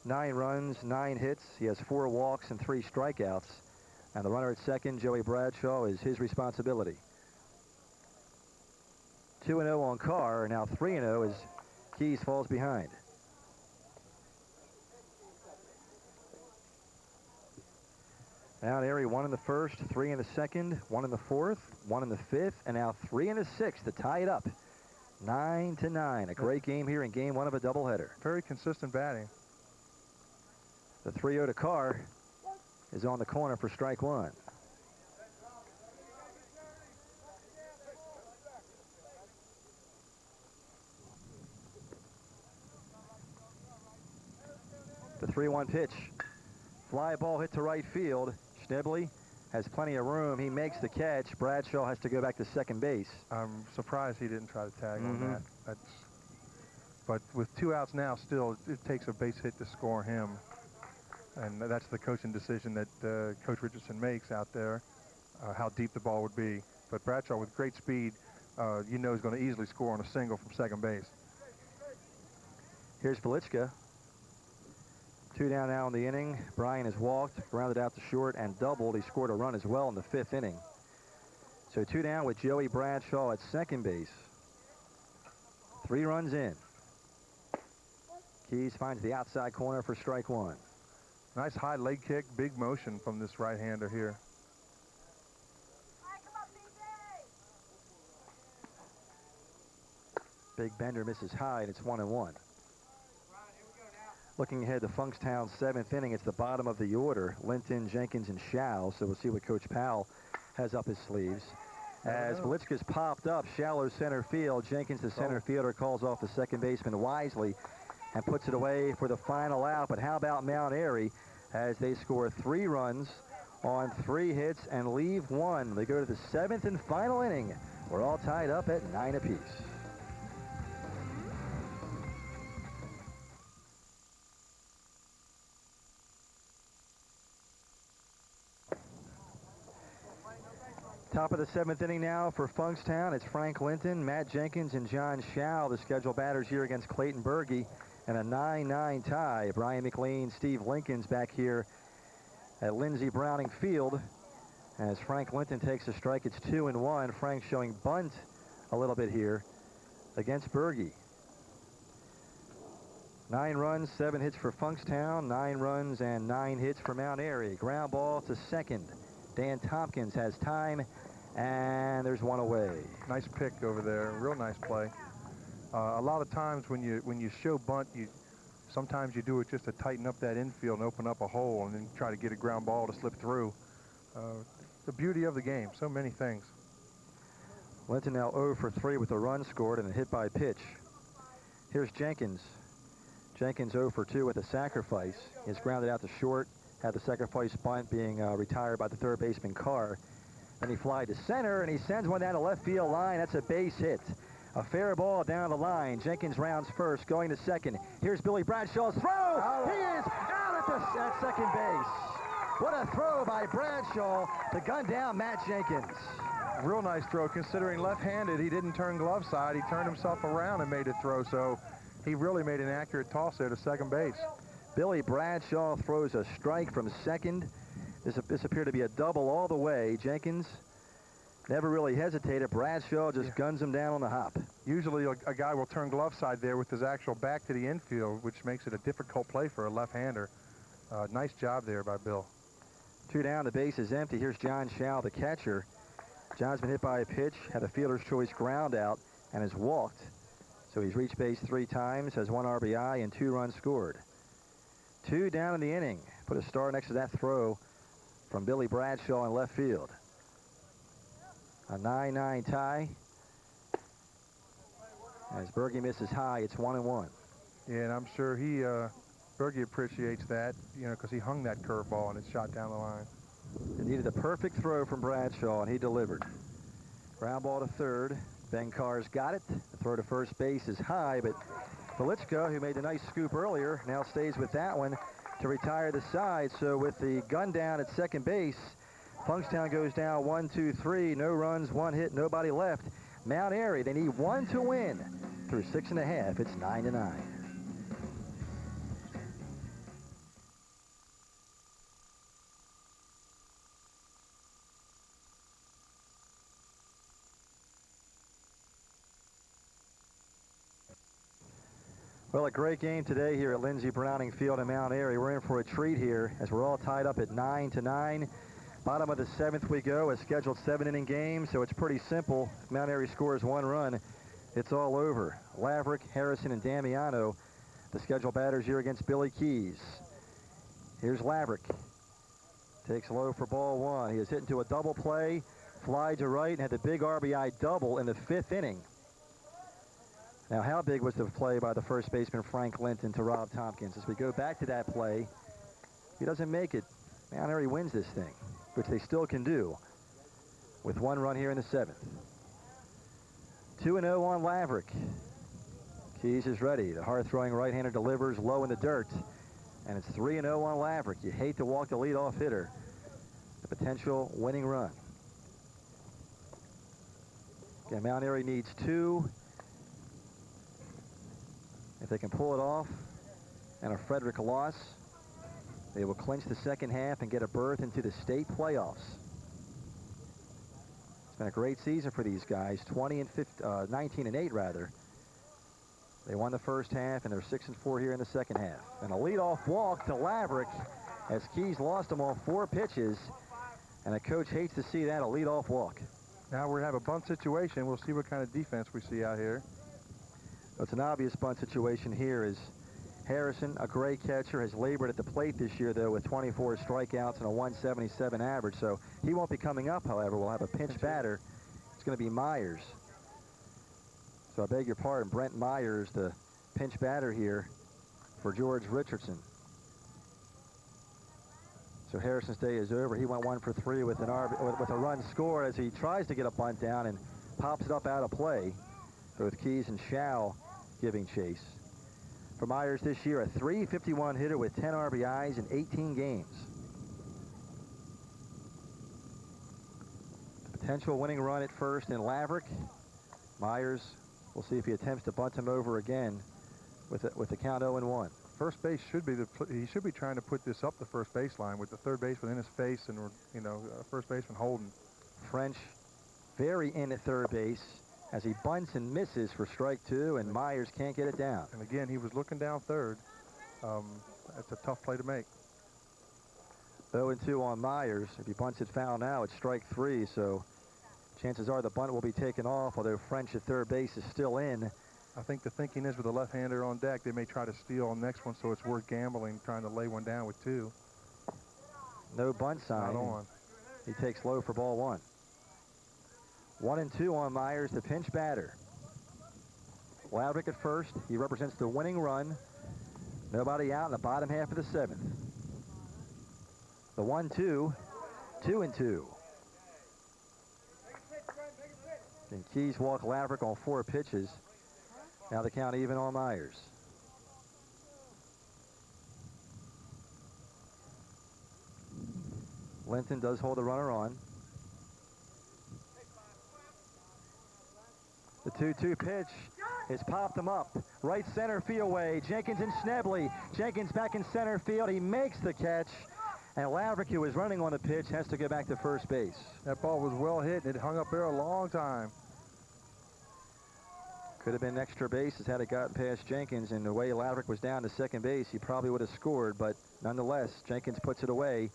Speaker 1: 9 runs, 9 hits. He has 4 walks and 3 strikeouts. And the runner at second, Joey Bradshaw, is his responsibility. 2-0 on Carr. Now 3-0 as Keys falls behind. Now Airy 1 in the first, 3 in the second, 1 in the fourth, 1 in the fifth, and now 3 in the sixth to tie it up. 9-9. A great game here in game 1 of a doubleheader.
Speaker 2: Very consistent batting.
Speaker 1: The 3-0 to Carr is on the corner for strike 1. The 3-1 pitch. Fly ball hit to right field. Schnebley has plenty of room. He makes the catch. Bradshaw has to go back to second base.
Speaker 2: I'm surprised he didn't try to tag on that. But with 2 outs now, still, it takes a base hit to score him. And that's the coaching decision that Coach Richardson makes out there, how deep the ball would be. But Bradshaw, with great speed, you know he's going to easily score on a single from second base.
Speaker 1: Here's Velichka. 2 down now in the inning. Bryan has walked, grounded out to short, and doubled. He scored a run as well in the 5th inning. So 2 down with Joey Bradshaw at second base. 3 runs in. Keys finds the outside corner for strike 1.
Speaker 2: Nice high leg kick, big motion from this right-hander here.
Speaker 1: Big bender misses high, and it's 1-1. Looking ahead to Funkstown's 7th inning, it's the bottom of the order. Linton, Jenkins, and Schau. So we'll see what Coach Powell has up his sleeves. As Velichka's popped up, shallow center field. Jenkins, the center fielder, calls off the second baseman wisely and puts it away for the final out. But how about Mount Airy as they score 3 runs on 3 hits and leave 1. They go to the 7th and final inning. We're all tied up at 9 apiece. Top of the 7th inning now for Funkstown. It's Frank Linton, Matt Jenkins, and John Schau, the scheduled batters here against Clayton Berge, and a 9-9 tie. Brian McLean, Steve Lincoln's back here at Lindsey Browning Field. As Frank Linton takes a strike, it's 2-1. Frank showing bunt a little bit here against Berge. 9 runs, 7 hits for Funkstown, 9 runs and 9 hits for Mount Airy. Ground ball to second. Dan Tompkins has time, and there's 1 away.
Speaker 2: Nice pick over there, real nice play. A lot of times when you show bunt, sometimes you do it just to tighten up that infield and open up a hole and then try to get a ground ball to slip through. The beauty of the game, so many things.
Speaker 1: Linton now 0 for 3 with a run scored and a hit by pitch. Here's Jenkins. Jenkins 0 for 2 with a sacrifice. He's grounded out to short. Had the sacrifice bunt being retired by the third baseman Carr. Then he flied to center, and he sends one down the left field line. That's a base hit. A fair ball down the line. Jenkins rounds first, going to second. Here's Billy Bradshaw's throw. He is out at second base. What a throw by Bradshaw to gun down Matt Jenkins.
Speaker 2: Real nice throw, considering left-handed. He didn't turn glove side. He turned himself around and made a throw, so he really made an accurate toss there to second base.
Speaker 1: Billy Bradshaw throws a strike from second. This appeared to be a double all the way. Jenkins never really hesitated. Bradshaw just guns him down on the hop.
Speaker 2: Usually a guy will turn glove side there with his actual back to the infield, which makes it a difficult play for a left-hander. Nice job there by Bill.
Speaker 1: 2 down, the base is empty. Here's John Schau, the catcher. John's been hit by a pitch, had a fielder's choice ground out, and has walked. So he's reached base 3 times, has 1 RBI and 2 runs scored. 2 down in the inning. Put a star next to that throw from Billy Bradshaw in left field. A 9-9 tie. As Berge misses high, it's 1-1.
Speaker 2: Yeah, and I'm sure Berge appreciates that, because he hung that curveball and it shot down the line.
Speaker 1: It needed a perfect throw from Bradshaw, and he delivered. Ground ball to third. Ben Carr's got it. The throw to first base is high, but Velichka, who made a nice scoop earlier, now stays with that one to retire the side. So with the gun down at second base, Funkstown goes down 1-2-3, no runs, 1 hit, nobody left.
Speaker 3: Mount Airy, they need 1 to win. Through 6.5, it's 9-9. Well, a great game today here at Lindsey Browning Field in Mount Airy. We're in for a treat here as we're all tied up at 9-9. Bottom of the 7th we go, a scheduled 7-inning game, so it's pretty simple. If Mount Airy scores 1 run, it's all over. Laverick, Harrison, and Damiano, the scheduled batters here against Billy Keys. Here's Laverick. Takes low for ball 1. He is hit into a double play, fly to right, and had the big RBI double in the 5th inning. Now, how big was the play by the first baseman Frank Linton to Rob Tompkins? As we go back to that play, if he doesn't make it, Mount Airy wins this thing, which they still can do with 1 run here in the 7th. 2-0 on Laverick. Keys is ready. The hard-throwing right-hander delivers low in the dirt, and it's 3-0 on Laverick. You hate to walk the leadoff hitter. The potential winning run. Again, Mount Airy needs 2. If they can pull it off and a Frederick loss, they will clinch the second half and get a berth into the state playoffs. It's been a great season for these guys, 19-8 rather. They won the first half and they're 6-4 here in the second half. And a leadoff walk to Laverick as Keys lost him on 4 pitches. And the coach hates to see that, a leadoff walk.
Speaker 2: Now we have a bunt situation. We'll see what kind of defense we see out here.
Speaker 3: It's an obvious bunt situation here as Harrison, a great catcher, has labored at the plate this year, though, with 24 strikeouts and a 177 average. So he won't be coming up, however. We'll have a pinch batter. It's going to be Myers. So I beg your pardon, Brent Myers, the pinch batter here for George Richardson. So Harrison's day is over. He went 1 for 3 with a run scored as he tries to get a bunt down and pops it up out of play. Both Keys and Schau giving chase. For Myers this year, a .351 hitter with 10 RBIs in 18 games. The potential winning run at first in Laverick. Myers, we'll see if he attempts to bunt him over again with the count 0-1.
Speaker 2: First base should be he should be trying to put this up the first baseline with the third baseman in his face and, you know, first baseman holding. French
Speaker 3: Very in at third base as he bunts and misses for strike 2, and Myers can't get it down.
Speaker 2: And again, he was looking down third. That's a tough play to make.
Speaker 3: 0-2 on Myers. If he bunts it foul now, it's strike 3, so chances are the bunt will be taken off, although French at third base is still in.
Speaker 2: I think the thinking is with the left-hander on deck, they may try to steal on the next one, so it's worth gambling, trying to lay one down with 2.
Speaker 3: No bunt sign.
Speaker 2: Not on.
Speaker 3: He takes low for ball 1. 1-2 on Myers, the pinch batter. Laverick at first. He represents the winning run. Nobody out in the bottom half of the 7th. The 1-2, 2-2. And Keys walk Laverick on 4 pitches. Now the count even on Myers. Linton does hold the runner on. The 2-2 pitch has popped him up. Right center field way. Jenkins and Schnebley. Jenkins back in center field. He makes the catch. And Laverick, who was running on the pitch, has to go back to first base.
Speaker 2: That ball was well hit, and it hung up there a long time.
Speaker 3: Could have been extra bases had it gotten past Jenkins, and the way Laverick was down to second base, he probably would have scored, but nonetheless, Jenkins puts it away.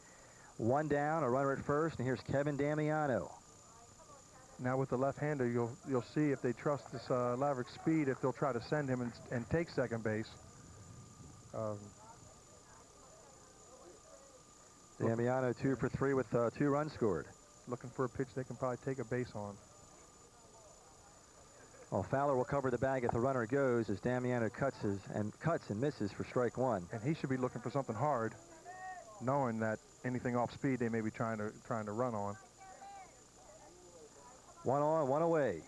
Speaker 3: 1 down, a runner at first, and here's Kevin Damiano.
Speaker 2: Now with the left-hander, you'll see if they trust this Laverick speed, if they'll try to send him and take second base.
Speaker 3: Damiano 2 for 3 with 2 runs scored.
Speaker 2: Looking for a pitch they can probably take a base on.
Speaker 3: Well, Fowler will cover the bag if the runner goes as Damiano cuts and misses for strike 1.
Speaker 2: And he should be looking for something hard, knowing that anything off speed they may be trying to run on.
Speaker 3: 1 on, 1 away.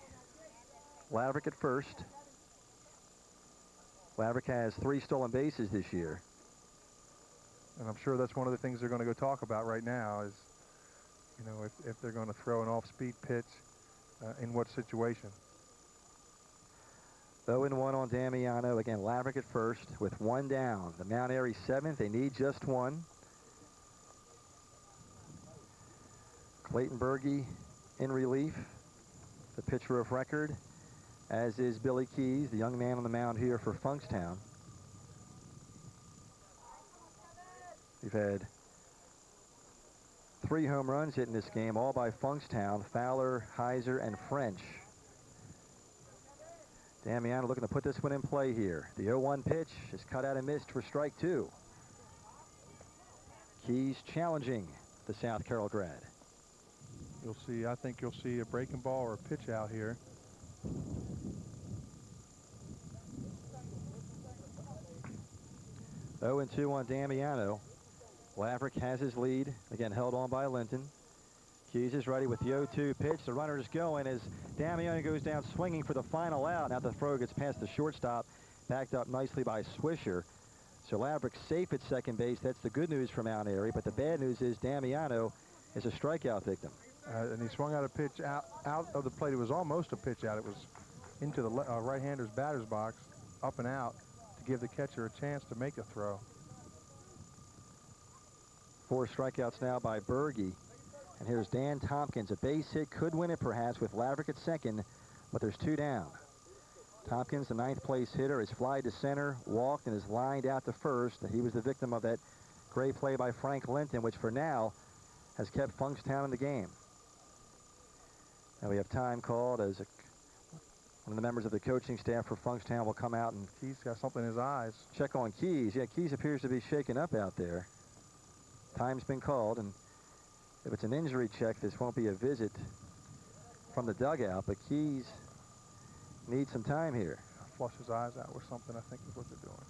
Speaker 3: Laverick at first. Laverick has 3 stolen bases this year.
Speaker 2: And I'm sure that's one of the things they're going to go talk about right now is, you know, if they're going to throw an off-speed pitch, in what situation.
Speaker 3: 0-1 on Damiano. Again, Laverick at first with one down. The Mount Airy 7th. They need just one. Clayton Berge in relief, the pitcher of record, as is Billy Keys, the young man on the mound here for Funkstown. We've had 3 home runs hit in this game, all by Funkstown: Fowler, Heiser, and French. Damiano looking to put this one in play here. The 0-1 pitch is cut out and missed for strike 2. Keys challenging the South Carroll grad.
Speaker 2: You'll see, I think you'll see a breaking ball or a pitch out here.
Speaker 3: Oh and 2 on Damiano. Laverick has his lead, again held on by Linton. Keys is ready with the 0-2 pitch. The runner is going as Damiano goes down swinging for the final out. Now the throw gets past the shortstop, backed up nicely by Swisher. So Laverick's safe at second base. That's the good news for Mount Airy, but the bad news is Damiano is a strikeout victim.
Speaker 2: And he swung out a pitch out of the plate. It was almost a pitch out. It was into the right-hander's batter's box, up and out, to give the catcher a chance to make a throw.
Speaker 3: 4 strikeouts now by Berge. And here's Dan Tompkins. A base hit could win it perhaps with Laverick at second, but there's 2 down. Tompkins, the 9th place hitter, is fly to center, walked, and is lined out to first. He was the victim of that great play by Frank Linton, which for now has kept Funkstown in the game. Now we have time called as one of the members of the coaching staff for Funkstown will come out and
Speaker 2: Keys got something in his eyes.
Speaker 3: check on Keys. Yeah, Keys appears to be shaken up out there. Time's been called, and if it's an injury check, this won't be a visit from the dugout, but Keys needs some time here.
Speaker 2: Flush his eyes out or something, I think is what they're doing.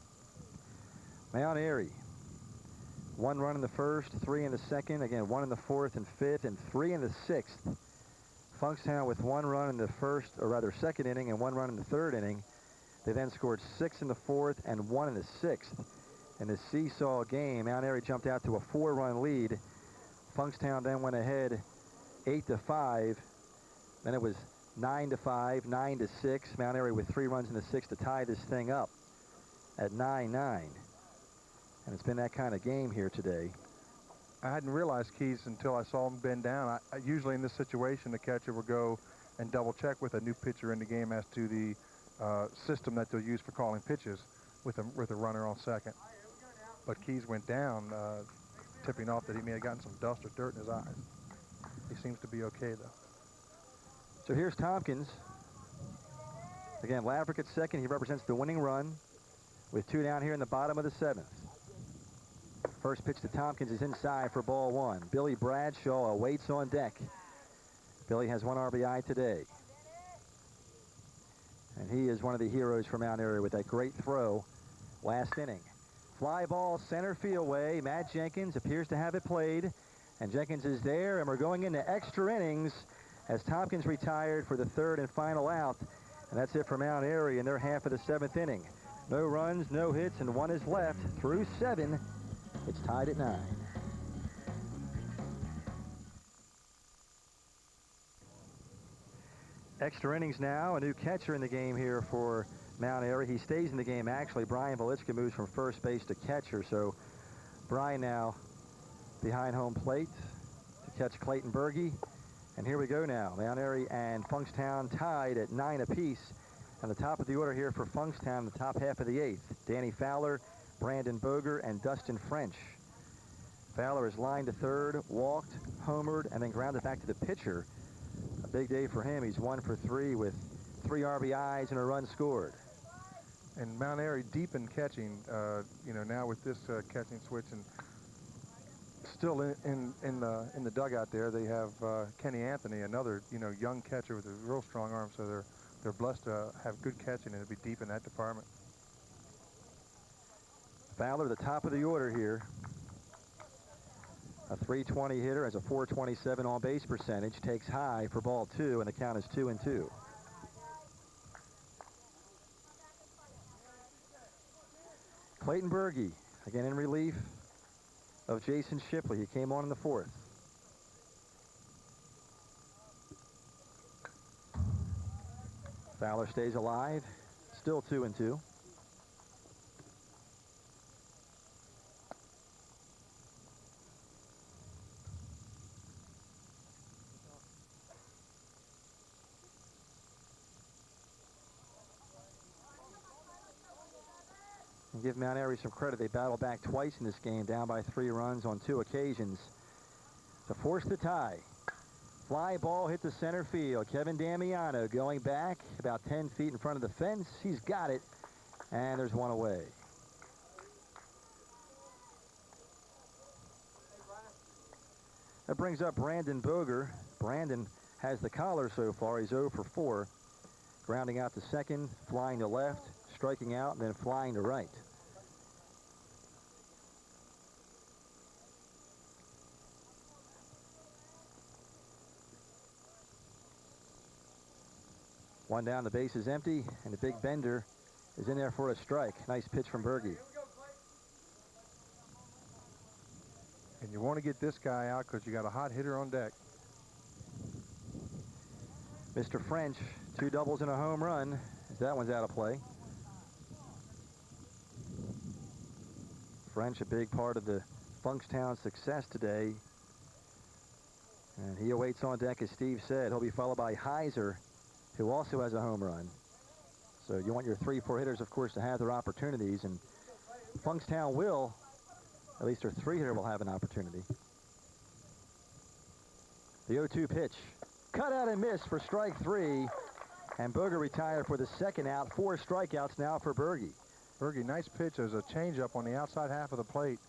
Speaker 3: Mount Airy, 1 run in the first, 3 in the second, again 1 in the 4th and 5th, and 3 in the 6th. Funkstown with 1 run in the first, or rather second inning, and 1 run in the 3rd inning. They then scored 6 in the 4th and 1 in the 6th. In the seesaw game, Mount Airy jumped out to a 4-run lead. Funkstown then went ahead 8-5. Then it was 9-5, 9-6. Mount Airy with 3 runs in the 6th to tie this thing up at 9-9. And it's been that kind of game here today.
Speaker 2: I hadn't realized Keys until I saw him bend down. Usually in this situation, the catcher will go and double check with a new pitcher in the game as to the system that they'll use for calling pitches with a runner on second. But Keys went down, tipping off that he may have gotten some dust or dirt in his eyes. He seems to be okay, though.
Speaker 3: So here's Tompkins. Again, Laverick at second. He represents the winning run with 2 down here in the bottom of the 7th. First pitch to Tompkins is inside for ball 1. Billy Bradshaw awaits on deck. Billy has 1 RBI today. And he is one of the heroes for Mount Airy with that great throw last inning. Fly ball center field way. Matt Jenkins appears to have it played. And Jenkins is there, and we're going into extra innings as Tompkins retired for the 3rd and final out. And that's it for Mount Airy in their half of the 7th inning. No runs, no hits, and 1 is left through 7. It's tied at 9. Extra innings now. A new catcher in the game here for Mount Airy. He stays in the game, actually. Brian Velichka moves from first base to catcher. So Brian now behind home plate to catch Clayton Berge. And here we go now. Mount Airy and Funkstown tied at 9 apiece. And the top of the order here for Funkstown, the top half of the 8th. Danny Fowler, Brandon Boger, and Dustin French. Fowler is lined to 3rd, walked, homered, and then grounded back to the pitcher. A big day for him. He's 1 for 3 with 3 RBIs and a run scored.
Speaker 2: And Mount Airy deep in catching, you know, now with this catching switch, and still in the dugout there, they have Kenny Anthony, another, you know, young catcher with a real strong arm. So they're blessed to have good catching and to be deep in that department.
Speaker 3: Fowler, the top of the order here. A .320 hitter, has a .427 on-base percentage, takes high for ball 2, and the count is 2-2. Clayton Berge, again in relief of Jason Shipley. He came on in the 4th. Fowler stays alive, still 2-2. And give Mount Airy some credit. They battled back twice in this game, down by 3 runs on 2 occasions to force the tie. Fly ball hit to center field. Kevin Damiano going back about 10 feet in front of the fence. He's got it, and there's one away. That brings up Brandon Boger. Brandon has the collar so far. He's 0 for 4. Grounding out to second, flying to left, striking out, and then flying to right. One down, the base is empty, and the big bender is in there for a strike. Nice pitch from Berge.
Speaker 2: And you want to get this guy out because you got a hot hitter on deck.
Speaker 3: Mr. French, 2 doubles and a home run. That one's out of play. French, a big part of the Funkstown success today. And he awaits on deck, as Steve said. He'll be followed by Heiser, who also has a home run. So you want your 3-4 hitters, of course, to have their opportunities. And Funkstown will, at least their 3 hitter will have an opportunity. The 0-2 pitch. Cut out and miss for strike 3. And Boger retired for the second out. 4 strikeouts now for Berge.
Speaker 2: Berge, nice pitch. There's a changeup on the outside half of the plate.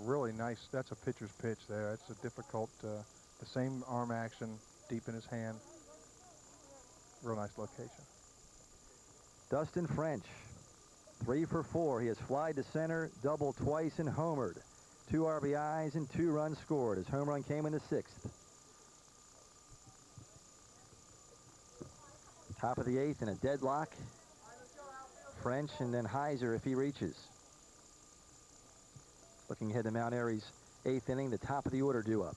Speaker 2: Really nice. That's a pitcher's pitch there. It's a difficult, the same arm action deep in his hand. Real nice location.
Speaker 3: Dustin French, 3 for 4. He has flied to center, doubled twice, and homered. 2 RBIs and 2 runs scored. His home run came in the 6th. Top of the 8th in a deadlock. French and then Heiser if he reaches. Looking ahead to Mount Airy's 8th inning, the top of the order due up.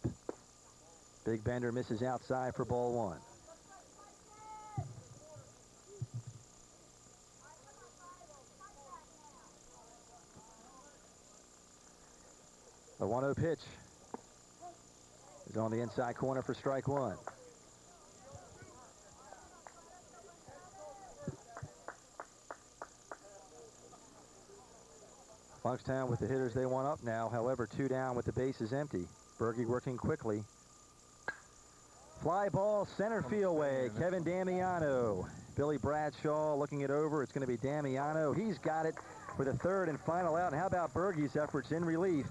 Speaker 3: Big bender misses outside for ball 1. The 1-0 pitch is on the inside corner for strike 1. Funkstown with the hitters they want up now. However, 2 down with the bases empty. Berge working quickly. Fly ball center field way. Kevin Damiano. Billy Bradshaw looking it over. It's going to be Damiano. He's got it for the 3rd and final out. And how about Berge's efforts in relief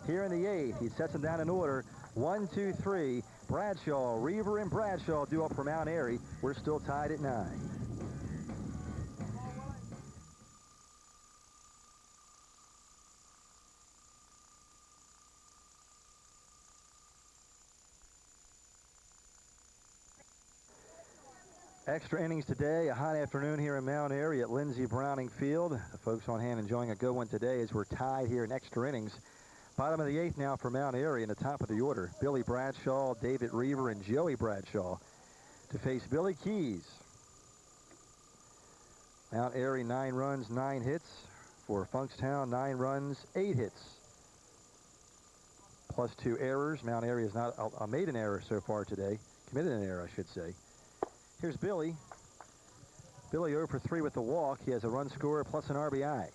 Speaker 3: here in the 8th? He sets them down in order. 1, 2, 3. Bradshaw, Reaver, and Bradshaw due up for Mount Airy. We're still tied at 9. Extra innings today, a hot afternoon here in Mount Airy at Lindsey Browning Field. The folks on hand enjoying a good one today as we're tied here in extra innings. Bottom of the 8th now for Mount Airy in the top of the order. Billy Bradshaw, David Reaver, and Joey Bradshaw to face Billy Keys. Mount Airy 9 runs, 9 hits. For Funkstown, 9 runs, 8 hits. Plus 2 errors. Mount Airy has not made an error so far today. Committed an error, I should say. Here's Billy. Billy 0 for 3 with the walk. He has a run scorer plus an RBI.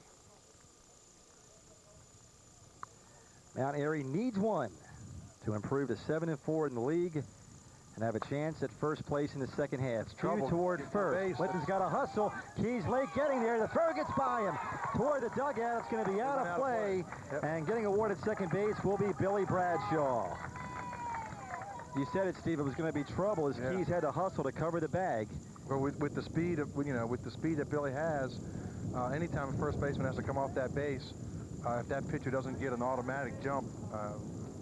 Speaker 3: Mount Airy needs 1 to improve to 7-4 in the league and have a chance at first place in the second half. True toward first. Linton's got a hustle. Keys late getting there. The throw gets by him. Toward the dugout. It's going to be out of play. Yep. And getting awarded second base will be Billy Bradshaw. You said it, Steve. It was going to be trouble as Keys had to hustle to cover the bag.
Speaker 2: Well, with the speed of with the speed that Billy has, anytime a first baseman has to come off that base, if that pitcher doesn't get an automatic jump,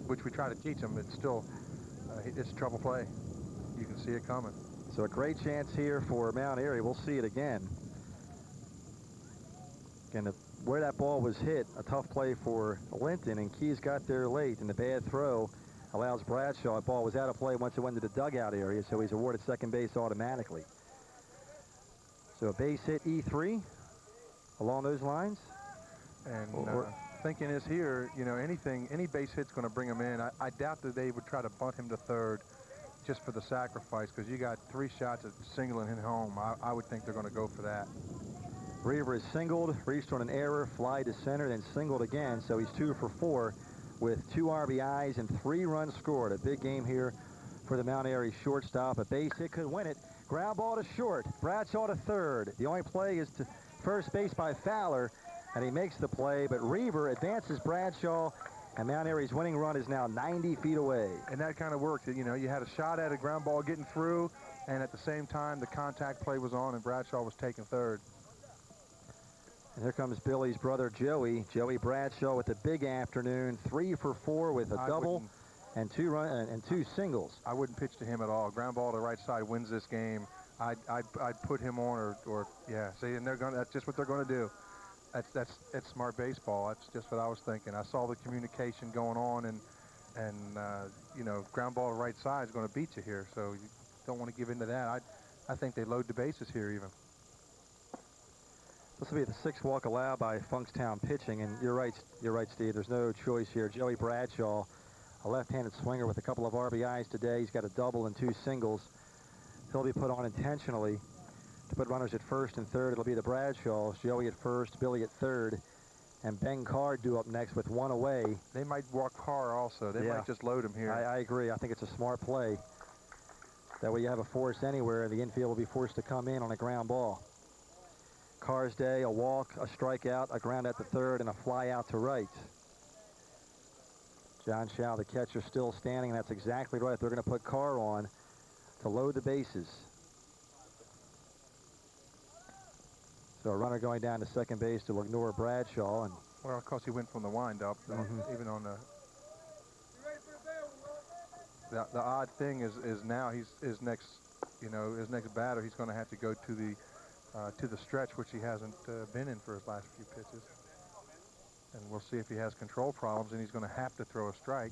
Speaker 2: which we try to teach him, it's still it's a trouble play. You can see it coming.
Speaker 3: So a great chance here for Mount Airy. We'll see it again. Again, where that ball was hit, a tough play for Linton, and Keys got there late, and the bad throw allows Bradshaw. The ball was out of play once it went to the dugout area, so he's awarded second base automatically. So a base hit E3 along those lines.
Speaker 2: And thinking is here, you know, any base hit's going to bring him in. I doubt that they would try to bunt him to third just for the sacrifice, because you got 3 shots at singling him home. I would think they're going to go for that.
Speaker 3: Reaver is singled, reached on an error, fly to center, then singled again. So he's 2 for 4 with 2 RBIs and 3 runs scored. A big game here for the Mount Airy shortstop. A base hit could win it. Ground ball to short. Bradshaw to third. The only play is to first base by Fowler, and he makes the play. But Reaver advances Bradshaw, and Mount Airy's winning run is now 90 feet away.
Speaker 2: And that kind of worked. You know, you had a shot at a ground ball getting through, and at the same time, the contact play was on, and Bradshaw was taking third.
Speaker 3: And here comes Billy's brother, Joey. Joey Bradshaw with a big afternoon, 3 for 4 with a double and 2 singles.
Speaker 2: I wouldn't pitch to him at all. Ground ball to right side wins this game. I'd put him on, or yeah. See, and that's just what they're going to do. That's smart baseball. That's just what I was thinking. I saw the communication going on, and you know, ground ball to right side is going to beat you here. So you don't want to give into that. I think they load the bases here even.
Speaker 3: This will be the 6th walk allowed by Funkstown pitching, and you're right, Steve. There's no choice here. Joey Bradshaw, a left-handed swinger with a couple of RBIs today. He's got a double and 2 singles. He'll be put on intentionally to put runners at first and third. It'll be the Bradshaws, Joey at first, Billy at third, and Ben Carr due up next with 1 away.
Speaker 2: They might walk Carr also. They might just load him here.
Speaker 3: I agree. I think it's a smart play. That way you have a force anywhere. The infield will be forced to come in on a ground ball. Carr's day, a walk, a strikeout, a ground out to third, and a fly out to right. John Shaw, the catcher, still standing. That's exactly right. They're going to put Carr on to load the bases. So a runner going down to second base to ignore Bradshaw. And
Speaker 2: well, of course, he went from the windup, even on the odd thing is now his next batter, he's going to have to go to the stretch, which he hasn't been in for his last few pitches. And we'll see if he has control problems, and he's going to have to throw a strike.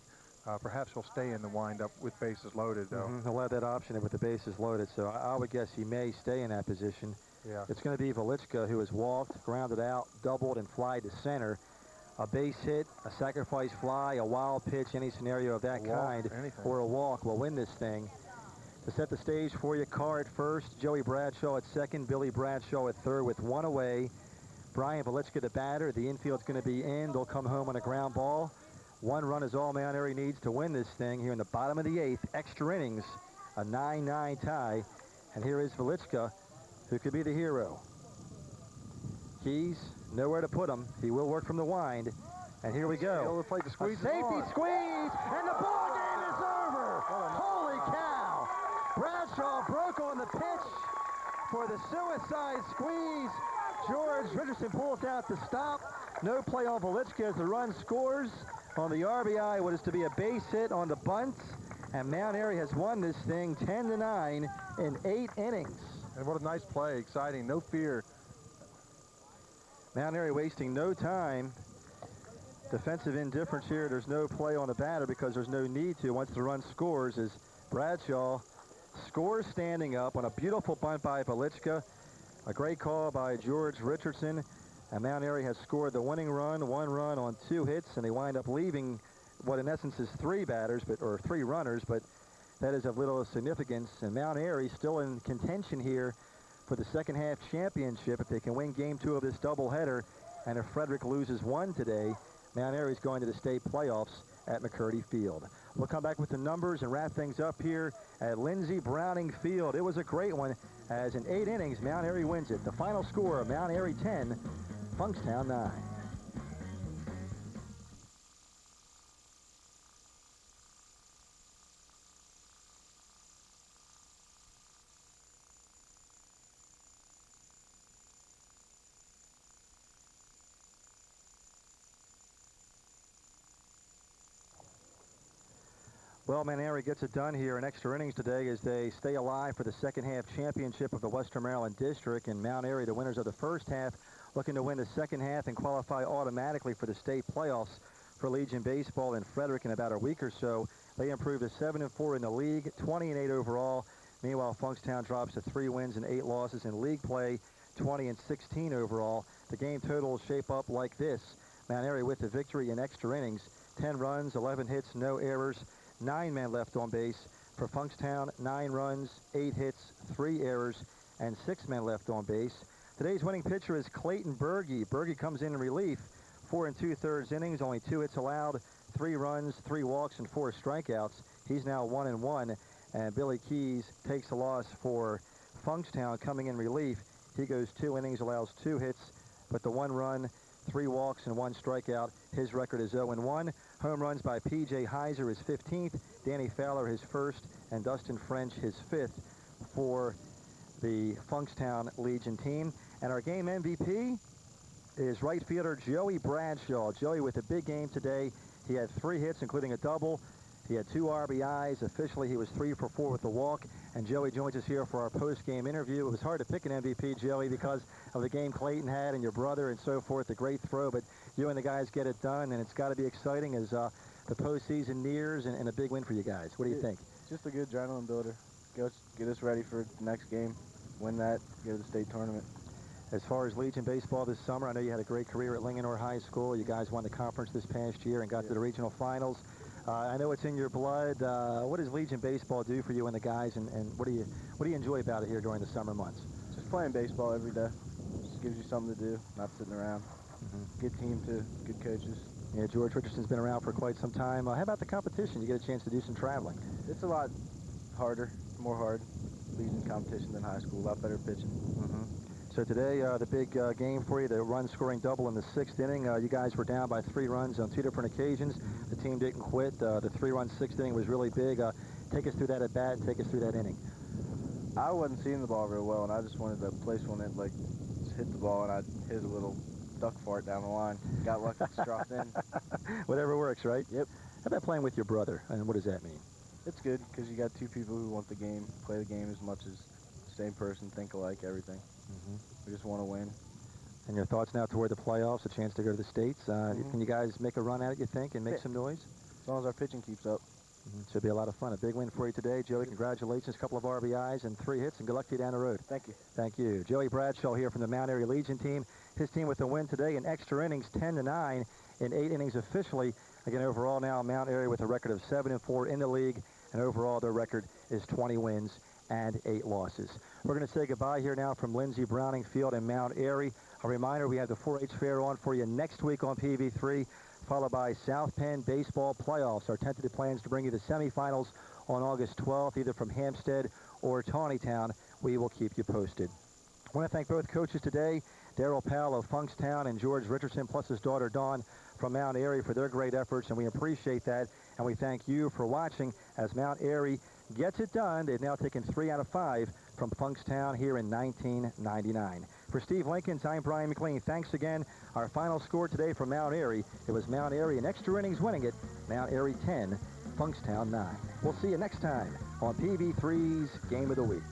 Speaker 2: Perhaps he'll stay in the windup with bases loaded, though.
Speaker 3: He'll have that option with the bases loaded, so I would guess he may stay in that position.
Speaker 2: Yeah.
Speaker 3: It's going to be Velichka, who has walked, grounded out, doubled, and flied to center. A base hit, a sacrifice fly, a wild pitch, any scenario of that kind, or a walk will win this thing. To set the stage for you, Carr at first, Joey Bradshaw at second, Billy Bradshaw at third with 1 away. Brian Velichka, the batter. The infield's going to be in. They'll come home on a ground ball. 1 run is all Mount Airy needs to win this thing here in the bottom of the 8th. Extra innings, a 9-9 tie. And here is Velichka, who could be the hero. Keys, nowhere to put him. He will work from the wind. And here we go.
Speaker 2: Play the squeeze.
Speaker 3: Safety squeeze, and the ball game is over. Holy cow. Bradshaw broke on the pitch for the suicide squeeze. George Richardson pulls out the stop. No play on Velichka as the run scores on the RBI. What is to be a base hit on the bunt. And Mount Airy has won this thing 10-9 in 8 innings.
Speaker 2: And what a nice play, exciting, no fear.
Speaker 3: Mount Airy wasting no time. Defensive indifference here. There's no play on the batter because there's no need to once the run scores, as Bradshaw scores standing up on a beautiful bunt by Velichka. A great call by George Richardson. And Mount Airy has scored the winning run, 1 run on 2 hits, and they wind up leaving what in essence is 3 runners, but that is of little significance. And Mount Airy still in contention here for the second half championship if they can win game 2 of this doubleheader. And if Frederick loses 1 today, Mount Airy is going to the state playoffs at McCurdy Field. We'll come back with the numbers and wrap things up here at Lindsey Browning Field. It was a great one, as in 8 innings, Mount Airy wins it. The final score, Mount Airy 10, Funkstown 9. Well, Mount Airy gets it done here in extra innings today as they stay alive for the second half championship of the Western Maryland District. And Mount Airy, the winners of the first half, looking to win the second half and qualify automatically for the state playoffs for Legion Baseball in Frederick in about a week or so. They improved to 7-4 in the league, 20-8 overall. Meanwhile, Funkstown drops to 3 wins and 8 losses in league play. 20 and 16 overall. The game total will shape up like this. Mount Airy with the victory in extra innings. 10 runs, 11 hits, no errors, 9 men left on base. For Funkstown, 9 runs, 8 hits, 3 errors, and 6 men left on base. Today's winning pitcher is Clayton Berge. Berge comes in relief. 4 2/3 innings, only 2 hits allowed, 3 runs, 3 walks, and 4 strikeouts. He's now 1-1, and Billy Keys takes the loss for Funkstown coming in relief. He goes 2 innings, allows 2 hits, but the 1 run, 3 walks, and 1 strikeout. His record is 0-1. Home runs by P.J. Heiser, his 15th, Danny Fowler, his 1st, and Dustin French, his 5th for the Funkstown Legion team. And our game MVP is right fielder Joey Bradshaw. Joey with a big game today. He had 3 hits, including a double. He had 2 RBIs. Officially, he was 3 for 4 with the walk. And Joey joins us here for our post-game interview. It was hard to pick an MVP, Joey, because of the game Clayton had and your brother and so forth, the great throw. But you and the guys get it done, and it's got to be exciting as the postseason nears and a big win for you guys. What do you think?
Speaker 4: Just a good adrenaline builder. Get us ready for the next game, win that, go to the state tournament.
Speaker 3: As far as Legion baseball this summer, I know you had a great career at Linganore High School. You guys won the conference this past year and got to the regional finals. I know it's in your blood. What does Legion baseball do for you and the guys, and what do you enjoy about it here during the summer months?
Speaker 4: Just playing baseball every day. Just gives you something to do, not sitting around. Good team too, good coaches.
Speaker 3: Yeah, George Richardson's been around for quite some time. How about the competition? You get a chance to do some traveling.
Speaker 4: It's a lot harder, more hard Legion competition than high school. A lot better pitching.
Speaker 3: So today, the big game for you, the run-scoring double in the 6th inning. You guys were down by 3 runs on 2 different occasions. The team didn't quit. The 3-run 6th inning was really big. Take us through that at bat and take us through that inning.
Speaker 4: I wasn't seeing the ball real well, and I just wanted to place one that, like, just hit the ball, and I hit a little duck fart down the line. Got lucky, it's dropped in.
Speaker 3: Whatever works, right?
Speaker 4: Yep.
Speaker 3: How about playing with your brother, and what does that mean?
Speaker 4: It's good, because you got 2 people who want the game, play the game as much as the same person, think alike, everything. We just want to win.
Speaker 3: And your thoughts now toward the playoffs, a chance to go to the States. Can you guys make a run at it, you think, and make some noise?
Speaker 4: As long as our pitching keeps up.
Speaker 3: Should be a lot of fun. A big win for you today. Joey, congratulations. A couple of RBIs and 3 hits, and good luck to you down the road.
Speaker 4: Thank you.
Speaker 3: Thank you. Joey Bradshaw here from the Mount Airy Legion team. His team with the win today in extra innings, 10-9 in 8 innings officially. Again, overall now, Mount Airy with a record of 7-4 in the league, and overall their record is 20 wins and 8 losses. We're going to say goodbye here now from Lindsey Browning Field in Mount Airy. A reminder, we have the 4-H Fair on for you next week on PV3, followed by South Penn Baseball Playoffs. Our tentative plans to bring you the semifinals on August 12th, either from Hampstead or Tawnytown. We will keep you posted. I want to thank both coaches today, Darrell Powell of Funkstown and George Richardson, plus his daughter Dawn from Mount Airy, for their great efforts, and we appreciate that. And we thank you for watching as Mount Airy gets it done. They've now taken 3 out of 5 from Funkstown here in 1999. For Steve Lincoln, I'm Brian McLean. Thanks again. Our final score today from Mount Airy, it was Mount Airy in extra innings winning it, Mount Airy 10, Funkstown 9. We'll see you next time on PV3's Game of the Week.